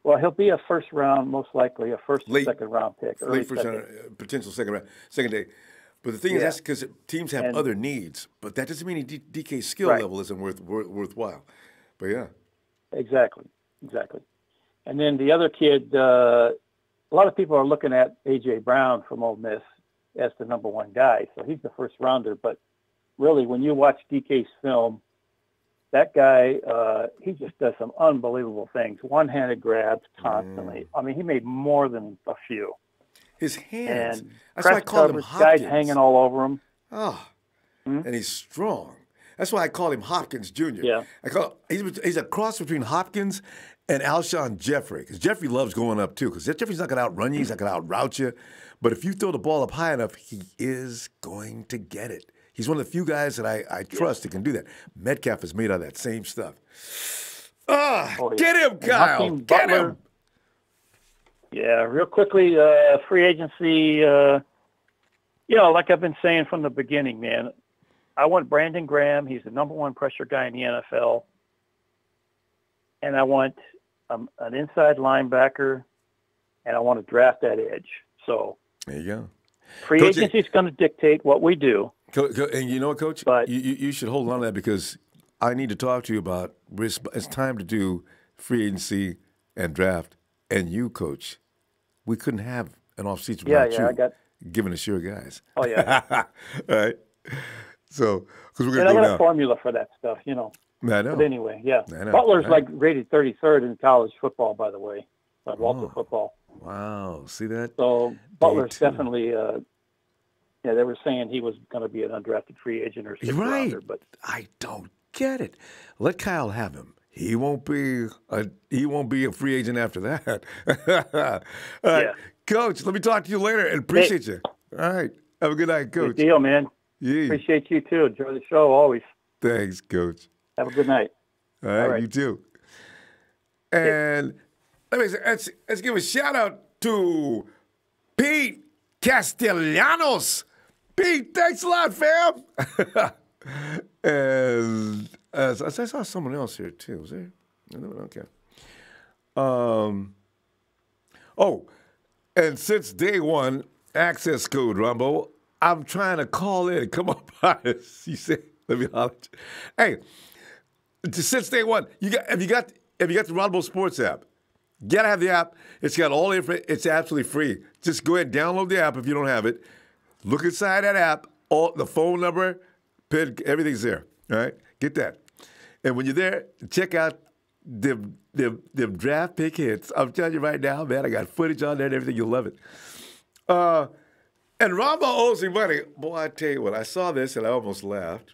Well, he'll be a first round, most likely a first or second round pick. Late first round, potential second day. But the thing is, that's because teams have other needs. But that doesn't mean DK's skill level isn't worthwhile. But yeah. Exactly. And then the other kid, a lot of people are looking at A.J. Brown from Ole Miss as the number 1 guy. So he's the first rounder. But really, when you watch DK's film, that guy, he just does some unbelievable things. One-handed grabs constantly. I mean, he made more than a few. His hands. And that's why I call him Hopkins. Guys hanging all over him. Oh, and he's strong. That's why I call him Hopkins Jr. Yeah. He's a cross between Hopkins and Alshon Jeffrey. Because Jeffrey loves going up, too. Because Jeffrey's not going to outrun you. He's not going to outroute you. But if you throw the ball up high enough, he is going to get it. He's one of the few guys that I trust that can do that. Metcalf is made out of that same stuff. Get him, Kyle. Get him. Yeah, real quickly, free agency, like I've been saying from the beginning, man, I want Brandon Graham. He's the number 1 pressure guy in the NFL. And I want an inside linebacker, and I want to draft that edge. So there you go. Free agency is going to dictate what we do. And you know what, Coach? But you should hold on to that because I need to talk to you about it's time to do free agency and draft. And you, Coach, we couldn't have an offseason without you giving us your guys. Oh, yeah. All right. So, because we're going to go I got now. a formula for that stuff, I know. But anyway, yeah. I know. Butler's rated 33rd in college football, by the way, by Walter football. Wow. See that? So Butler's definitely they were saying he was going to be an undrafted free agent or sixth rounder, but I don't get it. Let Kyle have him. He won't be a free agent after that. All right. Coach, let me talk to you later and appreciate you. All right. Have a good night, Coach. Good deal, man. Yeah. Appreciate you too. Enjoy the show always. Thanks, Coach. Have a good night. All right. You too. And let's give a shout out to Pete Castellanos. Pete, thanks a lot, fam. And I saw someone else here too. Was there? Okay. And since day 1, access code, Ronbo, I'm trying to call in. Come on by. You said, let me holler at you. Hey, since day 1, have you got the Ronbo Sports app? You gotta have the app. It's got all the information. It's absolutely free. Just go ahead and download the app if you don't have it. Look inside that app. All the phone number, PIN, everything's there. All right, get that. And when you're there, check out them draft pick hits. I'm telling you right now, man, I got footage on there and everything. You'll love it. And Ronbo owes me money. Boy, I tell you what, I saw this and I almost laughed.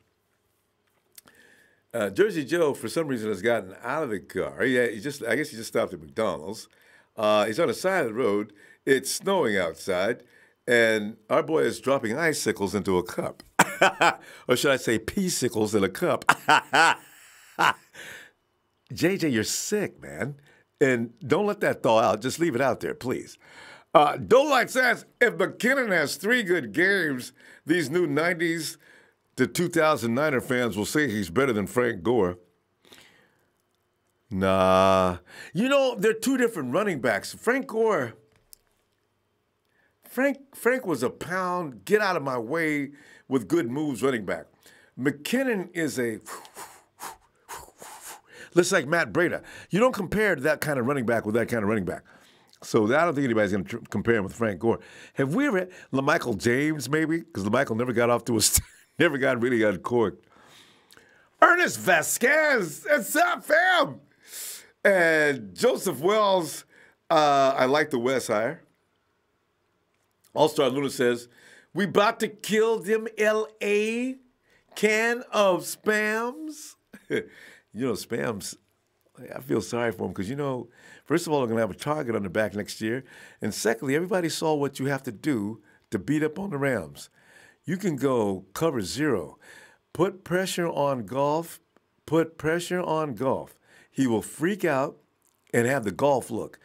Jersey Joe, for some reason, has gotten out of the car. I guess he just stopped at McDonald's. He's on the side of the road. It's snowing outside, and our boy is dropping icicles into a cup. Or should I say pea-sicles in a cup? JJ, you're sick, man. And don't let that thaw out. Just leave it out there, please. Dolite says, if McKinnon has 3 good games, these new 90s to 2009er fans will say he's better than Frank Gore. Nah. You know, they're 2 different running backs. Frank Gore, Frank was a pound, get out of my way with good moves running back. McKinnon is a looks like Matt Breida. You don't compare that kind of running back with that kind of running back. So I don't think anybody's going to compare him with Frank Gore. Have we ever had LaMichael James, maybe? Because LaMichael never got off to a never got really uncorked. Ernest Vasquez, what's up, fam? And Joseph Wells, I like the West hire. All-Star Luna says, we about to kill them L.A. can of Spams. You know, Spams, I feel sorry for them because, you know, first of all, they're going to have a target on their back next year. And secondly, everybody saw what you have to do to beat up on the Rams. You can go cover 0. Put pressure on Goff. Put pressure on Goff. He will freak out and have the Goff look,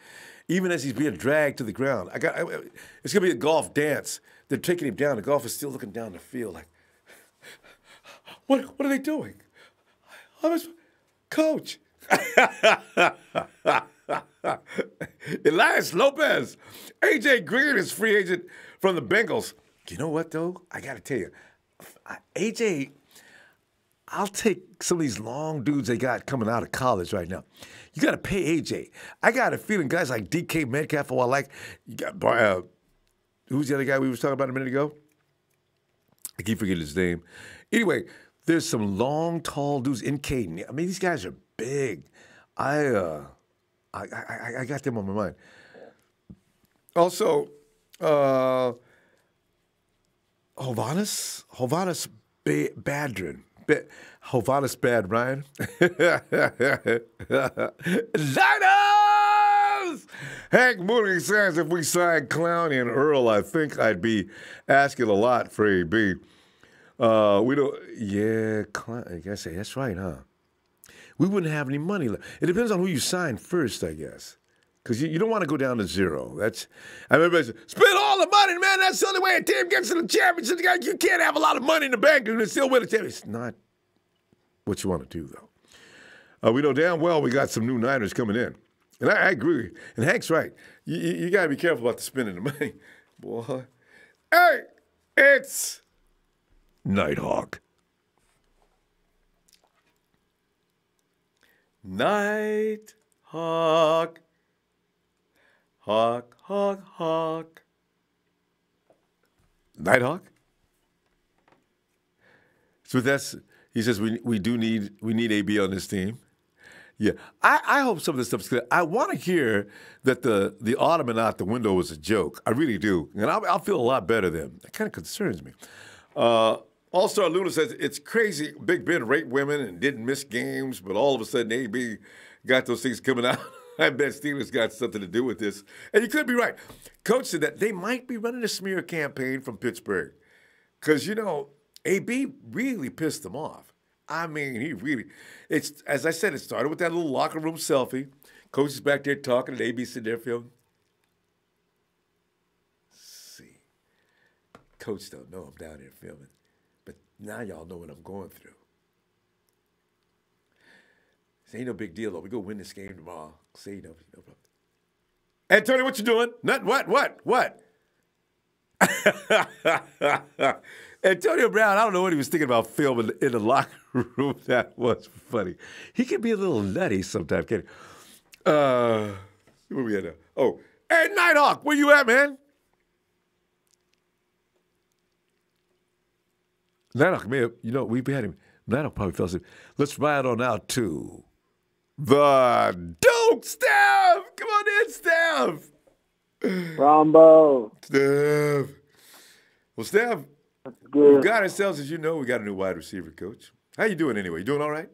even as he's being dragged to the ground. It's going to be a Goff dance. They're taking him down. The Goff is still looking down the field like, what are they doing? Coach. Elias Lopez. A.J. Green is free agent from the Bengals. You know what, though? I got to tell you, A.J., I'll take some of these long dudes they got coming out of college right now. You got to pay A.J. I got a feeling guys like DK Metcalf, who I like, you got, who's the other guy we was talking about a minute ago? I keep forgetting his name. Anyway, there's some long, tall dudes in Caden. I mean, these guys are big. I got them on my mind. Also, Hovannes Badrin. Hovannes Bad Ryan. Liners! Hank Mooney says if we signed Clowney and Earl, I think I'd be asking a lot for AB. We don't. Yeah, I guess that's right, huh? We wouldn't have any money left. It depends on who you sign first, I guess. Because you don't want to go down to 0. I remember I said, spend all the money, man. That's the only way a team gets to the championship. You can't have a lot of money in the bank and still win a championship. It's not what you want to do, though. We know damn well we got some new Niners coming in. And I agree. And Hank's right. You got to be careful about the spending the money. Boy. Hey, it's Nighthawk. Nighthawk. Hawk, hawk, hawk. Nighthawk? So he says we need AB on this team. Yeah. I hope some of this stuff's good. I want to hear that the ottoman out the window was a joke. I really do. And I'll feel a lot better then. That kind of concerns me. All-Star Luna says, it's crazy. Big Ben raped women and didn't miss games, but all of a sudden AB got those things coming out. I bet Steelers got something to do with this. And you could be right. Coach said that they might be running a smear campaign from Pittsburgh. Because, you know, AB really pissed them off. I mean, as I said, it started with that little locker room selfie. Coach is back there talking, and AB sitting there filming. See, Coach don't know I'm down here filming. But now y'all know what I'm going through. This ain't no big deal, though. We go win this game tomorrow. See, no problem. Antonio, what you doing? What? Antonio Brown, I don't know what he was thinking about filming in the locker room. That was funny. He can be a little nutty sometimes, can't he? Where we at now? Oh, hey, Nighthawk, where you at, man? Nighthawk, man, you know, we had him. Nighthawk probably fell asleep. Let's ride on out to the Duke, Steph. Come on in, Steph. Ronbo. Steph. Well, Steph, we've got ourselves, as you know, we got a new wide receiver coach. How you doing anyway? You doing all right?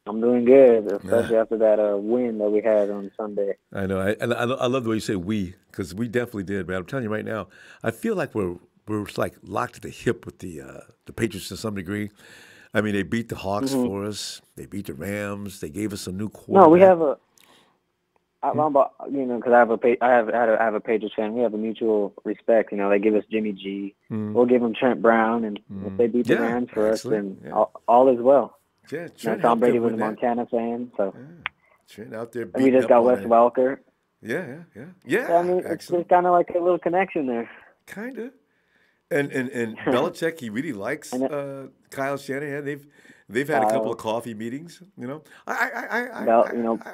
I'm doing good, especially after that win that we had on Sunday. I know. I love the way you say we, because we definitely did, man. I'm telling you right now, I feel like we're like locked at the hip with the Patriots to some degree. I mean, they beat the Hawks for us. They beat the Rams. They gave us a new quarterback. No, we have a. Because I have a Patriots fan. We have a mutual respect. You know, they give us Jimmy G. We'll give them Trent Brown, and if they beat the Rams for us, then all is well. Yeah, Tom Brady was a Montana fan, so Trent out there. And we just got Wes Welker. Yeah. I mean, it's just kind of like a little connection there. Kind of. And Belichick, he really likes Kyle Shanahan. They've had a couple of coffee meetings. You know, I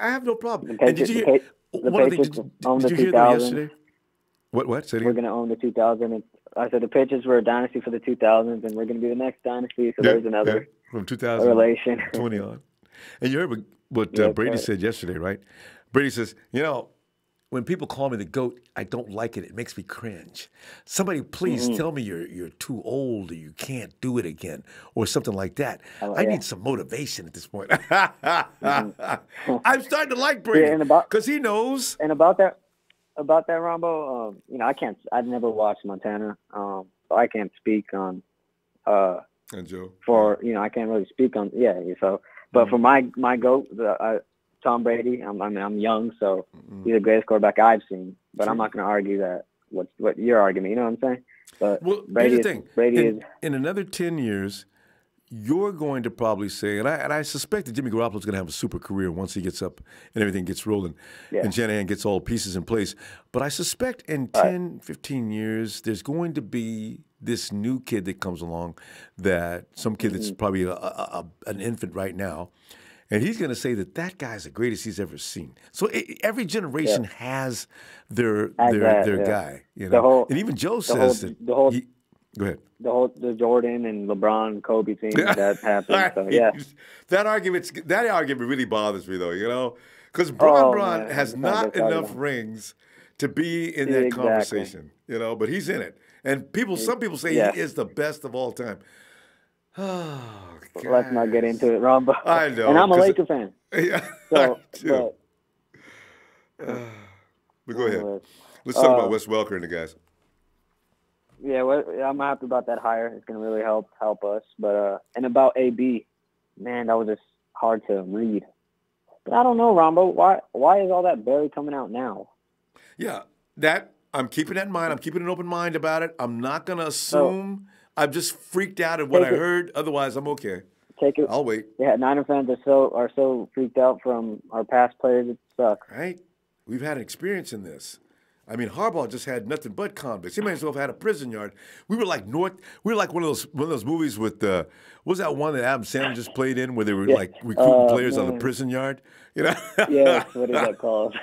have no problem. The Patriots, did you hear that yesterday? What? We're going to own the 2000. I said the Patriots were a dynasty for the 2000s, and we're going to be the next dynasty. So there's another from 2020 on. And you heard what Brady said yesterday, right? Brady says, when people call me the GOAT, I don't like it. It makes me cringe. Somebody please tell me you're too old or you can't do it again or something like that. I need some motivation at this point. I'm starting to like Brady because he knows. And about that, Ronbo, I've never watched Montana, so I can't speak on. And Joe. I can't really speak on. But for my GOAT, Tom Brady, I'm young, so he's the greatest quarterback I've seen. But I'm not going to argue that. What your argument? You know what I'm saying? But Brady is in another 10 years. You're going to probably say, and I suspect that Jimmy Garoppolo's going to have a super career once he gets up and everything gets rolling and Shanahan gets all pieces in place. But I suspect in 10, 15 years, there's going to be this new kid that comes along, some kid that's probably an infant right now, and he's going to say that guy's the greatest he's ever seen. So every generation has their guy, and even Joe says that. Go ahead. The Jordan and LeBron, Kobe thing that happened. So that argument really bothers me though, because Bron has not enough rings to be in that conversation, but he's in it, and some people say he is the best of all time. Oh, God. Let's not get into it, Ronbo. I know, and I'm a Laker fan. Yeah, so, but go ahead. Let's talk about Wes Welker and the guys. Yeah, I'm happy about that hire. It's going to really help us. But and about AB, man, that was just hard to read. But I don't know, Ronbo. Why is all that barely coming out now? Yeah, I'm keeping that in mind. I'm keeping an open mind about it. I'm not going to assume. I'm just freaked out at what I heard. Otherwise, I'm okay. I'll wait. Yeah, Niner fans are so freaked out from our past players. It sucks. Right? We've had experience in this. I mean, Harbaugh just had nothing but convicts. He may as well have had a prison yard. We were like one of those movies with what was that one that Adam Sandler just played in where they were like recruiting players on the prison yard? Yeah, what is that called?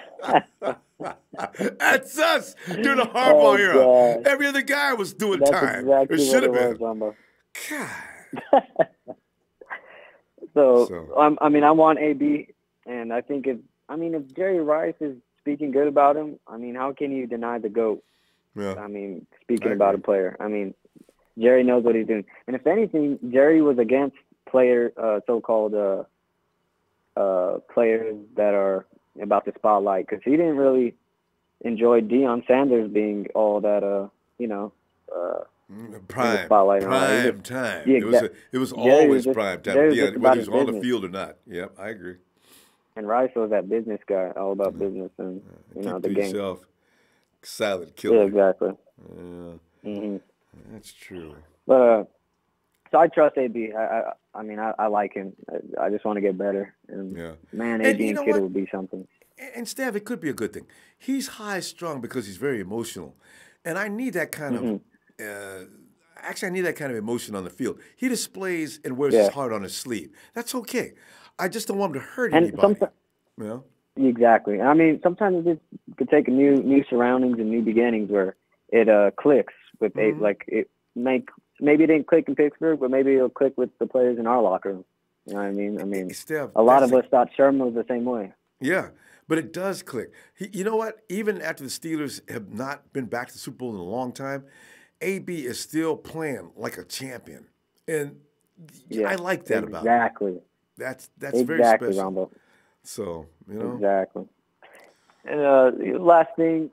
That's us during the Harbaugh era. God. Every other guy was doing time. Exactly it should have been. God. So I want AB, and I think if Jerry Rice is speaking good about him, how can you deny the GOAT? Yeah. Speaking about a player. Jerry knows what he's doing. And if anything, Jerry was against so-called players that are about the spotlight because he didn't really enjoy Deion Sanders being all that, prime spotlight. Time. Yeah, it was always prime time, whether he was on the business. field or not. Yep, I agree. And Rice was that business guy, all about business and the game. Yourself, silent killer. Yeah, exactly. Yeah, that's true. But so I trust AB. I like him. I just want to get better. And man, AB and Kittle would be something. And Steph, it could be a good thing. He's high strung because he's very emotional, and I need that kind of. Actually, I need that kind of emotion on the field. He displays and wears his heart on his sleeve. That's okay. I just don't want him to hurt anybody. Exactly. Sometimes it could take new surroundings and new beginnings where it clicks with maybe it didn't click in Pittsburgh, but maybe it'll click with the players in our locker room. You know what I mean? I mean, Steph, a lot of us thought Sherman was the same way. Yeah, but it does click. You know what? Even after the Steelers have not been back to the Super Bowl in a long time, AB is still playing like a champion, and I like that about him. Exactly. That's very special. Ronbo. So Exactly. And last thing,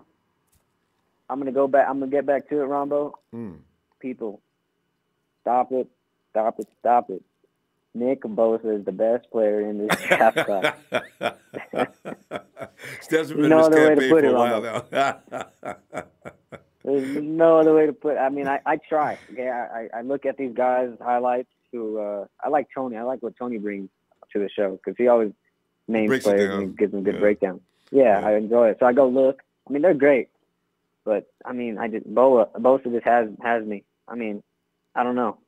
I'm gonna go back. I'm gonna get back to it, Ronbo. People, stop it. Nick Bosa is the best player in this draft class. Steph's been in this campaign for a while now. There's no other way to put it. I mean, I try. Okay, I look at these guys' highlights. I like Tony. I like what Tony brings to the show because he always names players and he gives them good breakdowns. Yeah, I enjoy it. So I go look. I mean, they're great, but I mean, Bosa just has me. I mean, I don't know.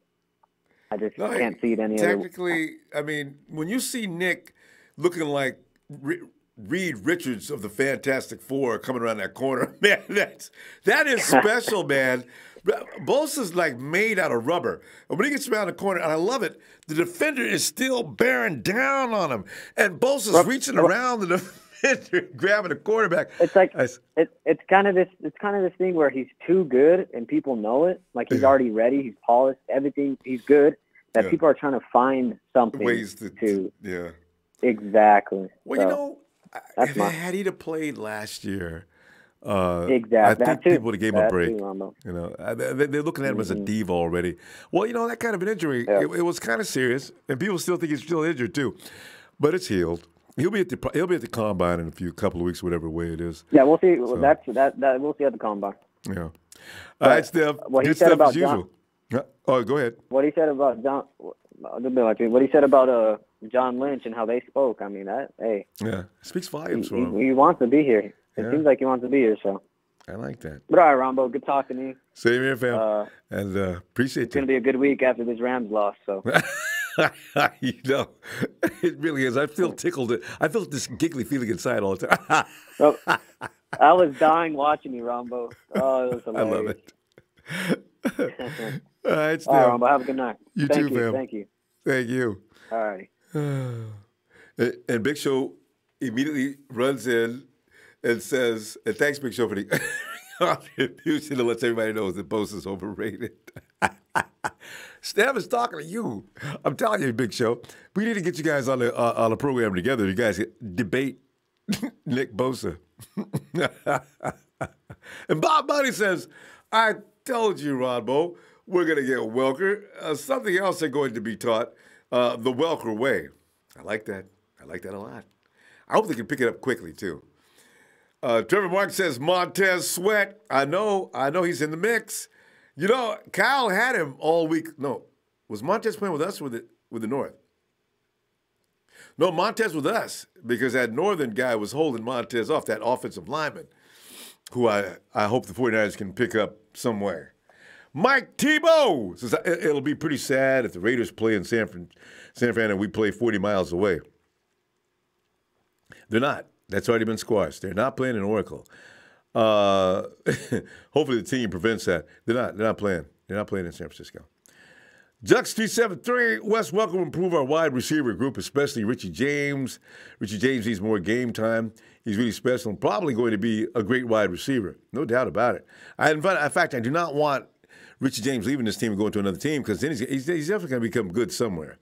I just can't see it any other way. Technically, I mean, when you see Nick looking like Reed Richards of the Fantastic Four coming around that corner, man, that is special, man. Bosa's like made out of rubber. And when he gets around the corner, and I love it, the defender is still bearing down on him. And Bosa's reaching around the defender, grabbing the quarterback. It's like it's kind of this thing where he's too good and people know it. Like he's already ready, he's polished, everything, he's good. That people are trying to find something ways to exactly. Well, so, had he played last year, exactly. I think people would have gave him a break. Too, you know, they're looking at him as a diva already. Well, you know, that kind of an injury, it was kind of serious, and people still think he's still injured too, but it's healed. He'll be at the combine in a couple of weeks, whatever way it is. Yeah, we'll see. So, we'll see at the combine. Yeah. All right, Steph. Good stuff as usual. Oh, go ahead. What he said about what he said about John Lynch and how they spoke. I mean, hey. Yeah, speaks volumes for him. He wants to be here. It seems like he wants to be here. So. I like that. But all right, Ronbo, good talking to you. Same here, fam. And appreciate it's going to be a good week after this Rams loss. So. You know, it really is. I feel tickled. I feel this giggly feeling inside all the time. I was dying watching you, Ronbo. Oh, it was hilarious. I love it. All right, Steve. All right, Ronbo, have a good night. You too, fam. Thank you. Thank you. All right. And Big Show immediately runs in and says, and thanks, Big Show, for the contribution to let everybody know that Bosa's overrated. Steph is talking to you. I'm telling you, Big Show. We need to get you guys on the program together. You guys debate Nick Bosa. And Bob Bunny says, I told you, Ronbo, we're going to get Welker. Something else they're going to be taught, the Welker way. I like that. I like that a lot. I hope they can pick it up quickly, too. Trevor Mark says, Montez Sweat. I know he's in the mix. You know, Kyle had him all week. No, was Montez playing with us or with the North? No, Montez with us because that Northern guy was holding Montez off, that offensive lineman, who I hope the 49ers can pick up somewhere. Mike Tebow says it'll be pretty sad if the Raiders play in San Fran and we play 40 miles away. They're not. That's already been squashed. They're not playing in Oracle. Hopefully the team prevents that. They're not playing. They're not playing in San Francisco. Jux 373, Wes Welker will improve our wide receiver group, especially Richie James. Richie James needs more game time. He's really special and probably going to be a great wide receiver. No doubt about it. In fact, I do not want Richie James leaving this team and going to another team because then he's definitely going to become good somewhere.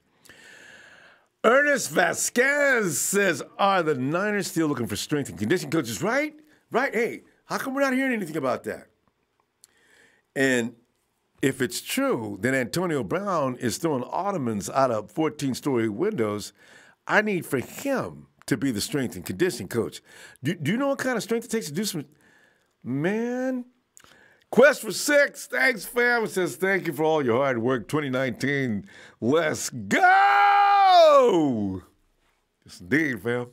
Ernest Vasquez says, are the Niners still looking for strength and conditioning coaches? Right? Right. Hey, how come we're not hearing anything about that? And if it's true, then Antonio Brown is throwing ottomans out of 14-story windows. I need for him to be the strength and conditioning coach. Do you know what kind of strength it takes to do some? Man. Quest for 6. Thanks, fam. It says, thank you for all your hard work. 2019. Let's go. Yes, indeed, fam.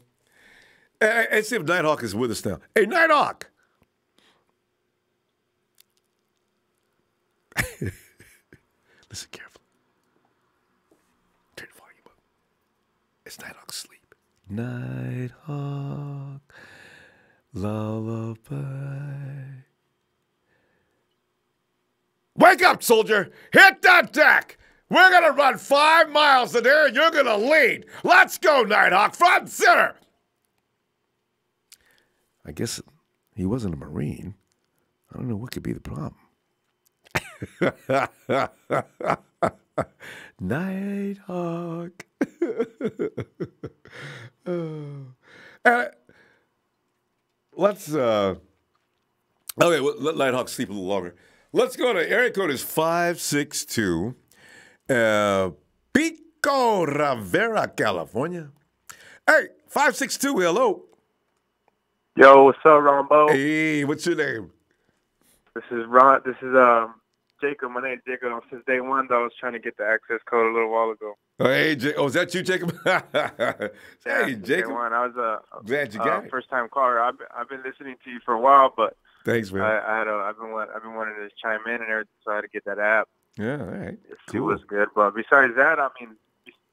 Let's see if Nighthawk is with us now. Hey, Nighthawk. Listen carefully. Turn the volume up. It's Nighthawk's sleep. Nighthawk, lullaby. Wake up, soldier! Hit that deck! We're going to run 5 miles in there, and you're going to lead. Let's go, Nighthawk, front and center. I guess he wasn't a Marine. I don't know what could be the problem. Nighthawk. Let's, okay, well, let Nighthawk sleep a little longer. Let's go to area code is 562. Pico Rivera, California. Hey, 562, hello. Yo, what's up, Ronbo? Hey, what's your name? This is Ron. This is Jacob. My name's Jacob. Since day one, though, I was trying to get the access code a little while ago. Oh, hey, is that you, Jacob? Yeah, hey, Jacob. Day one. I was glad you got it. First time caller. I've been listening to you for a while, but thanks, man. I've been wanting to chime in and everything, so I had to get that app. Yeah, all right. It was good, but besides that, I mean,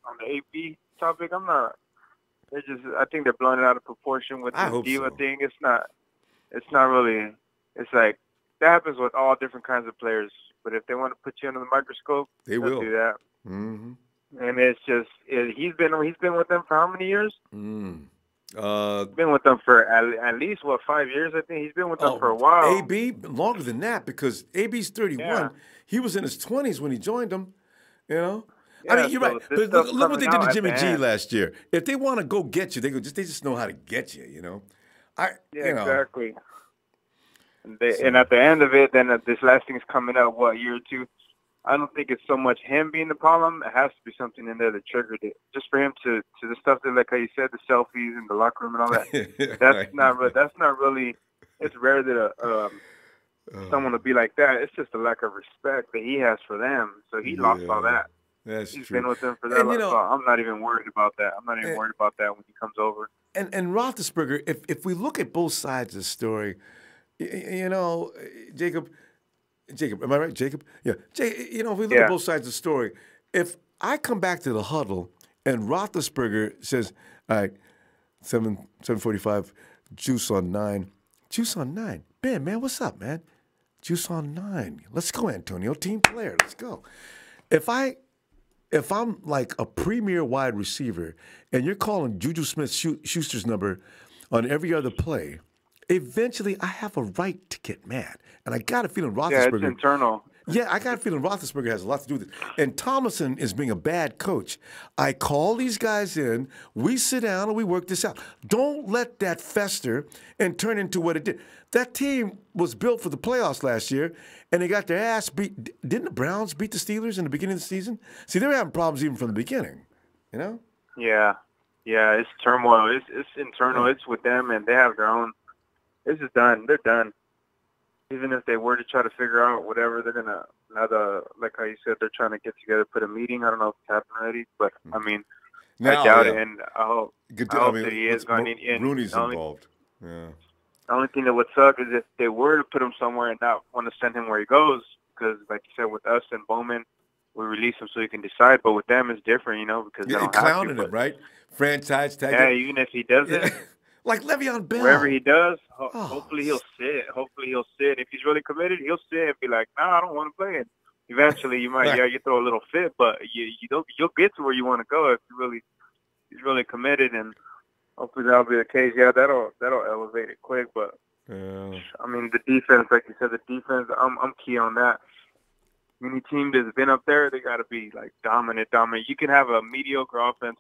on the AP topic, I'm not. I think they're blowing it out of proportion with the diva thing. It's not really. It's like that happens with all different kinds of players. But if they want to put you under the microscope, they will do that. Mm-hmm. And it's just he's been with them for how many years? Been with them for at least 5 years? I think he's been with them for a while. AB longer than that because AB's 31. Yeah. He was in his 20s when he joined them. You know. Yeah, I mean, you're right. But look what they did to Jimmy G last year. If they want to go get you, they just know how to get you. You know. Exactly. And at the end of it, then this last thing's coming up, year or two? I don't think it's so much him being the problem. It has to be something in there that triggered it. Just for him to the stuff that, like how you said, the selfies in the locker room and all that. That's not really. It's rare that someone will be like that. It's just a lack of respect that he has for them. So he lost all that. He's been with them for that long. So I'm not even worried about that. I'm not even worried about that when he comes over. And Roethlisberger, if we look at both sides of the story, you know, Jacob, am I right, Jacob? Yeah. You know, if we look at both sides of the story, if I come back to the huddle and Roethlisberger says, all right, 7:45, juice on 9. Juice on 9. Man, what's up, man? Juice on 9. Let's go, Antonio. Team player. Let's go. If I'm like a premier wide receiver and you're calling Juju Smith-Schuster's number on every other play, eventually I have a right to get mad. And I got a feeling Roethlisberger. Yeah, it's internal. Yeah, I got a feeling Roethlisberger has a lot to do with it. And Thomason is being a bad coach. I call these guys in, we sit down and we work this out. Don't let that fester and turn into what it did. That team was built for the playoffs last year, and they got their ass beat. Didn't the Browns beat the Steelers in the beginning of the season? See, they were having problems even from the beginning, you know? Yeah, it's turmoil. It's internal. It's with them, and they have their own. This is done. They're done. Even if they were to try to figure out whatever, they're gonna like how you said, they're trying to get together, put a meeting. I don't know if it's happened already, but I mean, I doubt it, and I hope that he is going. Rooney's involved. Yeah. The only thing that would suck is if they were to put him somewhere and not want to send him where he goes, because like you said, with us and Bowman, we release him so he can decide. But with them, it's different, you know, because they don't clowning him, right? Franchise tag. Yeah, even if he doesn't. Like Le'Veon Bell. Wherever he does, hopefully he'll sit. If he's really committed, he'll sit and be like, "No, I don't want to play it." Eventually, you might, you throw a little fit, but you'll get to where you want to go if he's really committed, and hopefully that'll be the case. Yeah, that'll elevate it quick. But I mean, the defense, like you said, I'm key on that. Any team that's been up there, they got to be like dominant. You can have a mediocre offense,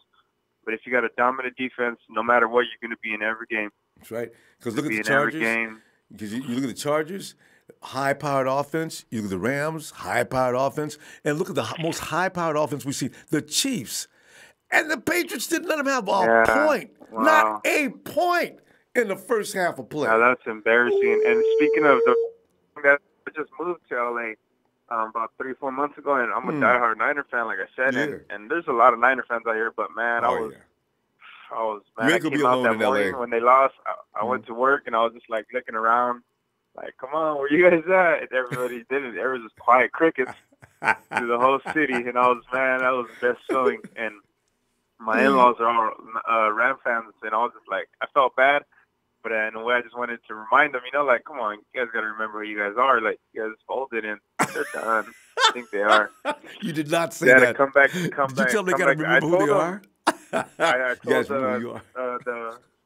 but if you got a dominant defense, no matter what, you're going to be in every game. That's right. Because look at the Chargers. Because you look at the Chargers, high-powered offense. You look at the Rams, high-powered offense. And look at the most high-powered offense we've seen, the Chiefs. And the Patriots didn't let them have a point. Wow. Not a point in the first half of play. Yeah, that's embarrassing. And speaking of that, I just moved to L.A. About 3-4 months ago, and I'm a diehard Niner fan, like I said, and there's a lot of Niner fans out here, but man, I came out that morning when they lost. I went to work, and I was just like looking around, like, come on, where you guys at? And everybody did it. There was just quiet crickets through the whole city, and that was the best feeling. And my in-laws are all Ram fans, and I was just like, I felt bad. But in a way, I just wanted to remind them, like, come on, you guys got to remember who you guys are. Like, you guys folded, and they're done. I think they are. You did not say They had that. to come back. Did you tell them they got to remember who they are? I told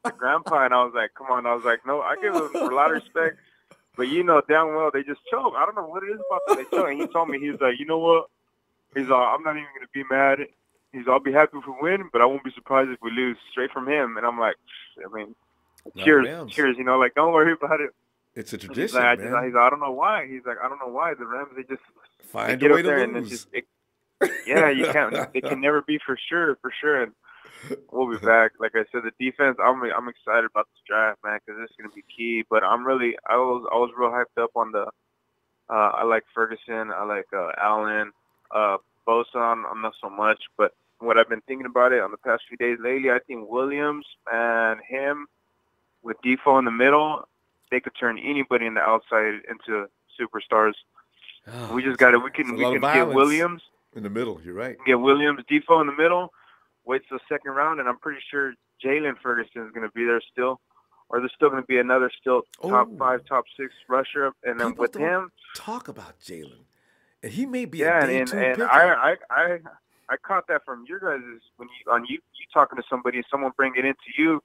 the grandpa, and I was like, come on. I was like, no, I give them a lot of respect. But you know damn well they just choke. I don't know what it is about them. They choke. And he told me, he's like, you know what? He's like, I'm not even going to be mad. He's like, I'll be happy if we win, but I won't be surprised if we lose. Straight from him. And I'm like, I mean, cheers, you know, like, don't worry about it. It's a tradition, man. He's like, I don't know why. He's like, I don't know why. The Rams, they just find get a way up there to and lose. just, yeah, you can't. They can never be for sure. And we'll be back. Like I said, the defense. I'm excited about this draft, man, because this is gonna be key. But I was real hyped up on the. I like Ferguson. I like Allen. Bosa, I'm not so much. But what I've been thinking about it on the past few days lately, I think Williams and him with Defoe in the middle, they could turn anybody in the outside into superstars. Oh, we just got to. We can get Williams in the middle. You're right. Get Williams, Defoe in the middle. Wait till the second round, and I'm pretty sure Jalen Ferguson is going to be there still, or there's still going to be another top 5, top 6 rusher, and then with him. Talk about Jalen, and he may be a day 2 pick. I caught that from your guys when you talking to somebody and someone bring it into you.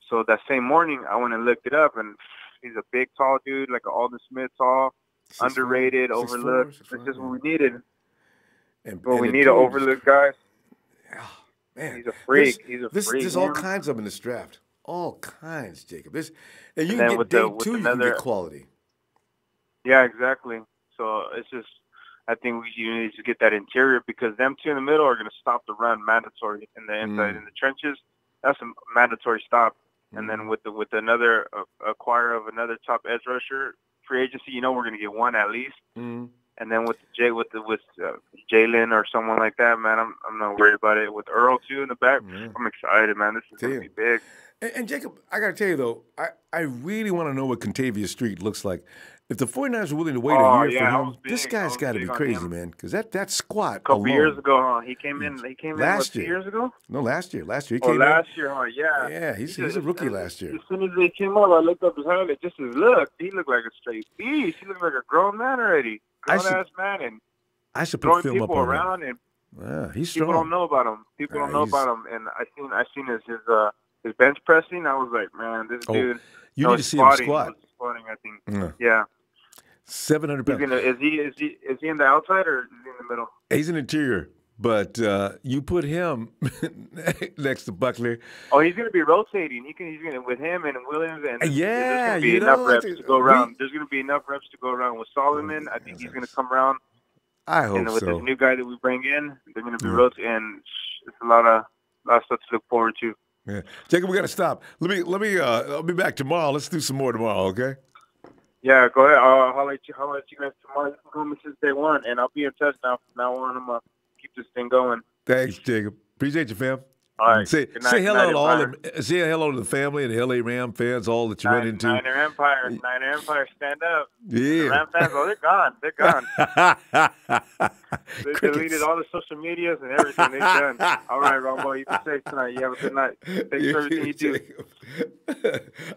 So that same morning, I went and looked it up, and he's a big, tall dude, like an Alden Smith tall, underrated, overlooked. That's just what we needed. We need an overlooked guy. Yeah, man, he's a freak. He's a freak. There's all kinds of them in this draft. All kinds, Jacob. And you can get day 2, you can get quality. Yeah, exactly. So it's just, I think you need to get that interior because them two in the middle are going to stop the run mandatory in the inside in the trenches. That's a mandatory stop. And then with another acquire of another top edge rusher free agency, you know we're going to get one at least. And then with Jalen or someone like that, man, I'm not worried about it. With Earl too in the back, I'm excited, man. This is going to be big. And Jacob, I got to tell you though, I really want to know what Contavious Street looks like. If the 49ers are willing to wait a year for him, this guy's got to be crazy, man. Because that squat. A couple years ago, huh? He came in. Last year. 2 years ago. No, last year. Last year he came in. Last year, huh? Yeah. Yeah, he's a rookie last year. As soon as they came up, I looked up his highlight. Just his look. He looked like a straight beast. He looked like a grown man already. Grown-ass man. And I should put film up on around him. He's strong. People don't know about him. People don't know about him. And I seen his bench pressing. I was like, man, this dude. You need to see him squat. Spotting, I think. Yeah. 700 pounds. Is he in the outside or is he in the middle? He's an interior, but you put him next to Buckler. Oh, he's going to be rotating. He's going to with him and Williams and yeah, there's going to be enough reps to go around. There's going to be enough reps to go around with Solomon. I think he's going to come around. I hope and with so. this new guy that we bring in, they're going to be rotating. And it's a lot of stuff to look forward to. Yeah, Jacob, we got to stop. I'll be back tomorrow. Let's do some more tomorrow, okay? Yeah, go ahead. I'll let you guys tomorrow. You've been coming since day one, and I'll be in touch now. From now on, I'm going to keep this thing going. Thanks, Jacob. Appreciate you, fam. All right. Say hello to all say hello to the family and the LA Ram fans, all that you run into. Niner Empire, stand up. Yeah. The Ram fans, they're gone. They're gone. They deleted all the social medias and everything. They've done. All right, Ronbo, you be safe tonight. You have a good night. Thanks for everything you do.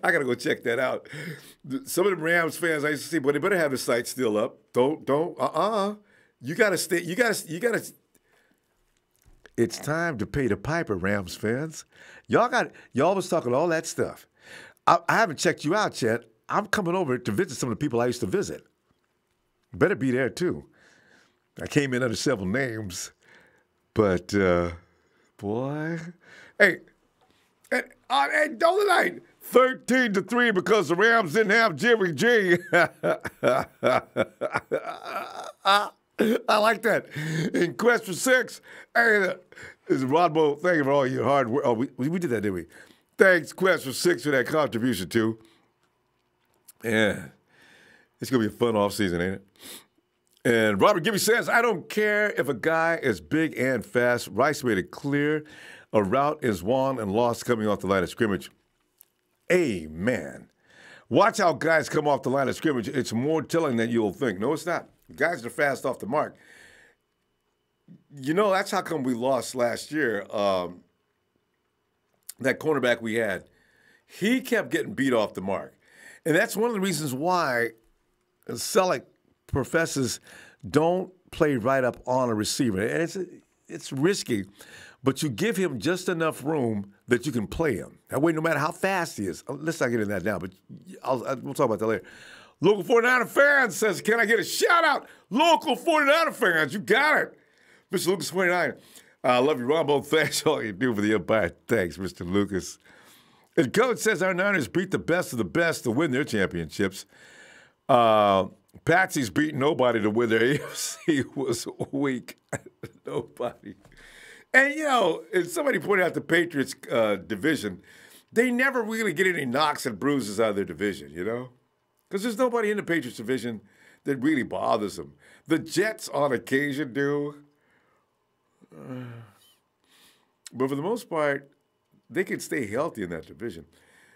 I got to go check that out. Some of the Rams fans I used to see, but they better have the site still up. Don't. You got to stay. You got to. It's time to pay the piper, Rams fans. Y'all was talking all that stuff. I haven't checked you out yet. I'm coming over to visit some of the people I used to visit. Better be there, too. I came in under several names. But, boy. Hey, Dollar Night, 13-3 because the Rams didn't have Jimmy G. I like that. In Quest for 6, hey, this is Ronbo. Thank you for all your hard work. Oh, we did that, didn't we? Thanks, Quest for 6, for that contribution, too. Yeah. It's going to be a fun offseason, ain't it? And Robert Gibby says, I don't care if a guy is big and fast. Rice made it clear a route is won and lost coming off the line of scrimmage. Amen. Watch how guys come off the line of scrimmage. It's more telling than you'll think. No, it's not. Guys are fast off the mark. You know, that's how come we lost last year. That cornerback we had, he kept getting beat off the mark. And that's one of the reasons why Selleck professes don't play right up on a receiver. And it's risky, but you give him just enough room that you can play him. That way, no matter how fast he is, let's not get into that now, but we'll talk about that later. Local 49er fans says, can I get a shout-out? Local 49er fans, you got it. Mr. Lucas 49. I love you, Ronbo. Thanks for all you do for the Empire. Thanks, Mr. Lucas. And Coach says our Niners beat the best of the best to win their championships. Patsy's beat nobody to win their AFC was weak. Nobody. And, and somebody pointed out the Patriots division. They never really get any knocks and bruises out of their division, Because there's nobody in the Patriots division that really bothers them. The Jets on occasion do. But for the most part, they can stay healthy in that division.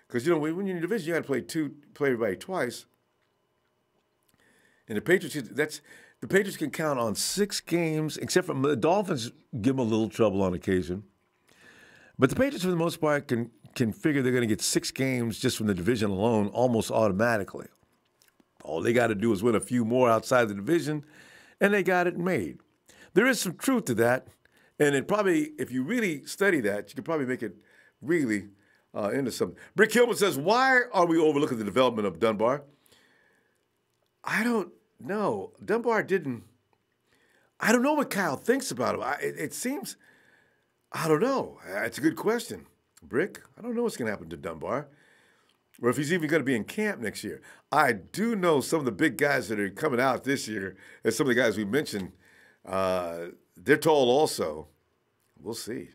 Because, when you're in a division, you got to play everybody twice. And the Patriots can count on 6 games, except for the Dolphins give them a little trouble on occasion. But the Patriots, for the most part, can figure they're going to get 6 games just from the division alone almost automatically. All they got to do is win a few more outside the division, and they got it made. There is some truth to that, and it probably, if you really study that, you could probably make it really into something. Brick Hillman says, why are we overlooking the development of Dunbar? I don't know. Dunbar didn't. I don't know what Kyle thinks about him. It seems, I don't know. It's a good question. Brick, I don't know what's going to happen to Dunbar, or if he's even going to be in camp next year. I do know some of the big guys that are coming out this year, and some of the guys we mentioned, they're tall also. We'll see.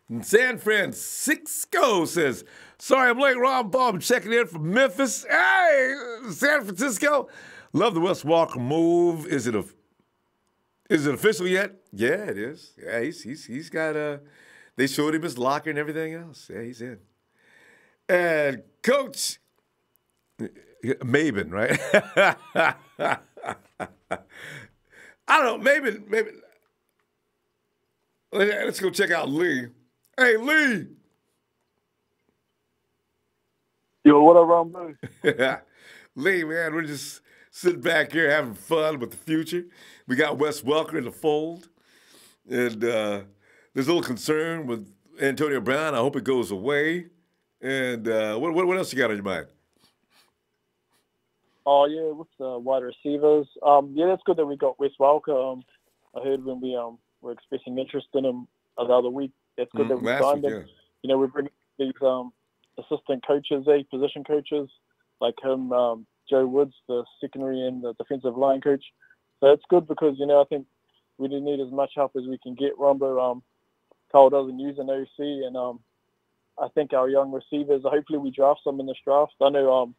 And San Francisco says, sorry I'm late, Ronbo. I'm checking in from Memphis. Hey, San Francisco. Love the Wes Welker move. Is it official yet? Yeah, it is. Yeah, he's got they showed him his locker and everything else. Yeah, he's in. And Coach Maven, right? I don't know, Maven. Let's go check out Lee. Hey, Lee. Yo, what up, Ronbo? Lee, man, we're just sitting back here having fun with the future. We got Wes Welker in the fold. And there's a little concern with Antonio Brown. I hope it goes away. And what else you got on your mind? Oh, yeah, with the wide receivers. Yeah, that's good that we got Wes Welker. I heard when we were expressing interest in him the other week. That's good that we signed him. Yeah. We're bringing these assistant coaches, position coaches, like him, Joe Woods, the secondary and the defensive line coach. So it's good because, I think we do need as much help as we can get. Ronbo, Cole doesn't use an OC, and I think our young receivers, hopefully we draft some in this draft. I know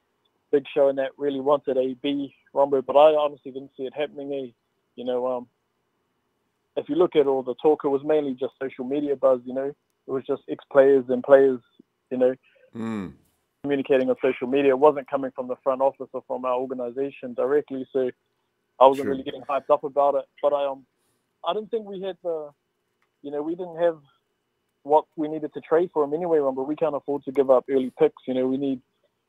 Big Show and that really wanted AB, Ronbo, but I honestly didn't see it happening. If you look at all the talk, it was mainly just social media buzz, It was just ex-players and players, communicating on social media. It wasn't coming from the front office or from our organization directly, so I wasn't really getting hyped up about it. But I didn't think we had we didn't have what we needed to trade for him anyway, but we can't afford to give up early picks. We need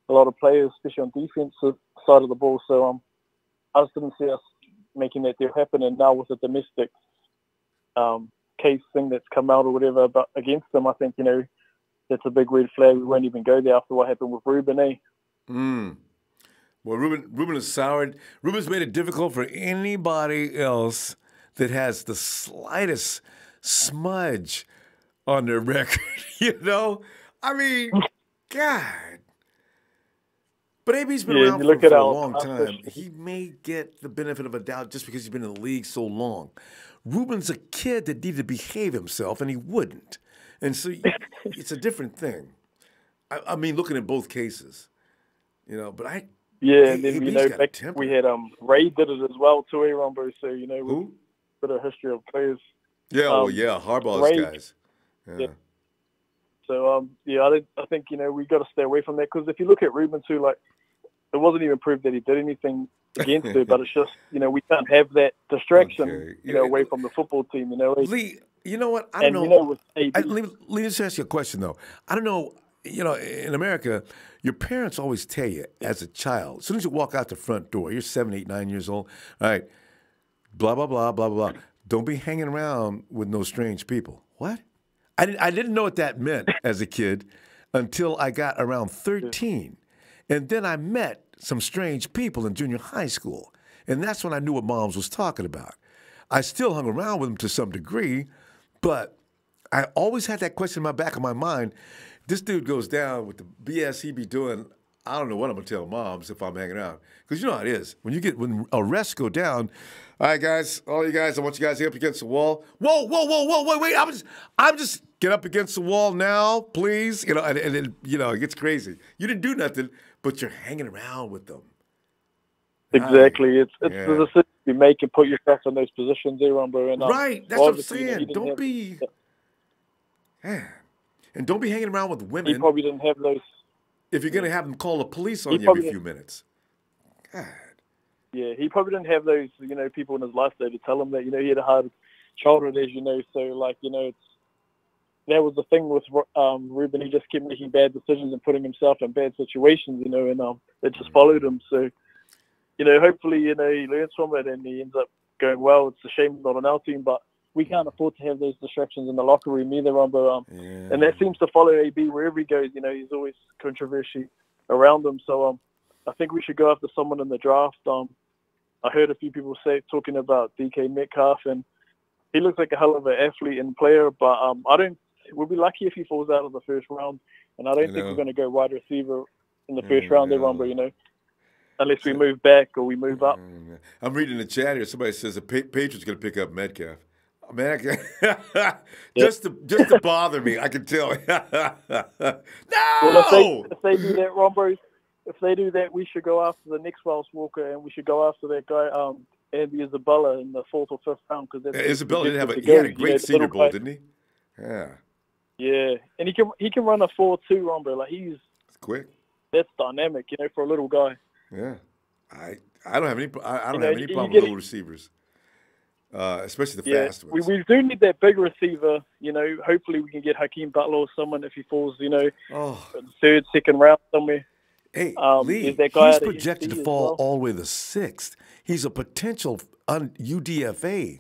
a lot of players, especially on defensive side of the ball. So I just didn't see us making that deal happen. And now with the domestic case thing that's come out or whatever but against them, I think, that's a big red flag. We won't even go there after what happened with Ruben, Well, Ruben is soured. Ruben's made it difficult for anybody else that has the slightest smudge on their record, I mean, God. But AB's been around for a long time. He may get the benefit of a doubt just because he's been in the league so long. Ruben's a kid that needed to behave himself, and he wouldn't. And so it's a different thing. I mean, looking at both cases, but I... Yeah, and then, we had Ray did it as well, too, Ronbo. So, who? With a history of players. Yeah, Harbaugh's guys. Yeah. So, I think, we got to stay away from that because if you look at Ruben, too, it wasn't even proved that he did anything against it, but it's just, we can't have that distraction, away from the football team, Lee, you know what? I don't know. With AB, let me just ask you a question, though. I don't know in America, your parents always tell you as a child, as soon as you walk out the front door, you're 7, 8, 9 years old, all right, blah, blah, blah, blah, blah. Don't be hanging around with no strange people. What? I didn't know what that meant as a kid until I got around 13. And then I met some strange people in junior high school. And that's when I knew what Moms was talking about. I still hung around with them to some degree, but I always had that question in my back of my mind. This dude goes down with the BS he be doing. I don't know what I'm going to tell Moms if I'm hanging out. Because you know how it is. When arrests go down, all right, guys, all you guys, I want you guys to get up against the wall. Whoa, wait, I'm just get up against the wall now, please. And then, it gets crazy. You didn't do nothing, but you're hanging around with them. Exactly. It's the decision you make and put yourself in those positions there, Ronbo. And, right. That's what I'm saying. Don't be... Man. And don't be hanging around with women. He probably didn't have those... If you're going to have them call the police on you every few minutes. God. Yeah, he probably didn't have those, people in his life there to tell him that, he had a hard childhood, as you know. So, that was the thing with Ruben. He just kept making bad decisions and putting himself in bad situations, and it just followed him. So, hopefully, he learns from it and he ends up going well. It's a shame not on our team, but we can't afford to have those distractions in the locker room either, Ronbo. And that seems to follow AB wherever he goes. He's always controversy around him. So I think we should go after someone in the draft. I heard a few people talking about DK Metcalf, and he looks like a hell of an athlete and player, but we'll be lucky if he falls out of the first round. And I don't think we're going to go wide receiver in the first round there, Ronbo, unless we move back or we move up. I'm reading the chat here. Somebody says the Patriots going to pick up Metcalf. Man, just to bother me, I can tell. No! Well, if they do that, Ronbo, if they do that, we should go after the next Wes Welker, and we should go after that guy, Andy Isabella, in the 4th or 5th round. Isabella he had a great Senior Bowl, didn't he? Yeah. Yeah, and he can run a 4-2, Ronbo. He's quick. That's dynamic, for a little guy. Yeah, I don't have any problem with little receivers. Especially the fast ones. We do need that big receiver. Hopefully we can get Hakeem Butler or someone if he falls, third, second round somewhere. Hey, Lee, that guy he's projected to fall all the way to the 6th. He's a potential UDFA.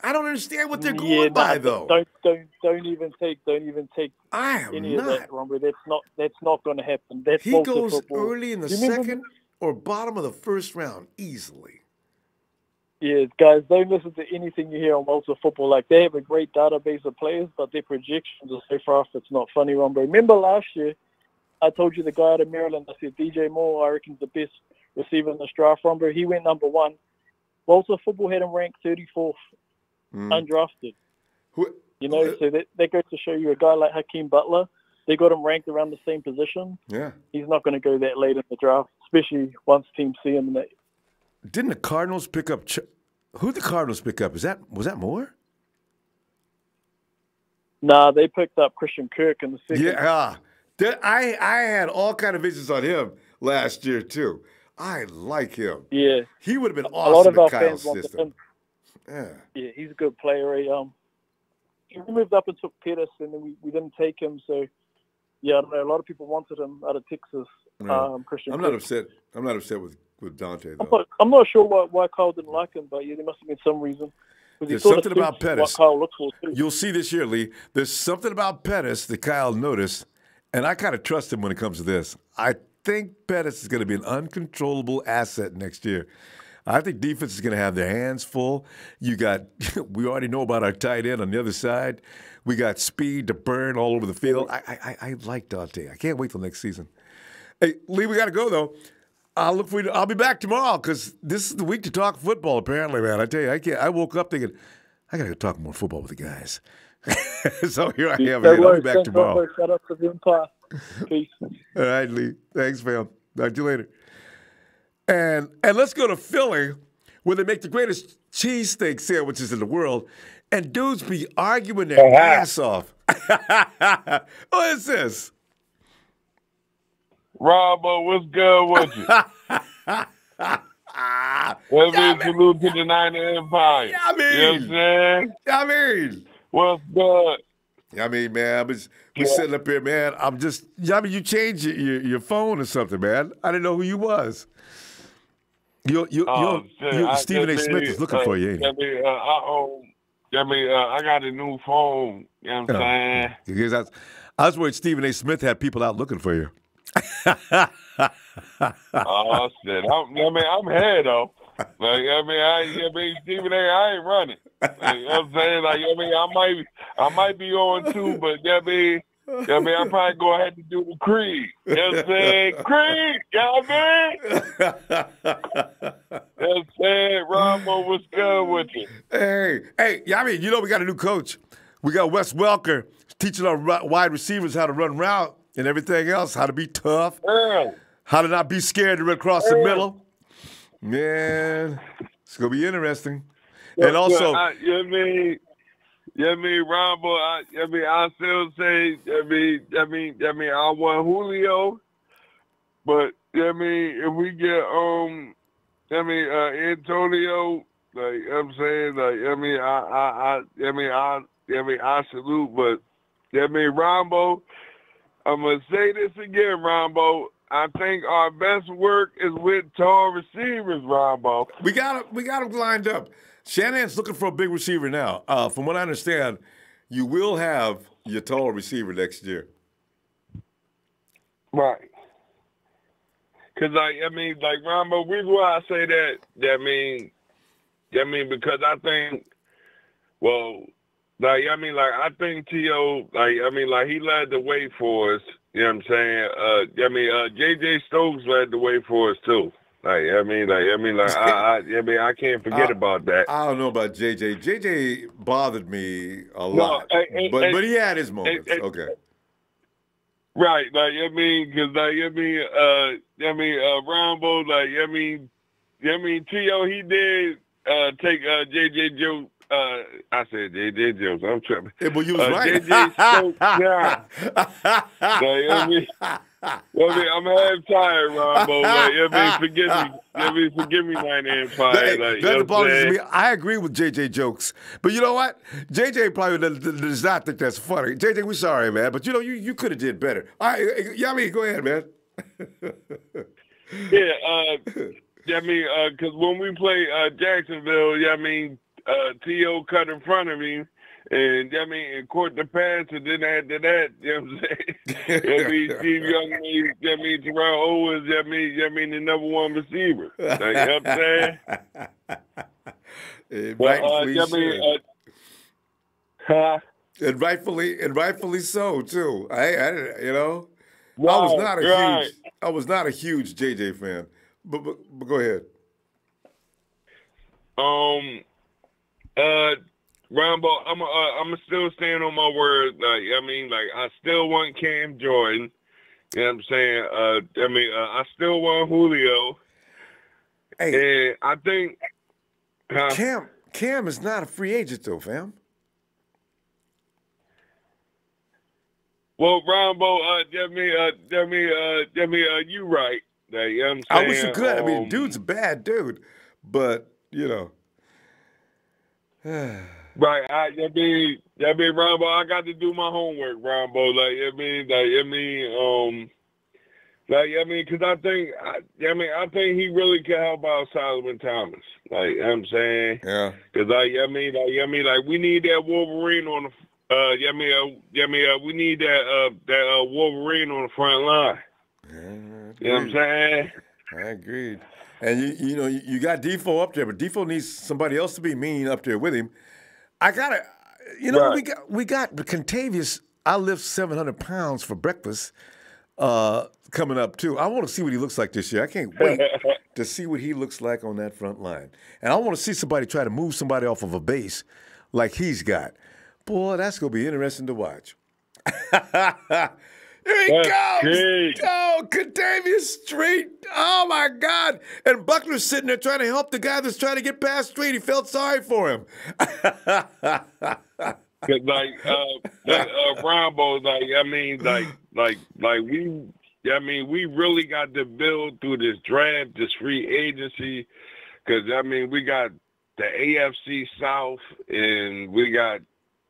I don't understand what they're going by, though. Don't even take any of that, Ronbo. That's not going to happen. He goes football. Early in the second or bottom of the first round easily. Yeah, guys, don't listen to anything you hear on Walter Football. They have a great database of players, but their projections are so far off, it's not funny, Ronbo. Remember last year, I told you the guy out of Maryland, I said, DJ Moore, I reckon, is the best receiver in this draft, Ronbo. He went number 1. Walter Football had him ranked 34th, undrafted. So that goes to show you a guy like Hakeem Butler, they got him ranked around the same position. Yeah. He's not going to go that late in the draft, especially once teams see him. Didn't the Cardinals pick up? Who did the Cardinals pick up? Was that Moore? Nah, they picked up Christian Kirk in the second. Yeah, I had all kind of visions on him last year too. I like him. Yeah, he would have been awesome in Kyle's system. Yeah, he's a good player. He moved up and took Pettis, and then we didn't take him. So yeah, I don't know. A lot of people wanted him out of Texas. No, Christian. I'm Kirk. not upset. I'm not upset with Dante, though. I'm not sure why Kyle didn't like him, but there must have been some reason. There's something about Pettis. Kyle looks for too. You'll see this year, Lee. There's something about Pettis that Kyle noticed, and I kind of trust him when it comes to this. I think Pettis is going to be an uncontrollable asset next year. I think defense is going to have their hands full. We already know about our tight end on the other side. We got speed to burn all over the field. I like Dante. I can't wait till next season. Hey, Lee, we got to go, though. I'll be back tomorrow because this is the week to talk football, apparently, man. I tell you, I woke up thinking, I got to talk more football with the guys. So here I am, man. I'll be back tomorrow. Shout out to the Empire. Peace. All right, Lee. Thanks, fam. Talk to you later. And let's go to Philly, where they make the greatest cheesesteak sandwiches in the world, and dudes be arguing their ass off. What is this? Ronbo, what's good with you? That means you lose to the Niner Empire. Yeah, I mean. You know what I'm saying? I mean. What's good? I mean, man, we sitting up here, man. You changed your phone or something, man. I didn't know who you was. Stephen A. Smith is looking for you, ain't he? I got a new phone. You know what I'm saying? Because I was worried Stephen A. Smith had people out looking for you. Oh shit! I'm here though. Stephen A. I ain't running. Like, you know what I'm saying? I might be on too, but I'll probably go ahead and do the Creed. You know what I'm saying? Creed, you know what I mean? You know what I'm saying? Ronbo, what's good with you? Hey, we got a new coach. We got Wes Welker teaching our wide receivers how to run route and everything else, how to be tough, how to not be scared to run across the middle. Man, it's going to be interesting. And also... Ronbo, I still say, I want Julio, but, if we get, Antonio, I salute, but, Ronbo, I'm going to say this again, Ronbo. I think our best work is with tall receivers, Ronbo. We got them lined up. Shanahan's looking for a big receiver now. From what I understand, you will have your tall receiver next year. Right. Because, Ronbo, reason why I say that, because I think, I think T.O., he led the way for us. You know what I'm saying? J.J. Stokes led the way for us, too. I can't forget about that. I don't know about J.J. J.J. bothered me a lot, but he had his moments. Okay. Right, because Ronbo, T.O. he did take J.J. Joe. I said J.J. Jones. I'm tripping. Yeah, but you was right. J.J. Stokes, I'm half tired, Ronbo. Forgive me, my name, tired. That apologies to me. I agree with J.J. jokes, but you know what? J.J. probably does not think that's funny. J.J., we're sorry, man, but you could have did better. All right, go ahead, man. Because when we play Jacksonville, T.O. cut in front of me, and and caught the pass, and then after that, you know what I'm saying? Steve Young, Terrell Owens, the number one receiver. You know what I'm saying? And rightfully so too. I was not a huge JJ fan, but go ahead. Ronbo, I'm still staying on my word. I still want Cam Jordan. You know what I'm saying? I still want Julio. Hey, and I think Cam is not a free agent though, fam. Well, Ronbo, you right. You know what I'm saying? I wish you could. Dude's a bad dude, but right, Ronbo, I got to do my homework, Ronbo. Because I think he really can help out Solomon Thomas. You know what I'm saying? Yeah. Because we need that Wolverine on the. We need that Wolverine on the front line. You know what I'm saying? I agreed. And you got Defoe up there, but Defoe needs somebody else to be mean up there with him. I gotta, we got Contavious. I lift 700 pounds for breakfast coming up too. I want to see what he looks like this year. I can't wait to see what he looks like on that front line. And I want to see somebody try to move somebody off of a base like he's got. Boy, that's gonna be interesting to watch. Here he goes! Oh, Contavious straight. Oh, my God. And Buckner's sitting there trying to help the guy that's trying to get past straight. He felt sorry for him. Ronbo, we really got to build through this draft, this free agency, because, we got the AFC South and we got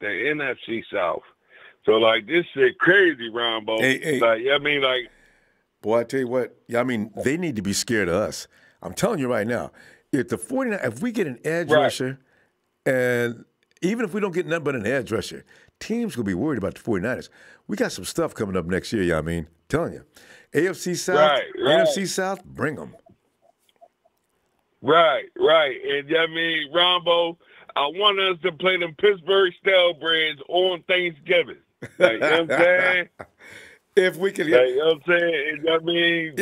the NFC South. So, like, this shit crazy, Ronbo. Hey. Like, I mean, like. Boy, I tell you what, I mean, they need to be scared of us. I'm telling you right now, if the 49, if we get an edge rusher, and even if we don't get nothing but an edge rusher, teams will be worried about the 49ers. We got some stuff coming up next year, I mean, telling you. AFC South, NFC South, bring them. Right. And I mean, Ronbo, I want us to play them Pittsburgh stale breads on Thanksgiving. Like, you know what I'm saying? If we can, you know what I'm saying? I mean,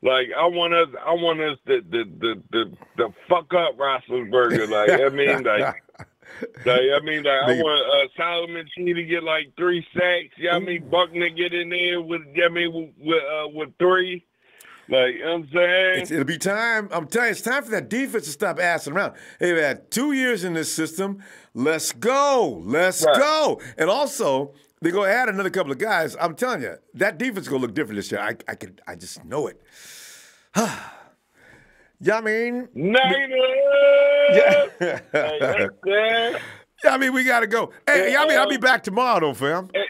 I want us to fuck up Roethlisberger. Like, I mean, I want Solomon Chi to get like 3 sacks. You know what I mean? Buckner get in there with 3. Like, you know what I'm saying? It'll be time. I'm telling you, it's time for that defense to stop assing around. Hey, we've had 2 years in this system. Let's go. Let's go. And also, they're going to add another couple of guys. I'm telling you, that defense is going to look different this year. I just know it. Yeah, I mean. Yeah, I mean, we got to go. Hey, I mean, I'll be back tomorrow, though, fam. Hey.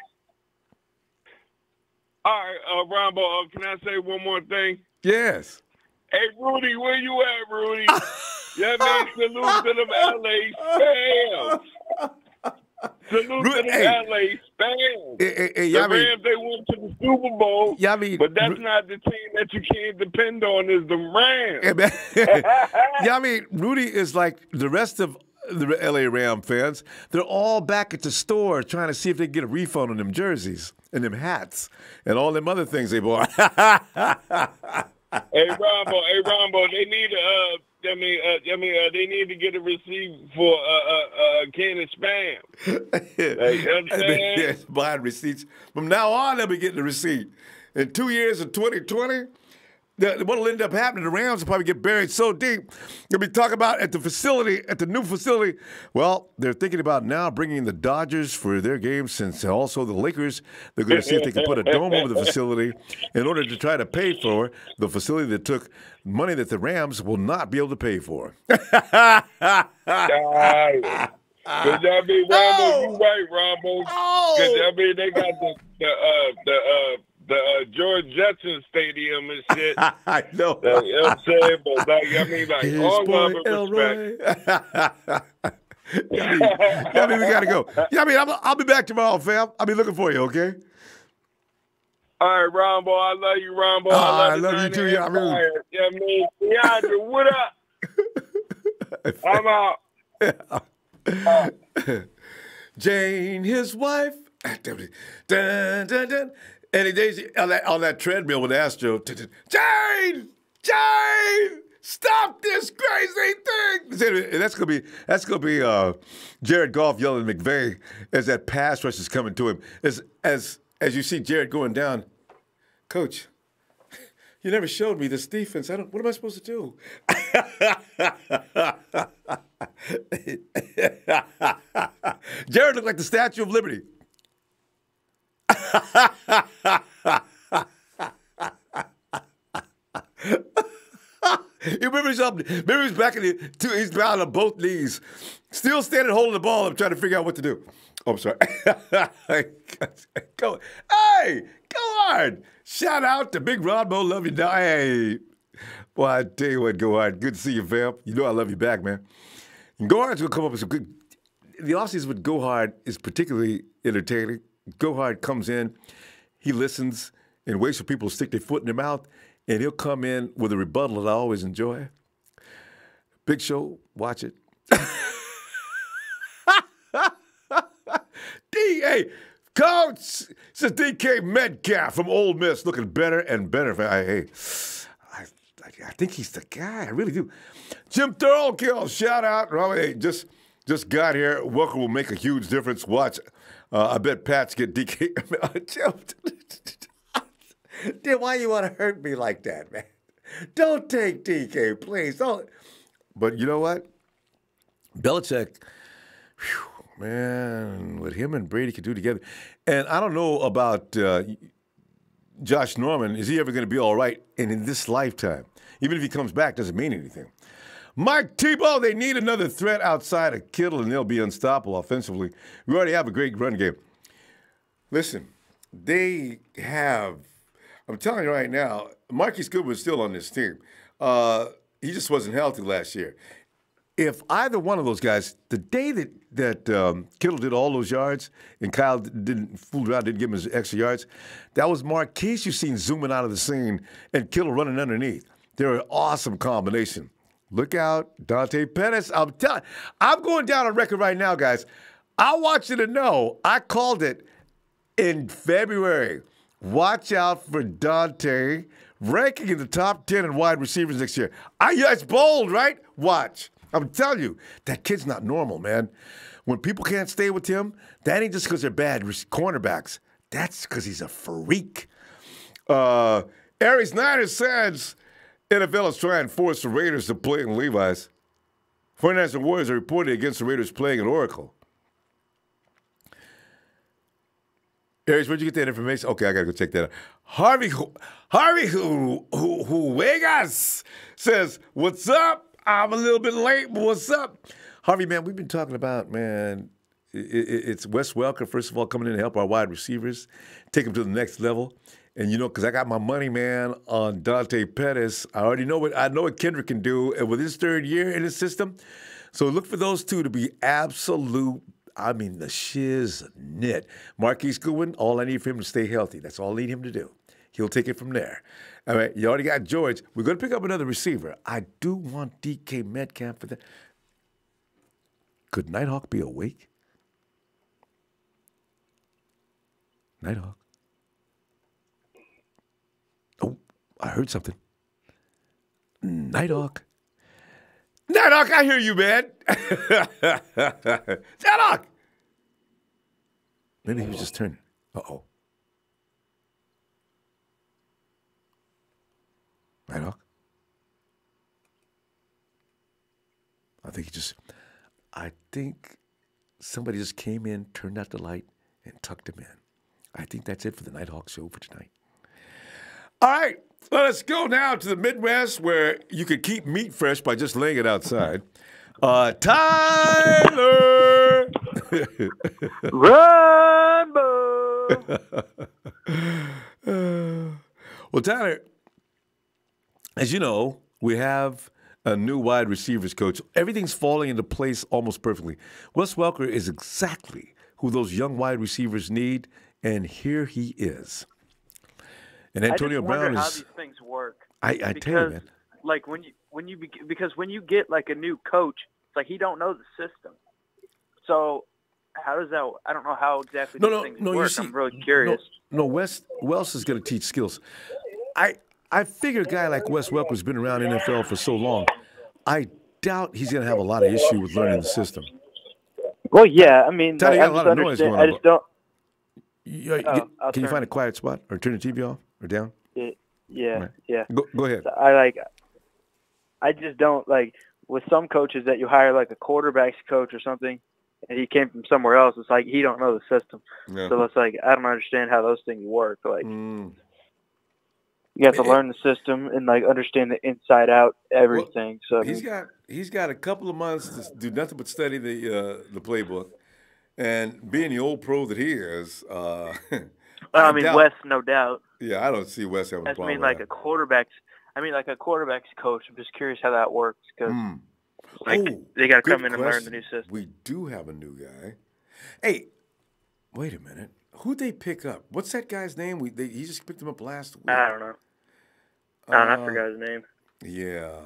All right, Ronbo, can I say one more thing? Yes. Hey, Rudy, where you at, Rudy? Yeah, man, salute to them LA spams. Salute to them LA spams. The Rams, they went to the Super Bowl, but that's not the team that you can't depend on is the Rams. Yeah, I mean, Rudy is like the rest of the LA Ram fans. They're all back at the store trying to see if they can get a refund on them jerseys and them hats and all them other things they bought. Hey, Ronbo, they need they need to get a receipt for a can of spam. Like, you know what I'm saying? Yes, buying receipts. From now on, they'll be getting the receipt. In 2 years of 2020, what will end up happening, the Rams will probably get buried so deep. They'll be talking about at the new facility. Well, they're thinking about now bringing the Dodgers for their games, since also the Lakers, they're going to see if they can put a dome over the facility in order to try to pay for the facility that took money that the Rams will not be able to pay for. Because I mean, Ronbo, you right, Ronbo. Because I mean, they got the George Jetson Stadium and shit. I know. You know what I'm saying? But like, I mean, like, his all love and respect. Yeah, I mean, we got to go. Yeah, I mean, I'll be back tomorrow, fam. I'll be looking for you, okay? All right, Ronbo, I love you, Ronbo. I love you too, yeah. I mean, Deandra, what up? I'm out. Jane, his wife. Dun, dun, dun. And he days on that treadmill with Astro. Jane, stop this crazy thing! And that's gonna be Jared Goff yelling at McVay as that pass rush is coming to him. As you see Jared going down, Coach, you never showed me this defense. What am I supposed to do? Jared looked like the Statue of Liberty. You remember he's back he's down on both knees, still standing holding the ball up, trying to figure out what to do. Oh, I'm sorry. Go hard. Shout out to Big Ronbo, love you, die. Hey, boy, I tell you what, go hard. Good to see you, fam. You know I love you back, man. And Go Hard's gonna come up with some good. The offseason with Go Hard is particularly entertaining. Go Hard comes in, he listens and waits for people to stick their foot in their mouth, and he'll come in with a rebuttal that I always enjoy. Big show, watch it. Hey, Coach, this is DK Metcalf from Ole Miss, looking better and better. I think he's the guy. I really do. Jim Thorokill, shout out. Hey, just got here. Welker will make a huge difference. Watch. I bet Pats get DK. Dude, why you want to hurt me like that, man? Don't take DK, please. Don't. But you know what? Belichick, man, what him and Brady could do together. And I don't know about Josh Norman. Is he ever going to be all right in this lifetime? Even if he comes back, doesn't mean anything. Mike Tebow, they need another threat outside of Kittle, and they'll be unstoppable offensively. We already have a great run game. Listen, they have, I'm telling you right now, Marquise Goodwin's still on this team. He just wasn't healthy last year. If either one of those guys, the day that Kittle did all those yards and Kyle didn't fool around, didn't give him his extra yards, that was Marquise you've seen zooming out of the scene and Kittle running underneath. They're an awesome combination. Look out, Dante Pettis. I'm going down on record right now, guys. I want you to know I called it in February. Watch out for Dante ranking in the top 10 in wide receivers next year. It's bold, right? Watch. I'm telling you, that kid's not normal, man. When people can't stay with him, that ain't just because they're bad cornerbacks. That's because he's a freak. Aries Niner says NFL is trying to force the Raiders to play in Levi's. 49ers and Warriors are reported against the Raiders playing at Oracle. Aries, where'd you get that information? Okay, I got to go check that out. Harvey Vegas says, what's up? I'm a little bit late, but what's up? Harvey, man, we've been talking about, man, it's Wes Welker, first of all, coming in to help our wide receivers, take them to the next level. And, because I got my money, man, on Dante Pettis. I know what Kendrick can do and with his third year in his system. So look for those two to be absolute, the shiznit. Marquise Goodwin, all I need for him to stay healthy. That's all I need him to do. He'll take it from there. All right, you already got George. We're going to pick up another receiver. I do want DK Metcalf for that. Could Nighthawk be awake? Nighthawk. Oh, I heard something. Nighthawk. Nighthawk, I hear you, man. Nighthawk. Maybe he was just turning. Uh-oh. Nighthawk. I think somebody just came in, turned out the light, and tucked him in. I think that's it for the Nighthawk show for tonight. All right, let's go now to the Midwest where you can keep meat fresh by just laying it outside. Tyler! Ronbo! Well, Tyler, as you know, we have a new wide receivers coach. Everything's falling into place almost perfectly. Wes Welker is exactly who those young wide receivers need, and here he is. And Antonio Brown is. How these things work. I tell you, man. Like when you get like a new coach, it's like he don't know the system. So how does that? I don't know how exactly these things work. You see, I'm really curious. Wells is going to teach skills. I figure a guy like Wes Welker has been around NFL for so long. I doubt he's going to have a lot of issue with learning the system. Well, yeah, I mean, Tyler, I got a lot of noise going on. I just don't. Can you find a quiet spot or turn the TV off or down? Yeah, right. Yeah. Go ahead. I just don't like with some coaches that you hire like a quarterbacks coach or something, and he came from somewhere else. It's like he don't know the system. Yeah. So it's like I don't understand how those things work. Like. You have to learn the system and like understand the inside out everything. Well, so he's got a couple of months to do nothing but study the playbook, and being the old pro that he is. Wes, no doubt. Yeah, I don't see Wes having a problem. Like a quarterbacks coach. I'm just curious how that works because they got to come in and learn the new system. We do have a new guy. Hey, wait a minute. Who'd they pick up? What's that guy's name? He just picked him up last week. I don't know. I forgot his name. Yeah.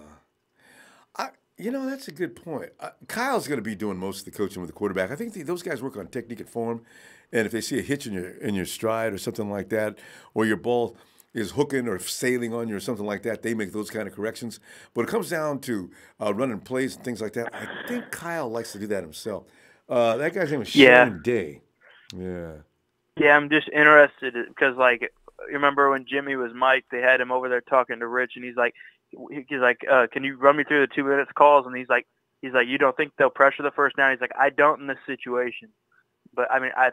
That's a good point. Kyle's going to be doing most of the coaching with the quarterback. I think those guys work on technique and form, and if they see a hitch in your stride or something like that, or your ball is hooking or sailing on you or something like that, they make those kind of corrections. But it comes down to running plays and things like that. I think Kyle likes to do that himself. That guy's name is Shane Day. Yeah. Yeah, I'm just interested because, like, you remember when Jimmy was Mike, they had him over there talking to Rich, and he's like, can you run me through the 2 minutes calls? And he's like, you don't think they'll pressure the first down? He's like, I don't in this situation. But I mean, I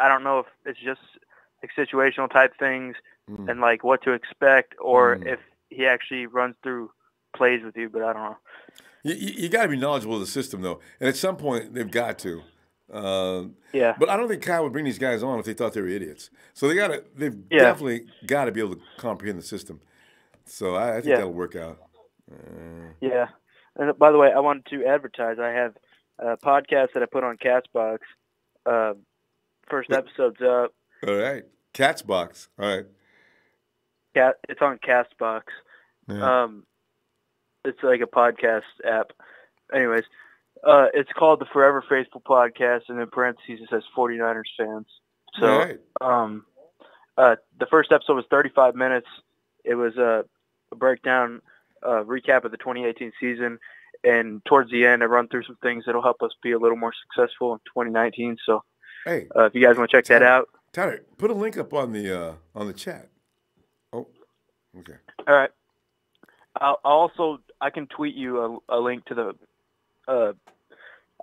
don't know if it's just like situational type things and like what to expect, or if he actually runs through plays with you. But I don't know. You got to be knowledgeable of the system, though. And at some point, they've got to. Yeah. But I don't think Kyle would bring these guys on if they thought they were idiots. So they've definitely got to be able to comprehend the system. So I think that'll work out. Yeah. And by the way, I wanted to advertise. I have a podcast that I put on Castbox. First episode's up. All right. Catsbox. All right. It's on Castbox. Yeah. It's like a podcast app. Anyways, it's called the Forever Faithful Podcast, and in parentheses it says 49ers fans. So, the first episode was 35 minutes. It was a breakdown, recap of the 2018 season, and towards the end, I run through some things that'll help us be a little more successful in 2019. So, if you guys want to check that out, Tyler, put a link up on the chat. Oh, okay. All right. I can tweet you a link to the.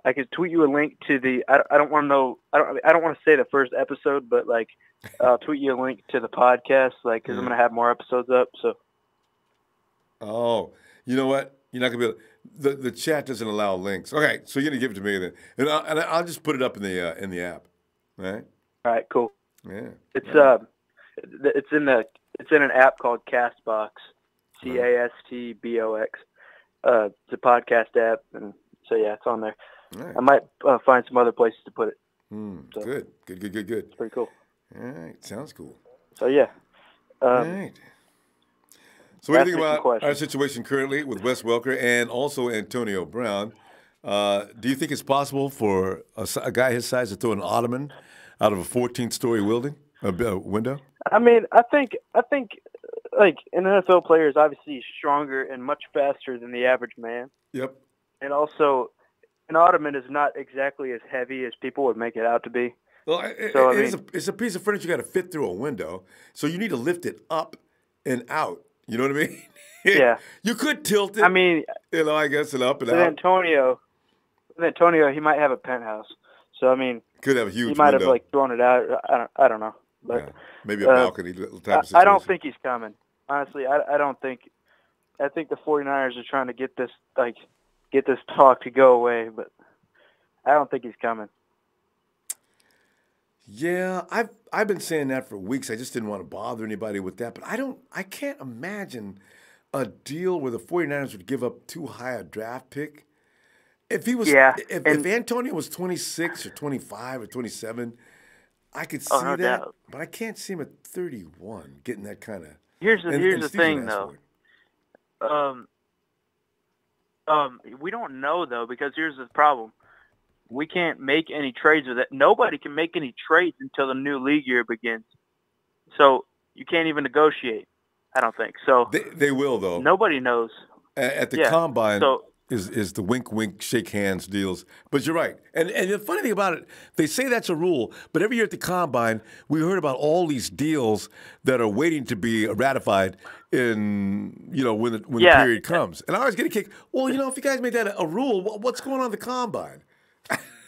I can tweet you a link to the. I don't want to know. I don't want to say the first episode, but like, I'll tweet you a link to the podcast, like, because I'm gonna have more episodes up. So. Oh, you know what? You're not gonna be able. The chat doesn't allow links. Okay, so you're gonna give it to me then, and I'll just put it up in the app. All right. All right. Cool. Yeah. It's in an app called Castbox. Castbox. It's a podcast app, and so yeah, it's on there. Right. I might find some other places to put it. So, Good. It's pretty cool. All right, sounds cool. So yeah. All right. So what do you think about our situation currently with Wes Welker and also Antonio Brown? Do you think it's possible for a guy his size to throw an ottoman out of a 14-story window? I mean, I think like an NFL player is obviously stronger and much faster than the average man. Yep. And also, an ottoman is not exactly as heavy as people would make it out to be. Well, it's a piece of furniture you got to fit through a window, so you need to lift it up and out. You know what I mean? Yeah. You could tilt it. I mean, I guess, and up and with out. Antonio, he might have a penthouse. So I mean, could have a huge. He might window. have like thrown it out. I don't know. But maybe a balcony type of situation. I don't think he's coming. Honestly, I don't think. I think the 49ers are trying to get this talk to go away, but I don't think he's coming. Yeah, I've been saying that for weeks. I just didn't want to bother anybody with that, but I can't imagine a deal where the 49ers would give up too high a draft pick. If he was if Antonio was 26 or 25 or 27, I could see that, doubt. But I can't see him at 31 getting that kind of. Here's the thing though. We don't know though, because here's the problem. We can't make any trades with it. Nobody can make any trades until the new league year begins. So you can't even negotiate, I don't think. So they will though. Nobody knows. At the combine is the wink wink shake hands deals. But you're right. And the funny thing about it, they say that's a rule, but every year at the combine we heard about all these deals that are waiting to be ratified in when the period comes. And I always get a kick, well, if you guys made that a rule, what's going on at the combine?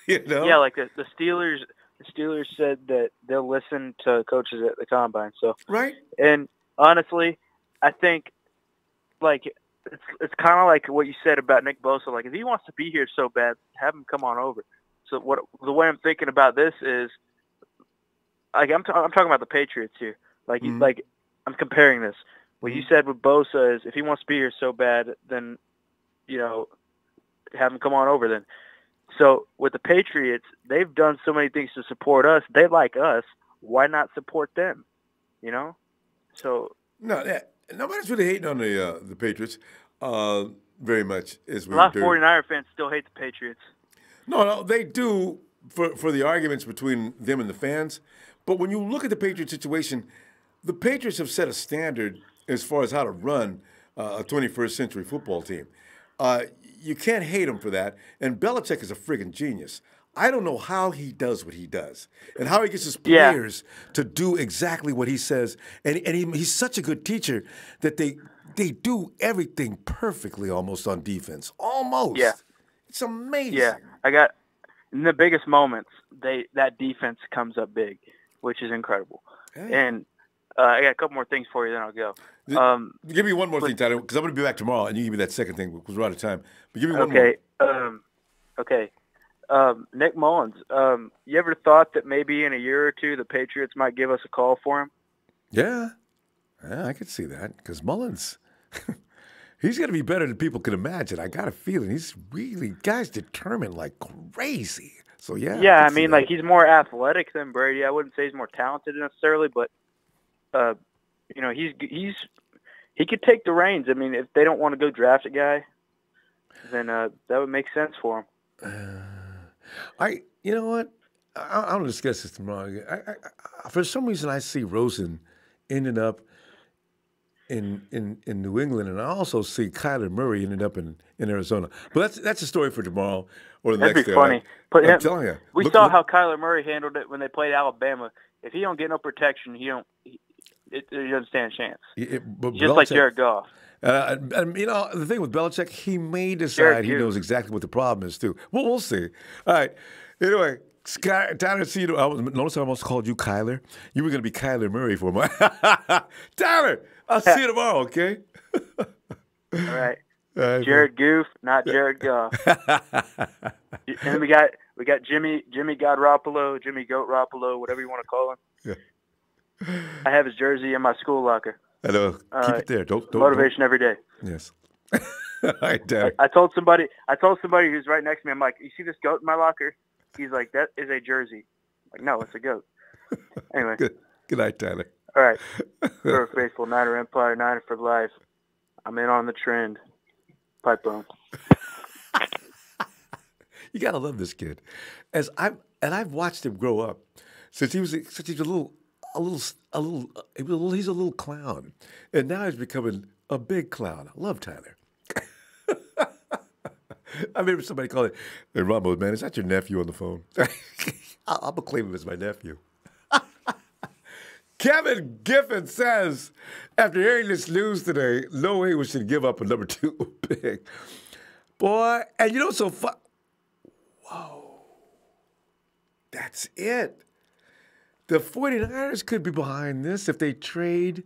Yeah, like the Steelers. The Steelers said that they'll listen to coaches at the combine. So right. And honestly, I think like it's kind of like what you said about Nick Bosa. Like if he wants to be here so bad, have him come on over. So the way I'm thinking about this is, like I'm talking about the Patriots here. Like like I'm comparing this. What you said with Bosa is if he wants to be here so bad, then have him come on over then. So with the Patriots, they've done so many things to support us. They like us. Why not support them? So nobody's really hating on the Patriots very much. A lot of 49er fans still hate the Patriots. No, they do for the arguments between them and the fans. But when you look at the Patriot situation, the Patriots have set a standard as far as how to run a 21st century football team. You can't hate him for that. And Belichick is a friggin' genius. I don't know how he does what he does and how he gets his players to do exactly what he says. And he's such a good teacher that they do everything perfectly almost on defense. Almost. Yeah. It's amazing. Yeah. In the biggest moments, that defense comes up big, which is incredible. Yeah. And I got a couple more things for you, then I'll go. Give me one more thing, Tyler, because I'm going to be back tomorrow, and you give me that second thing because we're out of time. But give me one more. Okay. Nick Mullins, you ever thought that maybe in a year or two the Patriots might give us a call for him? Yeah, I could see that because Mullins, he's going to be better than people can imagine. I got a feeling he's really, guy's determined like crazy. So, yeah. Yeah, I mean, like he's more athletic than Brady. I wouldn't say he's more talented necessarily, but, you know, he could take the reins. I mean, if they don't want to go draft a guy, then that would make sense for him. You know what? I'll discuss this tomorrow. For some reason, I see Rosen ending up in New England, and I also see Kyler Murray ending up in Arizona. But that's a story for tomorrow or the next day. That'd be funny. But I'm telling you, we saw how Kyler Murray handled it when they played Alabama. If he don't get no protection, he doesn't stand a chance. Just like Jared Goff. And you know, the thing with Belichick, he may decide he knows exactly what the problem is, too. Well, we'll see. All right. Anyway, Tyler, see you. Notice I almost called you Kyler. You were going to be Kyler Murray for me. Tyler, I'll see you tomorrow, okay? All right. Jared Goof, not Jared Goff. And we got Jimmy Garoppolo, Jimmy Goat Garoppolo, whatever you want to call him. Yeah. I have his jersey in my school locker. I know. Keep it there. Don't motivation every day. Yes. All right, Dad. I told somebody who's right next to me, I'm like, you see this goat in my locker? He's like, that is a jersey. I'm like, no, it's a goat. Anyway. Good night, Tyler. All right. For faithful Niner Empire, Niner for life. I'm in on the trend. Pipe bomb. You gotta love this kid. I've watched him grow up since he was a little he's a little clown, and now he's becoming a big clown. I love Tyler. I remember somebody called it, hey, Ronbo, man, is that your nephew on the phone? I'm going to claim him as my nephew. Kevin Giffen says, after hearing this news today, no way we should give up a number 2 pick. Boy, and you know so fun. Whoa. That's it. The 49ers could be behind this if they trade.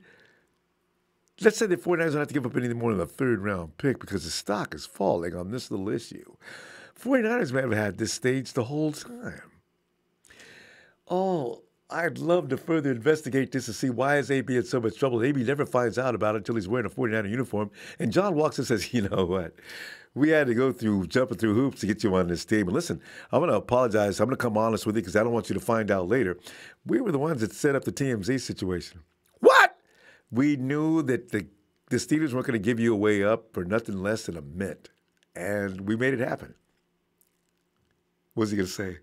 Let's say the 49ers don't have to give up anything more than a 3rd-round pick because the stock is falling on this little issue. 49ers may have had this stage the whole time. Oh, I'd love to further investigate this to see why is AB in so much trouble. AB never finds out about it until he's wearing a 49er uniform. And John walks and says, you know what? We had to go through jumping through hoops to get you on this team. And listen, I'm going to apologize. I'm going to come honest with you because I don't want you to find out later. We were the ones that set up the TMZ situation. What? We knew that the Steelers weren't going to give you a way up for nothing less than a mint. And we made it happen. What's he going to say?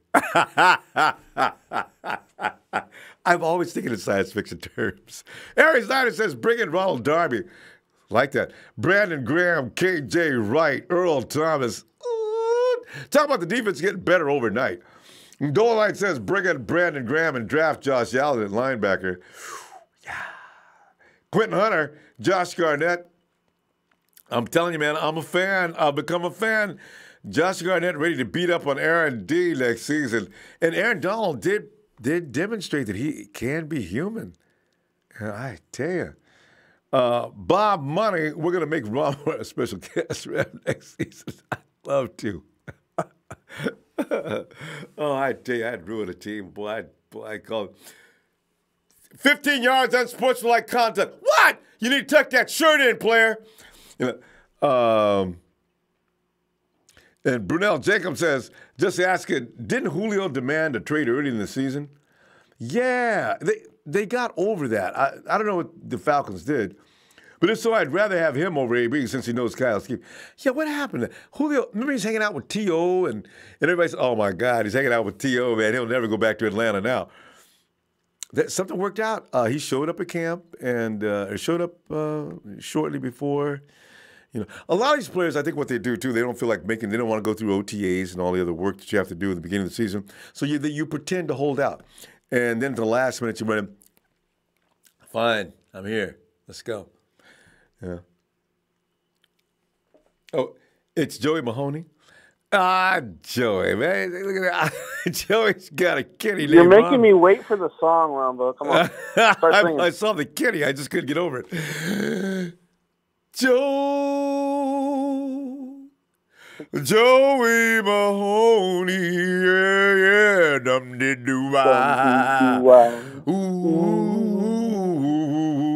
I'm always thinking in science fiction terms. Harry Snyder says, bring in Ronald Darby. Like that. Brandon Graham, K.J. Wright, Earl Thomas. Talk about the defense getting better overnight. Dolomite says, bring in Brandon Graham and draft Josh Allen at linebacker. Yeah. Quentin Hunter, Josh Garnett. I'm telling you, man, I'm a fan. I'll become a fan. Josh Garnett ready to beat up on Aaron D next season. And Aaron Donald did demonstrate that he can be human. I tell you. Bob Money, we're going to make Ronbo a special guest rep next season. I'd love to. Oh, I tell you, I'd ruin a team. Boy, I call it 15 yards unsportsmanlike conduct. What? You need to tuck that shirt in, player. You know, and Brunel Jacob says, just asking, didn't Julio demand a trade early in the season? Yeah, they got over that. I don't know what the Falcons did. But if so, I'd rather have him over AB since he knows Kyle's keep. Yeah, what happened? Julio, remember he's hanging out with T.O. and everybody said, oh, my God, he's hanging out with T.O., man. He'll never go back to Atlanta now. Something worked out. He showed up at camp and showed up shortly before. You know, a lot of these players, I think what they do, too, they don't feel like they don't want to go through OTAs and all the other work that you have to do at the beginning of the season. So you pretend to hold out. And then at the last minute, you run in, fine, I'm here. Let's go. Yeah. Oh, it's Joey Mahoney. Joey, man. Look at that. Joey's got a kitty You're named making Ron. me wait for the song, Ronbo. Come on. Start singing. I saw the kitty. I just couldn't get over it. Joey Mahoney, yeah, dum-de-doo-wah. Ooh,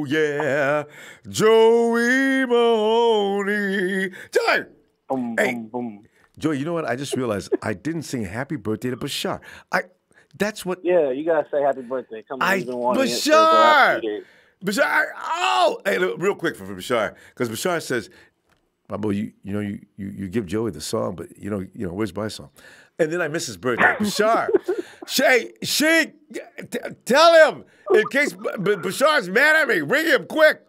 yeah. Joey Mahoney. Joey! Hey, Joey, you know what? I just realized I didn't sing happy birthday to Bashar. That's what... Yeah, you got to say happy birthday. Come on, you've been wanting it for the Bashar! last 2 days. Bashar! Oh! Hey, look, real quick for Bashar, because Bashar says... Bobo, you give Joey the song, but you know, where's my song? And then I miss his birthday. Bashar, tell him in case Bashar's mad at me. Ring him quick.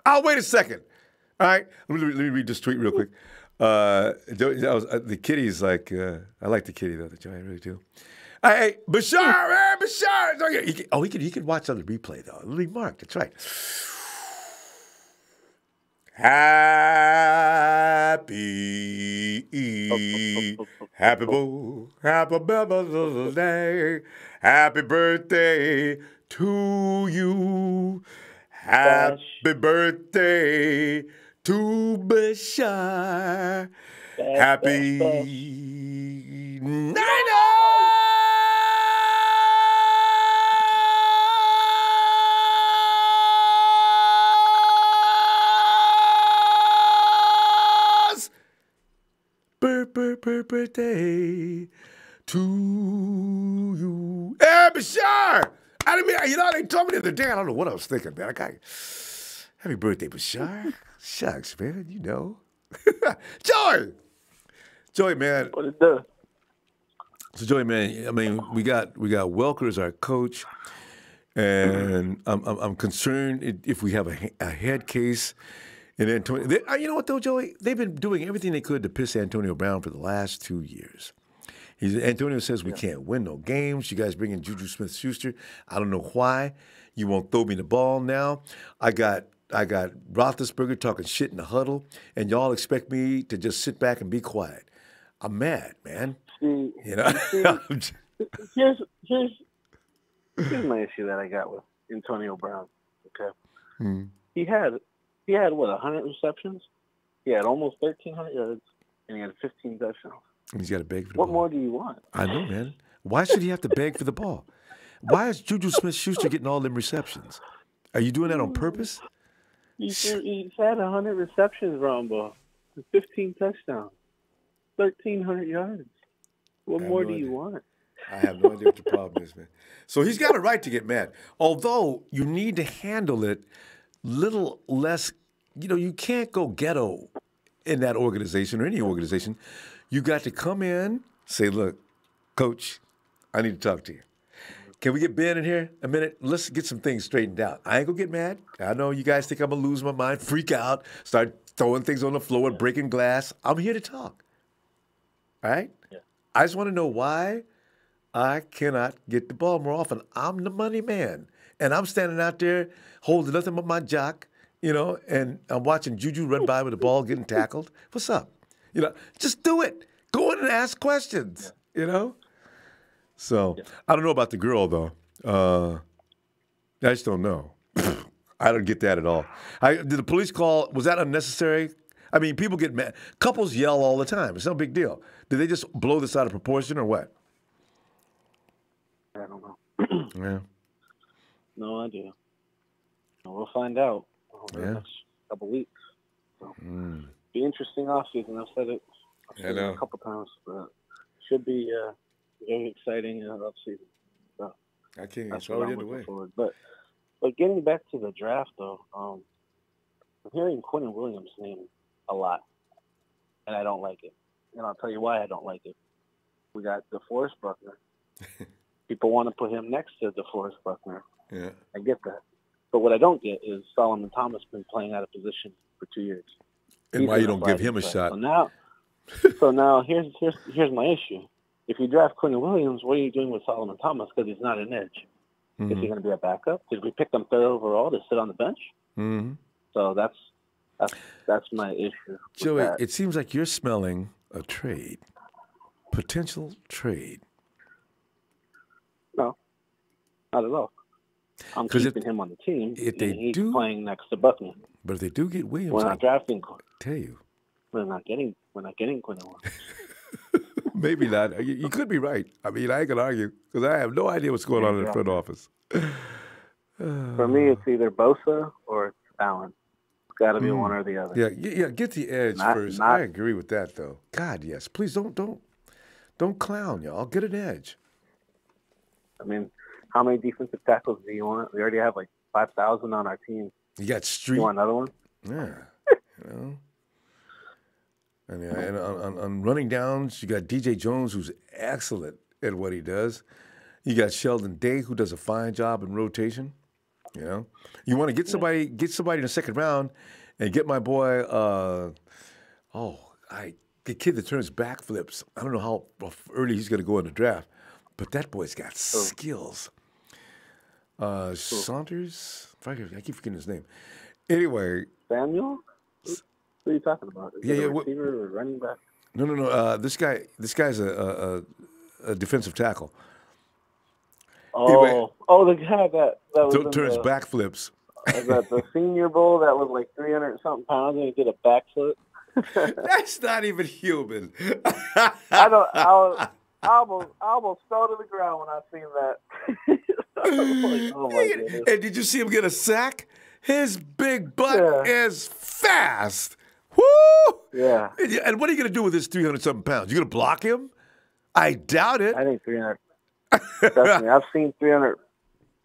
I'll wait a second. All right, let me read this tweet real quick. The kitty's like, I like the kitty though, the Joey, I really do. Hey, Bashar, Bashar. He could watch on the replay though. Lee Mark, that's right. Happy birthday, happy birthday to you. Happy birthday to Bashar. Happy birthday to you. Hey, Bashar! I didn't mean, they told me the other day. I don't know what I was thinking, man. Happy birthday, Bashar. Shucks, man, you know. Joey, man. What it do? So, Joey, man, I mean, we got Welker as our coach, and I'm concerned if we have a head case. And Antonio, you know what though, Joey? They've been doing everything they could to piss Antonio Brown for the last 2 years. Antonio says we can't win no games. You guys bring in Juju Smith-Schuster. I don't know why you won't throw me the ball now. I got Roethlisberger talking shit in the huddle, and y'all expect me to just sit back and be quiet. I'm mad, man. Here's my issue that I got with Antonio Brown. Okay, He had what, 100 receptions? He had almost 1,300 yards, and he had 15 touchdowns. And he's got to beg for the ball. ball. What more do you want? I know, man. Why should he have to beg for the ball? Why is Juju Smith-Schuster getting all them receptions? Are you doing that on purpose? He's had 100 receptions, Ronbo. 15 touchdowns. 1,300 yards. What more do you want? I have no idea what the problem is, man. So he's got a right to get mad. Although you need to handle it little less, you can't go ghetto in that organization or any organization. You got to come in, say, look, Coach, I need to talk to you. Can we get Ben in here a minute? Let's get some things straightened out. I ain't going to get mad. I know you guys think I'm going to lose my mind, freak out, start throwing things on the floor and breaking glass. I'm here to talk. All right? Yeah. I just want to know why I cannot get the ball more often. I'm the money man. And I'm standing out there holding nothing but my jock, and I'm watching Juju run by with the ball getting tackled. What's up? Just do it. Go in and ask questions, So, I don't know about the girl, though. I just don't know. I don't get that at all. Did the police call, was that unnecessary? I mean, people get mad. Couples yell all the time. It's no big deal. Did they just blow this out of proportion or what? I don't know. Yeah. No idea. We'll find out over the next couple weeks. So, be interesting offseason. I've said it a couple times, but should be very exciting offseason. So I can't. It's already underway. But getting back to the draft, though, I'm hearing Quentin Williams' name a lot, and I don't like it. And I'll tell you why I don't like it. We got DeForest Buckner. People want to put him next to DeForest Buckner. Yeah, I get that. But what I don't get is Solomon Thomas been playing out of position for 2 years. And why you don't give him a shot? So now here's my issue. If you draft Quentin Williams, what are you doing with Solomon Thomas? Because he's not an edge. Mm-hmm. Is he going to be a backup? Did we pick him third overall to sit on the bench? Mm-hmm. So that's my issue. Joey, it seems like you're smelling a trade. potential trade? No, not at all. I'm keeping him on the team. If they he's do, playing next to Buckner. But if they do get Williams, we're not drafting. Tell you, we're not getting Quinn. Maybe not. You could be right. I mean, I ain't gonna argue because I have no idea what's going on in the front office. For me, it's either Bosa or it's Allen. It's got to be one or the other. Yeah. Get the edge first. I agree with that, though. God, yes. Please don't clown, y'all. Get an edge. I mean, how many defensive tackles do you want? We already have like 5,000 on our team. You got Street. You want another one? Yeah. And on running downs, you got DJ Jones, who's excellent at what he does. You got Sheldon Day, who does a fine job in rotation. You want to get somebody in the second round, and get my boy. The kid that turns backflips. I don't know how early he's going to go in the draft, but that boy's got skills. Saunders. I keep forgetting his name. Anyway, Samuel. What are you talking about? Is it a receiver or running back? No. This guy's a defensive tackle. Oh, anyway, the guy that was turns backflips. The Senior Bowl that was like 300-something pounds and he did a backflip. That's not even human. I almost fell to the ground when I seen that. I was like, oh my goodness. And did you see him get a sack? His big butt is fast. Woo! Yeah. And what are you going to do with this 300-something pounds? You going to block him? I doubt it. I think 300. Trust me, I've seen 300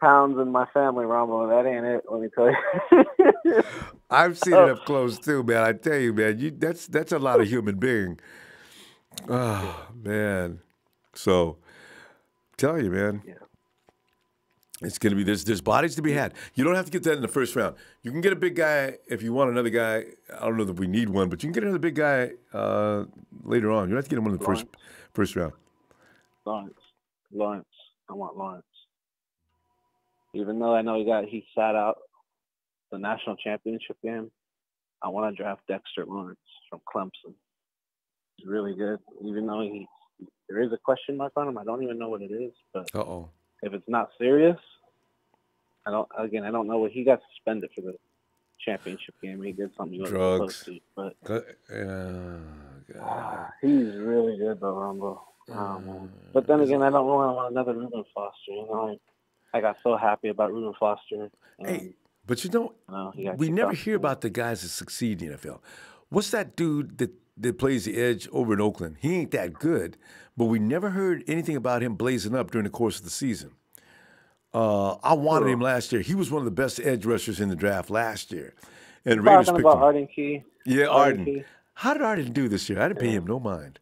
pounds in my family, Ronbo. That ain't it. Let me tell you. I've seen it up close too, man. I tell you, man, that's a lot of human being. Oh man. So, tell you, man. Yeah. It's going to be there's bodies to be had. You don't have to get that in the first round. You can get a big guy if you want another guy. I don't know that we need one, but you can get another big guy later on. You don't have to get him in the first round. Lawrence. I want Lawrence. Even though I know he sat out the national championship game, I want to draft Dexter Lawrence from Clemson. He's really good. Even though there is a question mark on him, I don't even know what it is. But if it's not serious, I don't know what he got suspended for the championship game. He did something he wasn't supposed to. But he's really good though, Ronbo. But then again, I don't want another Reuben Foster. I got so happy about Reuben Foster. Hey, but we never hear about the guys that succeed in the NFL. What's that dude that plays the edge over in Oakland? He ain't that good, but we never heard anything about him blazing up during the course of the season. I wanted him last year. He was one of the best edge rushers in the draft last year. And Raiders picked him. Arden Key. Yeah, Arden. Key. How did Arden do this year? I didn't pay him no mind.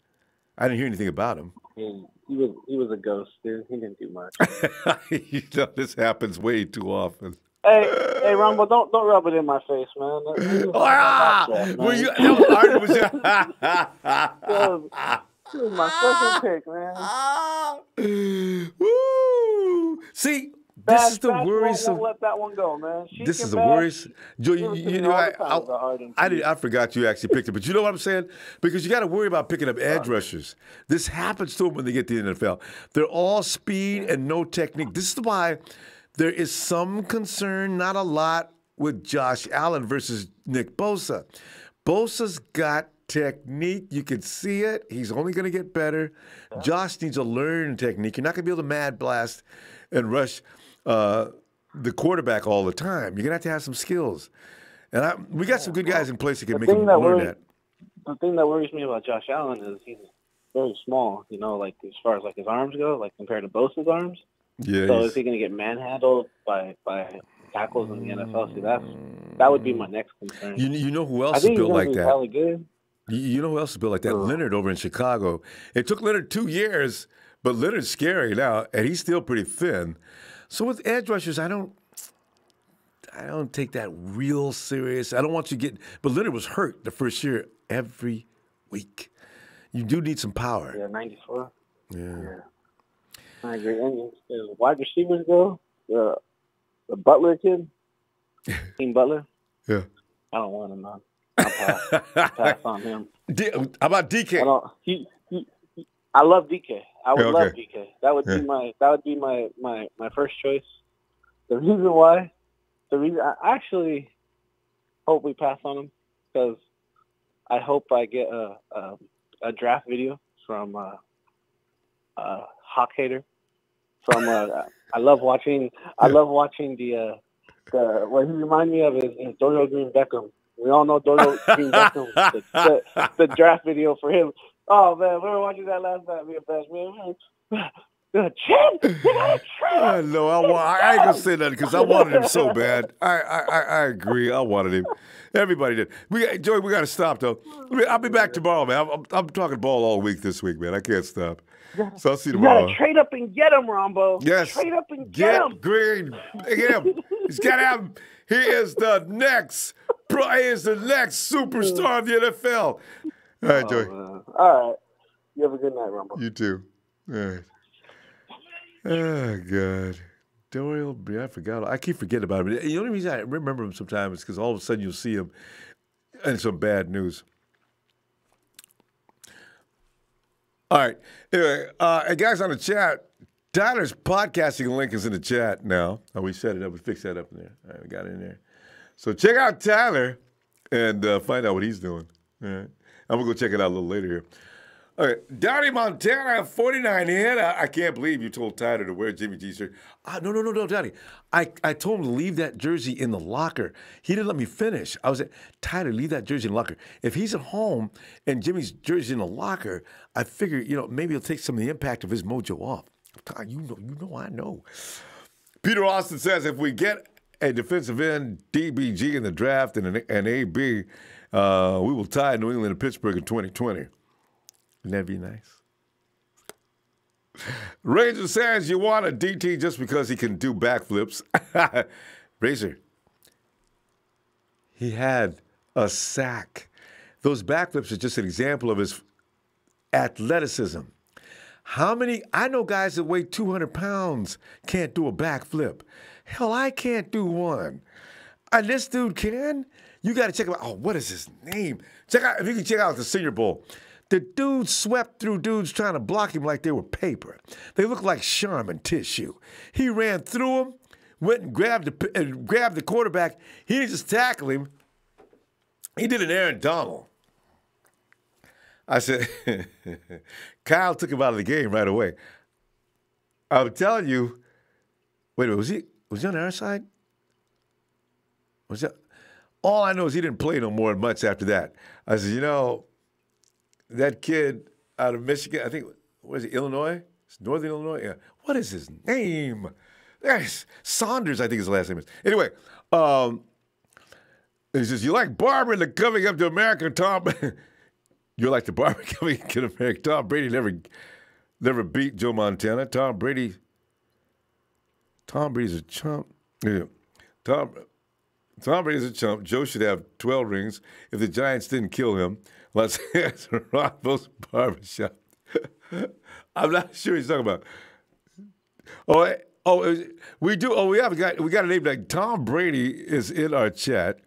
I didn't hear anything about him. He was a ghost, dude. He didn't do much. This happens way too often. Hey, Ronbo, don't rub it in my face, man. Arden was This was my second pick, man. Woo! See, this is the worrisome. Won't let that one go, man. This is the worrisome. Joe, I forgot you actually picked it, but you know what I'm saying? Because you got to worry about picking up edge rushers. This happens to them when they get to the NFL. They're all speed and no technique. This is why there is some concern, not a lot, with Josh Allen versus Nick Bosa. Bosa's got technique. You can see it. He's only going to get better. Josh needs to learn technique. You're not going to be able to mad blast and rush the quarterback all the time. You're going to have some skills. And we got some good guys in place that can make him learn that. The thing that worries me about Josh Allen is he's very small, as far as his arms go, compared to Bosa's arms. Yeah. So is he going to get manhandled by tackles in the NFL? See, that would be my next concern. You know who else is built like that? Really good. You know who else is built like that? Leonard over in Chicago. It took Leonard 2 years, but Leonard's scary now, and he's still pretty thin. So with edge rushers, I don't take that real serious. I don't want you to get – but Leonard was hurt the first year every week. You do need some power. Yeah, 94. Yeah. I agree. And as wide receivers go, the Butler kid, Team Butler. Yeah. I don't want him, man. I'll pass on him. How about DK? I love DK. I would Yeah, love okay. DK. That would Yeah. be my first choice. The reason I actually hope we pass on him because I hope I get a draft video from Hawk Hater. From I love watching the what he reminds me of is Dorial Green Beckham. We all know Dorial Green Beckham. The draft video for him. Oh man, we were watching that last night. Me and Bash, man. No, I ain't gonna say that because I wanted him so bad. I agree. I wanted him. Everybody did. Joey, we got to stop though. I'll be back tomorrow, man. I'm talking ball all week this week, man. I can't stop. So I'll see you tomorrow. You gotta trade up and get him, Rombo. Yes. Trade up and get him. Green. Get him. He's got to have him. He is the next superstar of the NFL. All right, Joey. All right. You have a good night, Rombo. You too. All right. Oh, God. Dorial, I forgot. I keep forgetting about him. The only reason I remember him sometimes is because all of a sudden you'll see him in some bad news. All right. Anyway, hey, guys on the chat, Tyler's podcasting link is in the chat now. Oh, we set it up. We fixed that up in there. All right, we got it in there. So check out Tyler and find out what he's doing. All right. I'm going to go check it out a little later here. All right. Downey, Montana, 49 in. I can't believe you told Tyler to wear Jimmy G's jersey. No, Downey. I told him to leave that jersey in the locker. He didn't let me finish. I was like, Tyler, leave that jersey in the locker. If he's at home and Jimmy's jersey in the locker, I figure, maybe he'll take some of the impact of his mojo off. I know. Peter Austin says, if we get a defensive end, DBG in the draft and an AB, we will tie New England and Pittsburgh in 2020. Wouldn't that be nice? Razor says you want a DT just because he can do backflips. Razor, he had a sack. Those backflips are just an example of his athleticism. I know guys that weigh 200 pounds can't do a backflip. Hell, I can't do one. And this dude can. You got to check him out. Oh, what is his name? If you can check out the Senior Bowl. The dude swept through dudes trying to block him like they were paper. They looked like Charmin tissue. He ran through them, went and grabbed the quarterback. He didn't just tackle him. He did an Aaron Donald. I said, Kyle took him out of the game right away. I'm telling you, wait a minute, was he on our side? All I know is he didn't play no more than much after that. I said, that kid out of Michigan, I think, what is it, Illinois? It's Northern Illinois? Yeah. What is his name? Saunders, I think his last name is. Anyway, he says, you like Barber the coming up to America, Tom? You're like the Barber coming to America. Tom Brady never beat Joe Montana. Tom Brady's a chump. Yeah. Tom Brady's a chump. Joe should have 12 rings if the Giants didn't kill him. Let's ask Ronbo's barbershop. I'm not sure what he's talking about. We do. Oh, we got a name like Tom Brady is in our chat,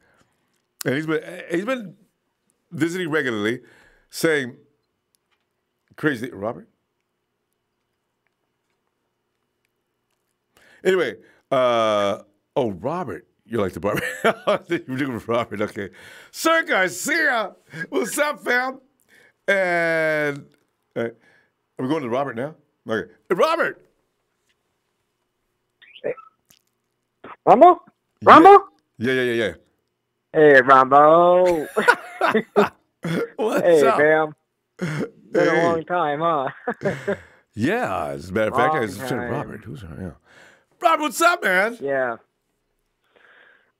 and he's been visiting regularly, saying crazy. Robert. Anyway, Robert. You're like the barber. You're looking for Robert. Okay. Sir Garcia. What's up, fam? And are we going to Robert now? Okay. Hey, Robert. Hey. Ronbo? Ronbo? Yeah. Hey, Ronbo. What's up? Fam. Been a long time, huh? Yeah. As a matter of fact, I said Robert. Who's yeah. Robert, what's up, man? Yeah.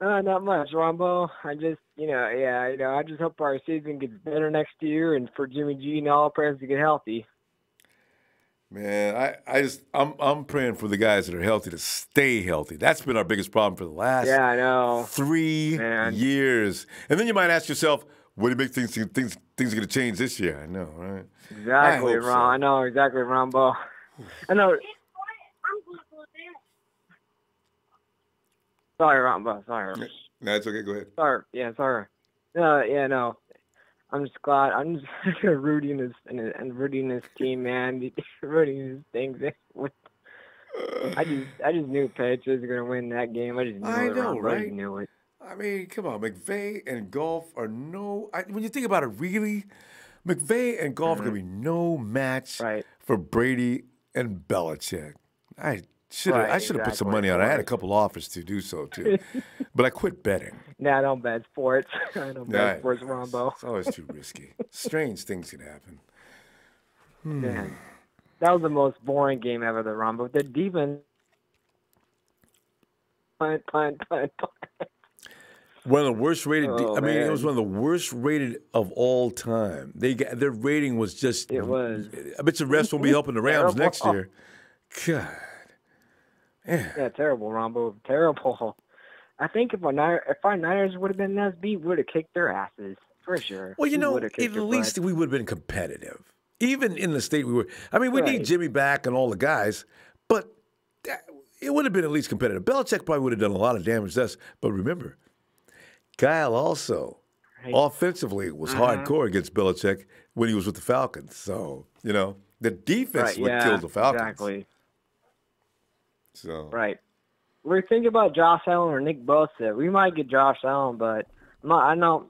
Not much, Ronbo. I just, I just hope our season gets better next year, and for Jimmy G and all players to get healthy. Man, I'm praying for the guys that are healthy to stay healthy. That's been our biggest problem for the last 3 years. And then you might ask yourself, what do you make things are going to change this year? I know, right? Exactly, Ron. So. I know exactly, Ronbo. I know. Sorry, Ronbo. Sorry. No, it's okay. Go ahead. Sorry. Yeah, sorry. No. I'm just glad. I'm just Rudy and his team, man. Rudy and his things. I just knew Patriots were gonna win that game. I just knew I it. know, Ronbo. right? I just knew it. I mean, come on, McVay and Goff are when you think about it, really, McVay and Goff are going to be no match for Brady and Belichick. I should have put some money on it. I had a couple offers to do so, too. But I quit betting. Nah, I don't bet sports. I don't bet sports, Ronbo. It's always too risky. Strange things can happen. Man, that was the most boring game ever, the Ronbo. The defense. Punt. One of the worst rated. It was man. one of the worst rated of all time. Their rating was just. It was. I bet the refs won't be helping the Rams next year. God. Yeah, terrible, Ronbo. Terrible. I think if our Niners would have been us beat, we would have kicked their asses for sure. Well, at least we would have been competitive. Even in the state we were. I mean, we need Jimmy back and all the guys, but it would have been at least competitive. Belichick probably would have done a lot of damage to us. But remember, Kyle also offensively was hardcore against Belichick when he was with the Falcons. So, the defense would kill the Falcons. Exactly. So. Right. We're thinking about Josh Allen or Nick Bosa. We might get Josh Allen, but I don't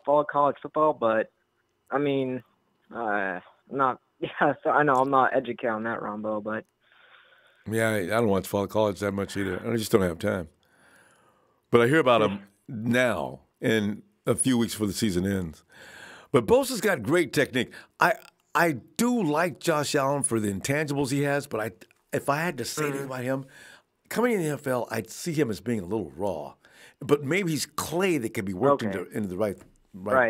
follow college football, but I mean, I know I'm not educated on that, Ronbo, but. Yeah, I don't want to follow college that much either. I just don't have time. But I hear about him now in a few weeks before the season ends. But Bosa's got great technique. I do like Josh Allen for the intangibles he has, but if I had to say anything about him, coming in the NFL, I'd see him as being a little raw. But maybe he's clay that can be worked into the right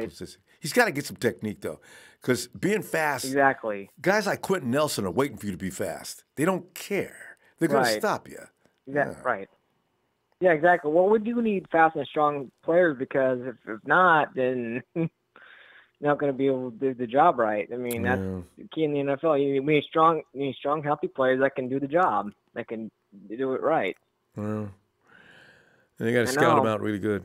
position. He's got to get some technique, though, because being fast, guys like Quentin Nelson are waiting for you to be fast. They don't care. They're going to stop you. Right. Yeah, exactly. Well, we do need fast and strong players because if not, then you're not going to be able to do the job right. I mean, that's the key in the NFL. You need strong, healthy players that can do the job, that can do it right. Well, and you got to scout them out really good.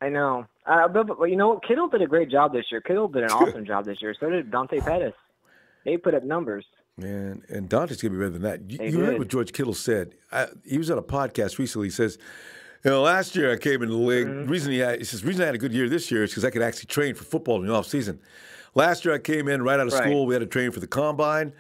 I know. But you know what? Kittle did a great job this year. Kittle did an awesome job this year. So did Dante Pettis. They put up numbers. Man, and Dante's going to be better than that. You heard what George Kittle said. He was on a podcast recently. He says, last year I came into the league. The reason I had a good year this year is because I could actually train for football in the offseason. Last year I came in right out of school. We had to train for the combine.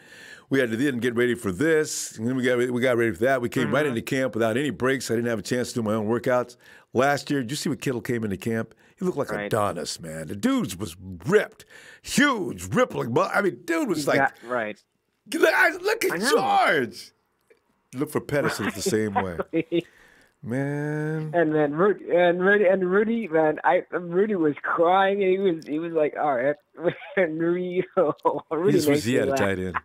We had to then get ready for this. And then we got ready for that. We came right into camp without any breaks. I didn't have a chance to do my own workouts. Last year, did you see what Kittle came into camp? He looked like Adonis, man. The dude was ripped. Huge, rippling. Dude was like... Look at George. Look for Pettis the same way. Man. And then Rudy, man, Rudy was crying. And he was like, all right. And Rudy makes he had a tight end.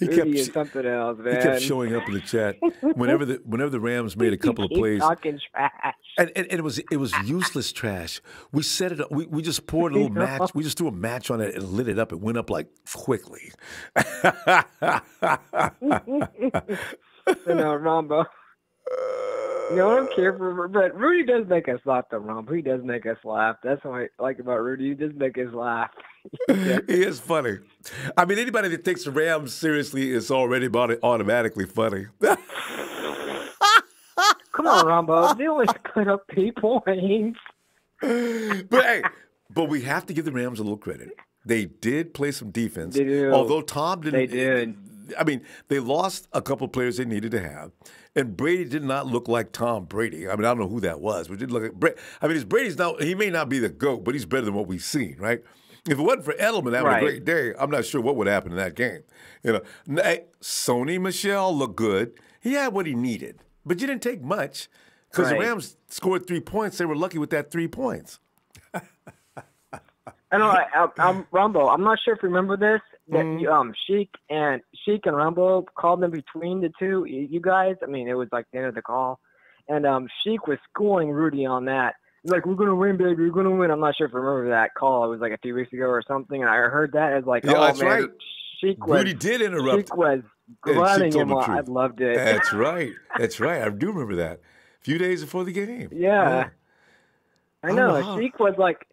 Rudy is something else, man. He kept showing up in the chat whenever the Rams made a couple of plays. Talking trash. And it was useless trash. We set it up. We just poured a little match. We just threw a match on it and lit it up. It went up like quickly. Ronbo. I don't care but Rudy does make us laugh, though, Ronbo. He does make us laugh. That's what I like about Rudy. He does make us laugh. He is funny. I mean, anybody that takes the Rams seriously is already automatically funny. Come on, Ronbo. They always put up 8 points. But we have to give the Rams a little credit. They did play some defense. They do. Although Tom didn't. They did. I mean, they lost a couple of players they needed to have. And Brady did not look like Tom Brady. I mean, I don't know who that was, but it did look like Brady. I mean, he may not be the GOAT, but he's better than what we've seen, right? If it wasn't for Edelman having a great day, I'm not sure what would happen in that game. Sony Michel looked good. He had what he needed, but you didn't take much because the Rams scored 3 points. They were lucky with that 3 points. I know, Ronbo. I'm not sure if you remember this. That Sheik and Ronbo called them between the two. You guys. I mean, it was like the end of the call, and Sheik was schooling Rudy on that. He's like, "We're gonna win, baby. We're gonna win." I'm not sure if you remember that call. It was like a few weeks ago or something, and I heard that as like, that's man, right. Rudy did interrupt. Sheik was grinding him. I loved it. That's right. I do remember that. few days before the game. Yeah. I know. Sheik was like,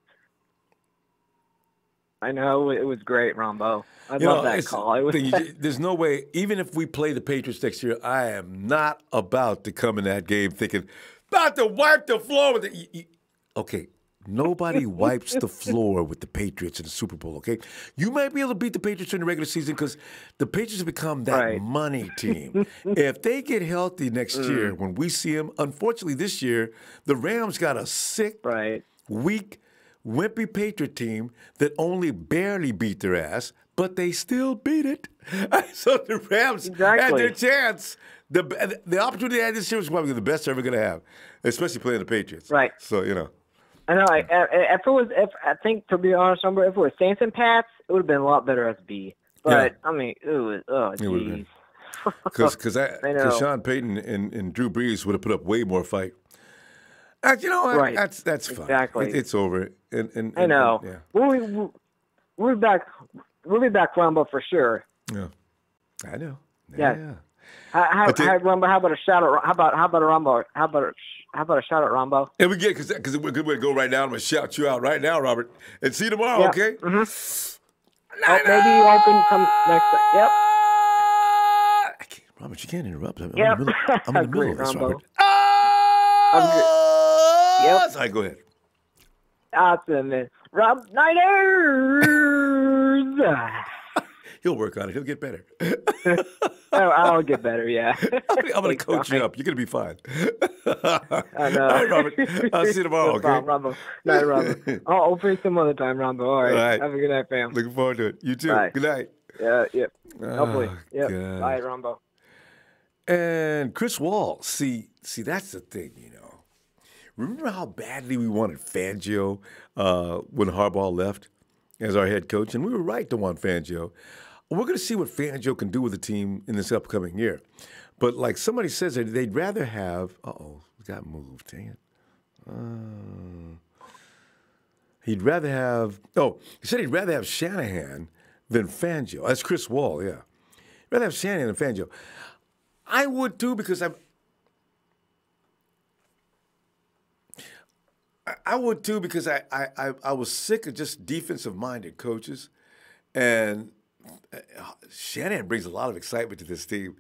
I know, it was great, Ronbo. I love that call. It was there's no way, even if we play the Patriots next year, I am not about to come in that game thinking, about to wipe the floor with it. Okay, nobody wipes the floor with the Patriots in the Super Bowl, okay? You might be able to beat the Patriots in the regular season because the Patriots have become that money team. If they get healthy next year, when we see them, unfortunately this year, the Rams got a sick, weak, wimpy Patriot team that only barely beat their ass, but they still beat it. So the Rams had their chance. The opportunity they had this year was probably the best they're ever going to have, especially playing the Patriots. Right. So, you know. I know. If I think, to be honest, if it was Saints and Pats, it would have been a lot better as B. But, I mean, it was, jeez. Because Sean Payton and Drew Brees would have put up way more fight. You know what? That's fine. Exactly. It's over. And I know. Yeah. We'll be back, Rumble, for sure. Yeah. I know. Yeah. Rumble, how about a shout out? How about a Rumble? How about a shout out, Rumble? And we get because we're good way to go right now. I'm gonna shout you out right now, Robert, and see you tomorrow. Okay. Maybe you open some next. Yep. Robert, you can't interrupt. I'm in Yep. the middle of this, Robert. Yep. Sorry, go ahead. Awesome, man. Rob Niners. He'll work on it. He'll get better. I'll get better, yeah. I'm going to coach you up. You're going to be fine. I know. All right, Robert. I'll see you tomorrow, okay? Rambo. Night, Rambo. I'll play some other time, Rambo. All right. Have a good night, fam. Looking forward to it. You too. Bye. Good night. Yeah, yep. Hopefully. Yep. God. Bye, Rambo. And Chris Wall. See, that's the thing, you know. Remember how badly we wanted Fangio when Harbaugh left as our head coach? And we were right to want Fangio. We're going to see what Fangio can do with the team in this upcoming year. But like somebody says, they'd rather have – it got moved. Dang it. He'd rather have – he said he'd rather have Shanahan than Fangio. That's Chris Wall, yeah. He'd rather have Shanahan than Fangio. I would too because I would too because I was sick of just defensive-minded coaches, and Shanahan brings a lot of excitement to this team.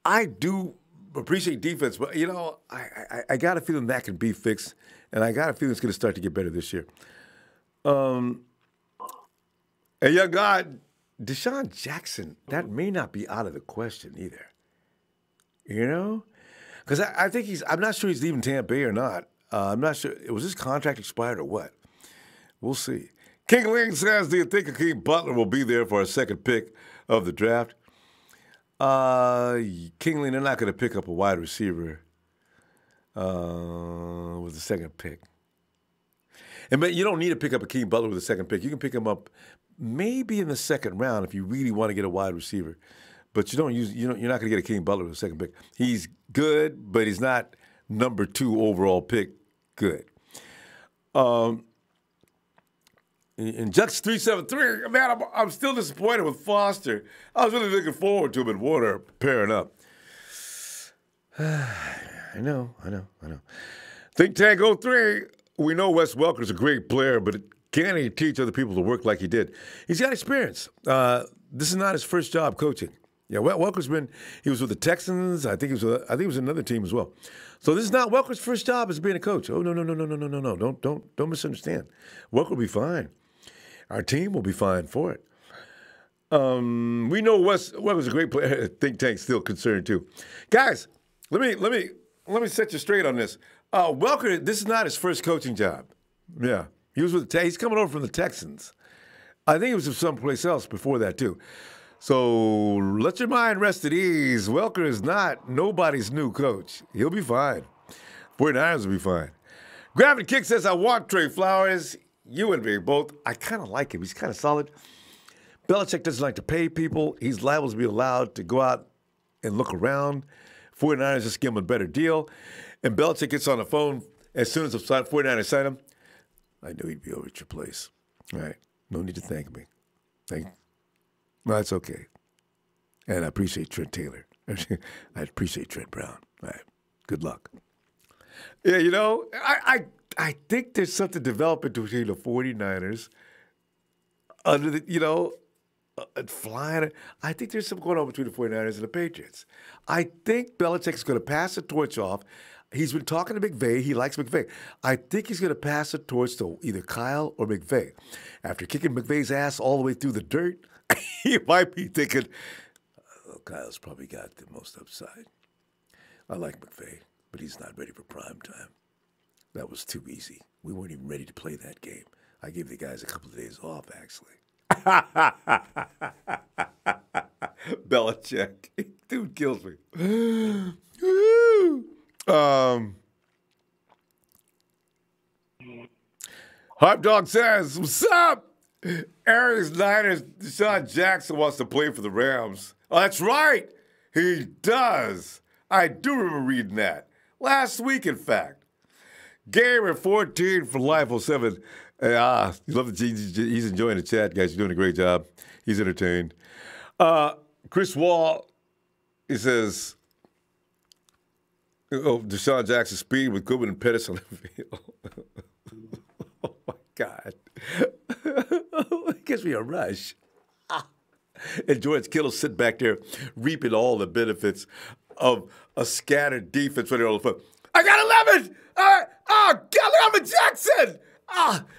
I do appreciate defense, but, you know, I got a feeling that can be fixed, and I got a feeling it's going to start to get better this year. And young God, Deshaun Jackson, that may not be out of the question either. You know? Because I think I'm not sure he's leaving Tampa Bay or not. I'm not sure. Was his contract expired or what? We'll see. King Ling says, do you think Hakeem Butler will be there for a second pick of the draft? King Ling, they're not going to pick up a wide receiver with the second pick. And but you don't need to pick up Hakeem Butler with the second pick. You can pick him up maybe in the second round if you really want to get a wide receiver. But you're not going to get Hakeem Butler with the second pick. He's good, but he's not number 2 overall pick good. In Jux 373, man, I'm still disappointed with Foster. I was really looking forward to him and Warner pairing up. I know. Think Tank 03, we know Wes Welker is a great player, but can he teach other people to work like he did? He's got experience. This is not his first job coaching. Yeah, Welker's he was with the Texans. I think he was another team as well. So this is not Welker's first job as being a coach. Oh, no. Don't misunderstand. Welker will be fine. Our team will be fine for it. We know Wes Welker's a great player. Think Tank's still concerned too. Guys, let me set you straight on this. Welker, this is not his first coaching job. Yeah, he was with he's coming over from the Texans. I think he was someplace else before that too. So let your mind rest at ease. Welker is not nobody's new coach. He'll be fine. 49ers will be fine. Gravity Kick says, I want Trey Flowers. You and me both. I kind of like him. He's kind of solid. Belichick doesn't like to pay people. He's liable to be allowed to go out and look around. 49ers just give him a better deal. And Belichick gets on the phone as soon as the 49ers sign him. I knew he'd be over at your place. All right. No need to thank me. No, that's okay. And I appreciate Trent Taylor. I appreciate Trent Brown. All right. Good luck. Yeah, you know, I think there's something developing between the 49ers under the, you know, flying. I think there's something going on between the 49ers and the Patriots. I think Belichick's going to pass the torch off. He's been talking to McVay. He likes McVay. I think he's going to pass the torch to either Kyle or McVay. After kicking McVay's ass all the way through the dirt, he might be thinking, oh, Kyle's probably got the most upside. I like McVay, but he's not ready for prime time. That was too easy. We weren't even ready to play that game. I gave the guys a couple of days off, actually. Belichick. Dude kills me. Hot Dog says, what's up? Aries Niners, Deshaun Jackson wants to play for the Rams. Oh, that's right. He does. I do remember reading that. Last week, in fact. Gamer 14 for Life 07. You love the he's enjoying the chat, guys. You're doing a great job. He's entertained. Chris Wall, he says, Deshaun Jackson's speed with Goodwin and Pettis on the field. Oh, my God. It gives me a rush. And George Kittle sitting back there reaping all the benefits of a scattered defense when they're on the foot. I got 11! God, I'm a Jackson!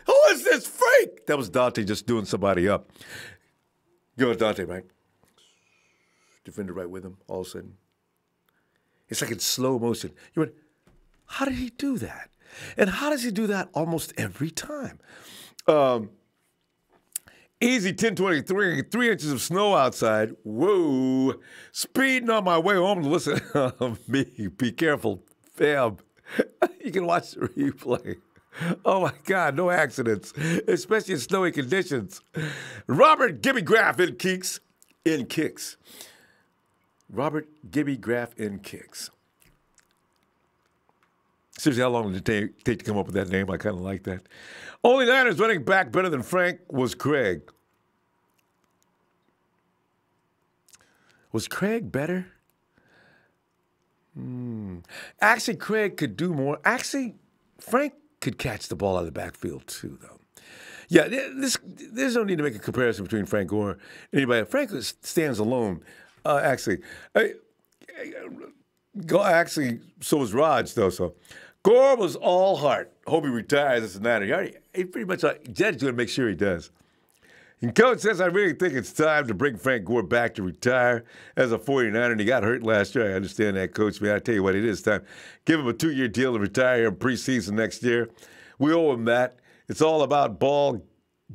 Who is this freak? That was Dante just doing somebody up. You know Dante, right? Defender right with him, all of a sudden. It's like in slow motion. You went, how did he do that? And how does he do that almost every time? Easy 1023, 3 inches of snow outside. Whoa. Speeding on my way home to listen to me. Be careful, fam. You can watch the replay. Oh, my God, no accidents, especially in snowy conditions. Robert Gibby Graff in kicks. Robert Gibby Graff in kicks. Seriously, how long did it take to come up with that name? I kind of like that. Only Niners running back better than Frank was Craig. Was Craig better? Actually, Craig could do more. Actually, Frank could catch the ball out of the backfield too, though. Yeah, there's no need to make a comparison between Frank Gore and anybody. Frank stands alone. Actually, so was Raj, though. So Gore was all heart. Hope he retires as a Niner. He pretty much, Jed's going to make sure he does. And Coach says, I really think it's time to bring Frank Gore back to retire as a 49er. And he got hurt last year. I understand that, Coach. Man, I tell you what, it is time. Give him a 2-year deal to retire in preseason next year. We owe him that. It's all about ball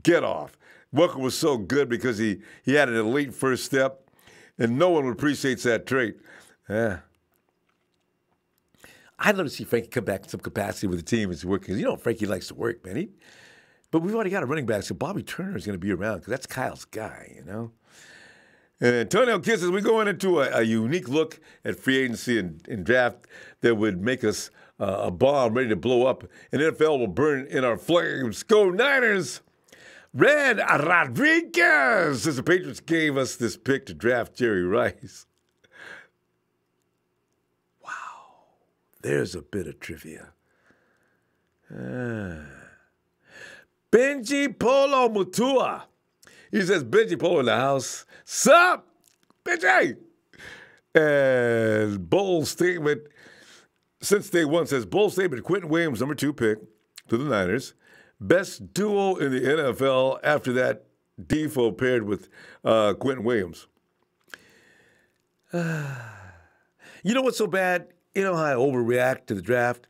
get-off. Welker was so good because he had an elite first step, and no one appreciates that trait. Yeah. I'd love to see Frankie come back in some capacity with the team as he works. Because you know Frankie likes to work, man. But we've already got a running back, so Bobby Turner is going to be around because that's Kyle's guy, you know. And Antonio Kisses, we're going into a unique look at free agency and draft that would make us a bomb ready to blow up. And NFL will burn in our flames. Go Niners! Red Rodriguez says the Patriots gave us this pick to draft Jerry Rice. Wow. There's a bit of trivia. Benji Polo Mutua. He says, Benji Polo in the house. Sup, Benji? And Bold statement, since day one, says, Bold statement, Quentin Williams, number 2 pick to the Niners. Best duo in the NFL after that Defoe paired with Quentin Williams. You know what's so bad? You know how I overreact to the draft?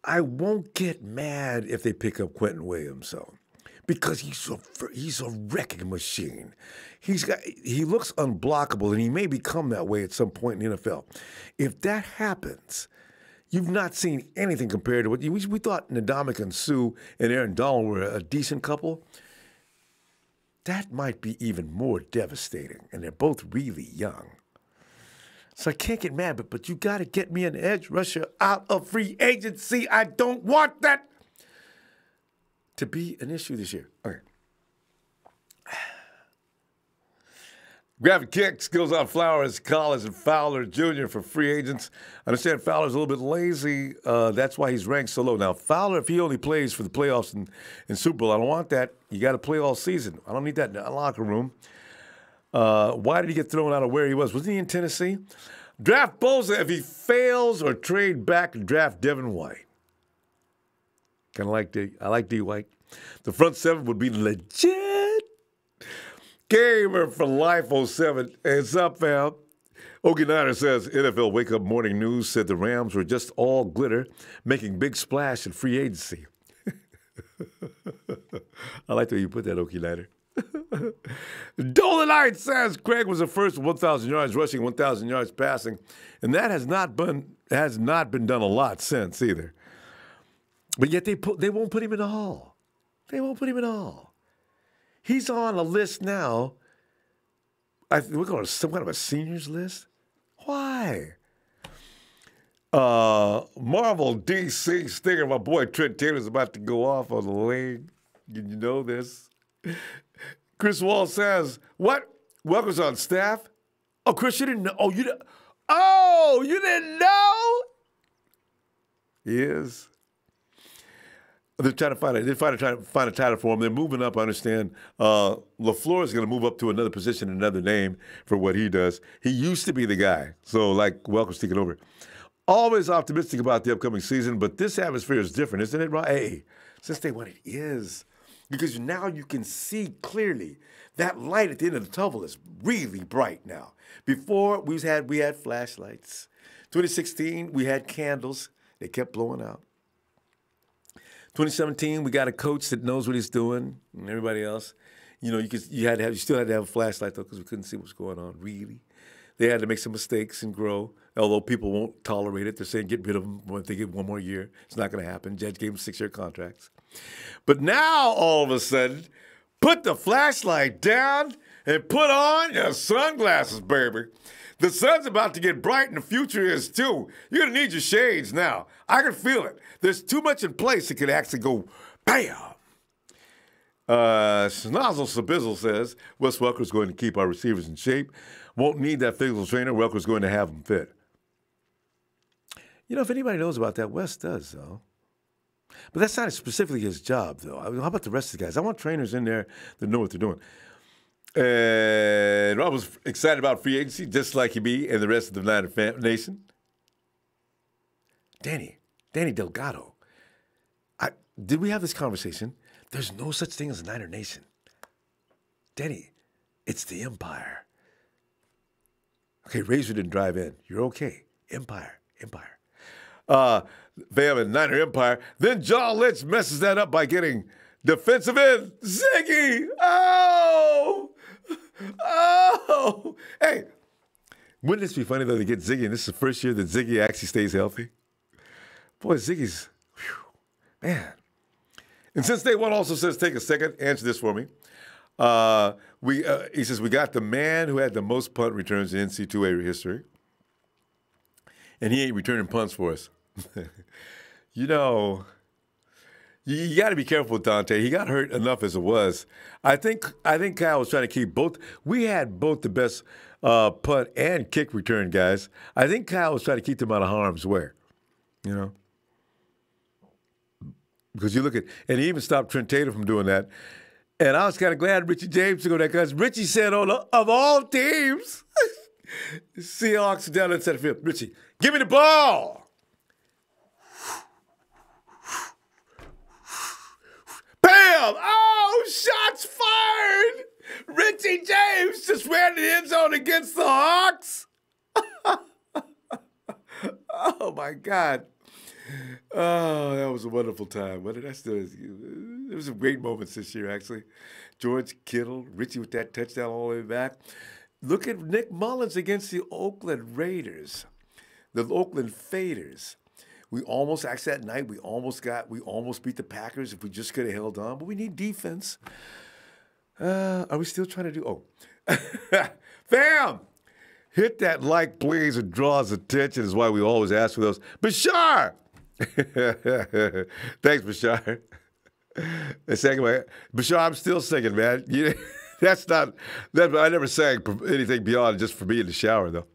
I won't get mad if they pick up Quentin Williams, though, because he's a wrecking machine. He looks unblockable, and he may become that way at some point in the NFL. If that happens, you've not seen anything compared to what we thought Ndamukong Suh and Aaron Donald were a decent couple. That might be even more devastating, and they're both really young. So I can't get mad, but you got to get me an edge rusher out of free agency. I don't want that to be an issue this year. Okay. Graphic Kicks goes on Flowers, Collins, and Fowler Jr. for free agents. I understand Fowler's a little bit lazy. That's why he's ranked so low. Now, Fowler, if he only plays for the playoffs and Super Bowl, I don't want that. You got to play all season. I don't need that in the locker room. Why did he get thrown out of where he was? Wasn't he in Tennessee? Draft Bosa if he fails or trade back and draft Devin White. Kind of like I like D. White. The front seven would be legit. Gamer for Life 07. Hey, what's up, fam? Okie Niner says, NFL Wake Up Morning News said the Rams were just all glitter, making big splash in free agency. I like the way you put that, Okie Niner. Dolanite says Craig was the first 1,000 yards rushing, 1,000 yards passing, and that has not been done a lot since either. But yet they won't put him in the Hall. They won't put him in the Hall. He's on a list now. We're going to some kind of a seniors list. Why? Marvel DC stinger. My boy Trent Taylor's about to go off on the leg. Did you know this? Chris Wall says, "What? Welker's on staff? Oh, Chris, you didn't know? Oh, you didn't know? He is." They're trying to find a title for him. They're moving up. I understand. LaFleur is going to move up to another position, another name for what he does. He used to be the guy. So, like, Welker's taking over. Always optimistic about the upcoming season, but this atmosphere is different, isn't it, Ron? Hey, since day one, it is. Because now you can see clearly that light at the end of the tunnel is really bright now. Before, we had flashlights. 2016, we had candles. They kept blowing out. 2017, we got a coach that knows what he's doing, and everybody else. You know, you still had to have a flashlight though, because we couldn't see what's going on. Really, they had to make some mistakes and grow. Although people won't tolerate it, they're saying get rid of them if they get one more year. It's not going to happen. Judge gave them 6-year contracts. But now all of a sudden, put the flashlight down and put on your sunglasses, baby. The sun's about to get bright, and the future is too. You're going to need your shades now. I can feel it. There's too much in place that could actually go bam. Schnozzle Sabizzle says, Wes Welker's going to keep our receivers in shape. Won't need that physical trainer. Welker's going to have them fit. You know, if anybody knows about that, Wes does, though. But that's not specifically his job, though. I mean, how about the rest of the guys? I want trainers in there that know what they're doing. And Rob was excited about free agency, just like he be and the rest of the Niner Nation. Danny Delgado. Did we have this conversation? There's no such thing as a Niner Nation. Danny, it's the Empire. Okay, Razor didn't drive in. You're okay. Empire. Fam and Niner Empire. Then John Lynch messes that up by getting defensive end Ziggy. Oh! Hey, wouldn't this be funny, though, to get Ziggy, and this is the first year that Ziggy actually stays healthy? Boy, Ziggy's, man. And since day one also says, take a second, answer this for me. He says, we got the man who had the most punt returns in NC2A history, and he ain't returning punts for us. You know, you got to be careful with Dante. He got hurt enough as it was. I think Kyle was trying to keep both. We had both the best punt and kick return guys. I think Kyle was trying to keep them out of harm's way, you know. Because you look at, and he even stopped Trent Taylor from doing that. And I was kind of glad Richie James to go there because Richie said, of all teams, Seahawks down inside the field. Richie, give me the ball. Bam! Oh, shots fired! Richie James just ran the end zone against the Hawks. Oh, my God. Oh, that was a wonderful time. There was some great moments this year, actually. George Kittle, Richie with that touchdown all the way back. Look at Nick Mullins against the Oakland Raiders, the Oakland Faders. We almost, actually that night, we almost beat the Packers if we just could have held on, but we need defense. Are we still trying to do, Fam! Hit that like, please. It draws attention is why we always ask for those. Bashar! Thanks, Bashar. Bashar, I'm still singing, man. That's not. That I never sang anything beyond just for me in the shower, though.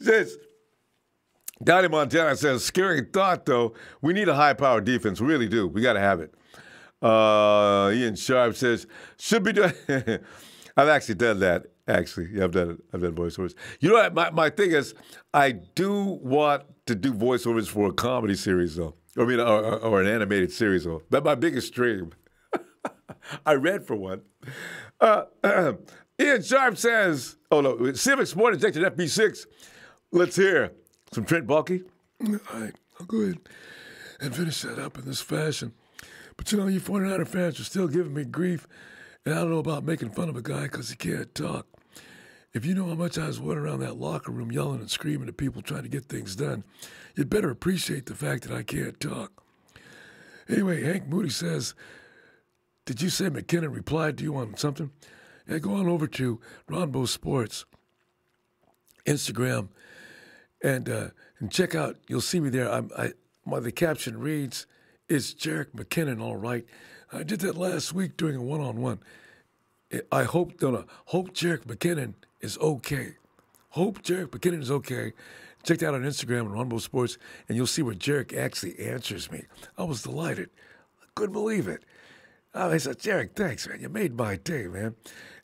Says, Donnie Montana says, scary thought, though. We need a high-powered defense. We really do. We got to have it. Ian Sharp says, should be doing. I've actually done that. Actually, yeah, I've done it. I've done voiceovers. You know what? My thing is, I do want to do voiceovers for a comedy series, though. I mean, or an animated series, though. That's my biggest dream. I read for one. Ian Sharp says, oh, no, Civic Sport injected FB6. Let's hear some Trent Baalke. All right, I'll go ahead and finish that up in this fashion. But, you know, you 49er fans are still giving me grief, and I don't know about making fun of a guy because he can't talk. If you know how much I was running around that locker room yelling and screaming at people trying to get things done, you'd better appreciate the fact that I can't talk. Anyway, Hank Moody says, did you say McKinnon replied to you on something? Yeah, go on over to Ronbo Sports Instagram and check out. You'll see me there. The caption reads, "Is Jerick McKinnon all right?" I did that last week during a one-on-one. I hope Jerick McKinnon is okay. Hope Jerick McKinnon is okay. Check that out on Instagram and Ronbo Sports, and you'll see where Jerick actually answers me. I was delighted. I couldn't believe it. I said, Jerick, thanks, man. You made my day, man.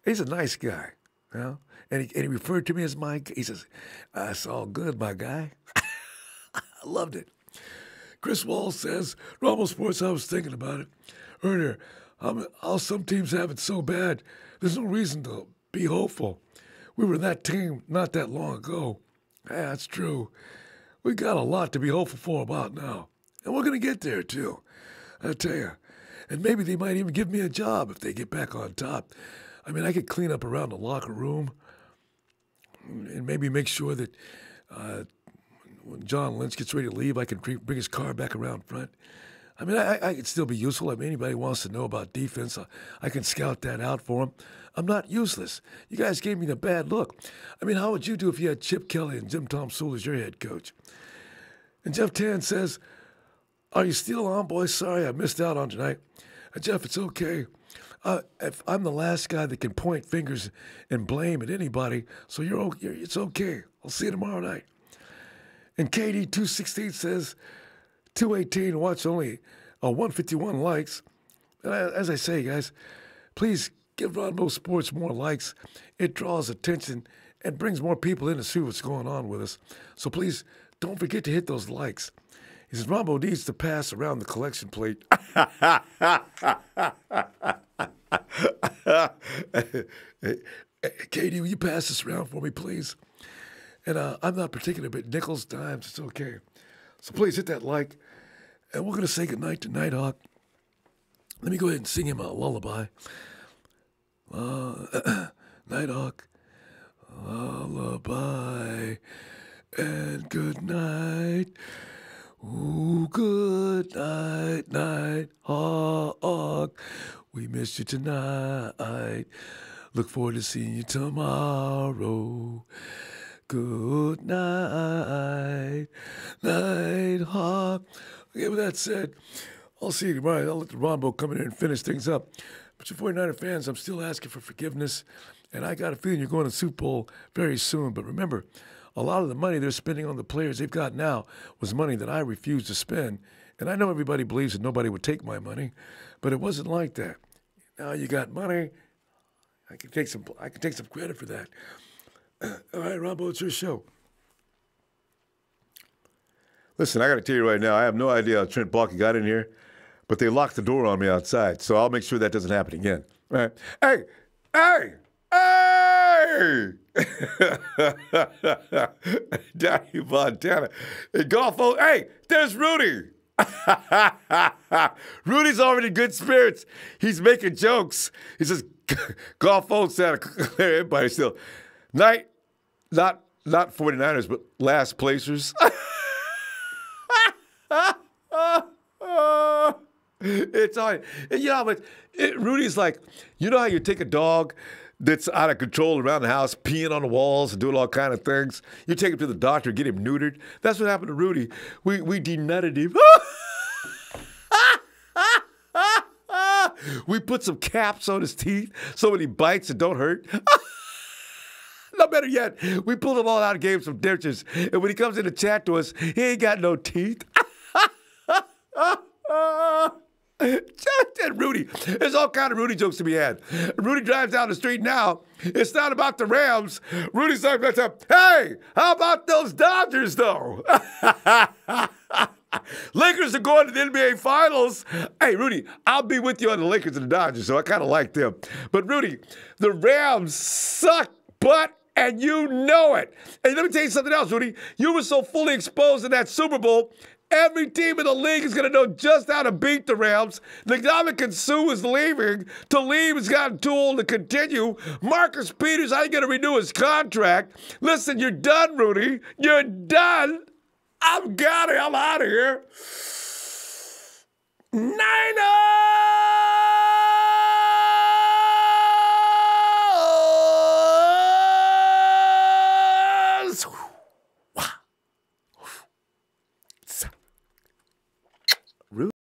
He's a nice guy, you know? And he referred to me as he says, it's all good, my guy. I loved it. Chris Wall says, Ronbo Sports, I was thinking about it earlier. How some teams have it so bad, there's no reason to be hopeful. We were that team not that long ago. Yeah, that's true. We got a lot to be hopeful for about now. And we're going to get there, too. I tell you. And maybe they might even give me a job if they get back on top. I mean, I could clean up around the locker room and maybe make sure that when John Lynch gets ready to leave, I can bring his car back around front. I mean, I could still be useful. I mean, anybody wants to know about defense, I can scout that out for them. I'm not useless. You guys gave me the bad look. I mean, how would you do if you had Chip Kelly and Jim Tom Sewell as your head coach? And Jeff Tan says, are you still on, boys? Sorry, I missed out on tonight. Jeff, it's okay. If I'm the last guy that can point fingers and blame at anybody, so it's okay. I'll see you tomorrow night. And KD216 says, 218, watch only 151 likes. And as I say, guys, please give Ronbo Sports more likes. It draws attention and brings more people in to see what's going on with us. So please don't forget to hit those likes. He says, Ronbo needs to pass around the collection plate. Katie, will you pass this around for me, please? And I'm not particular about nickels, dimes. It's okay. So please hit that like. And we're going to say goodnight to Nighthawk. Let me go ahead and sing him a lullaby. Nighthawk, lullaby, and good night. Ooh, good night, Nighthawk. We missed you tonight. Look forward to seeing you tomorrow. Good night, Nighthawk. Okay, with that said, I'll see you tomorrow. I'll let the Ronbo come in here and finish things up. But you 49er fans, I'm still asking for forgiveness. And I got a feeling you're going to Super Bowl very soon. But remember, a lot of the money they're spending on the players they've got now was money that I refused to spend. And I know everybody believes that nobody would take my money, but it wasn't like that. Now you got money. I can take some credit for that. All right, Ronbo, it's your show. Listen, I got to tell you right now, I have no idea how Trent Baalke got in here, but they locked the door on me outside, so I'll make sure that doesn't happen again. All right. Hey! Danny Montana. Hey, golf. Hey, there's Rudy. Rudy's already in good spirits. He's making jokes. He says, golf phone Santa Clara, everybody still. Not 49ers, but last placers. It's on. But Rudy's like, you know how you take a dog that's out of control around the house, peeing on the walls and doing all kind of things? You take him to the doctor, get him neutered. That's what happened to Rudy. We denutted him. We put some caps on his teeth so when he bites it don't hurt. No, better yet, we pulled him all out and gave him some dentures. And when he comes in to chat to us, he ain't got no teeth. And Rudy, there's all kind of Rudy jokes to be had. Rudy drives down the street now. It's not about the Rams. Rudy's like, hey, how about those Dodgers, though? Lakers are going to the NBA Finals. Hey, Rudy, I'll be with you on the Lakers and the Dodgers, so I kind of like them. But, Rudy, the Rams suck butt, and you know it. And let me tell you something else, Rudy. You were so fully exposed in that Super Bowl, every team in the league is going to know just how to beat the Rams. Ndamukong Suh is leaving. Talib has gotten too old to continue. Marcus Peters, how you going to renew his contract? Listen, you're done, Rudy. You're done. I'm got it. I'm out of here. Niners!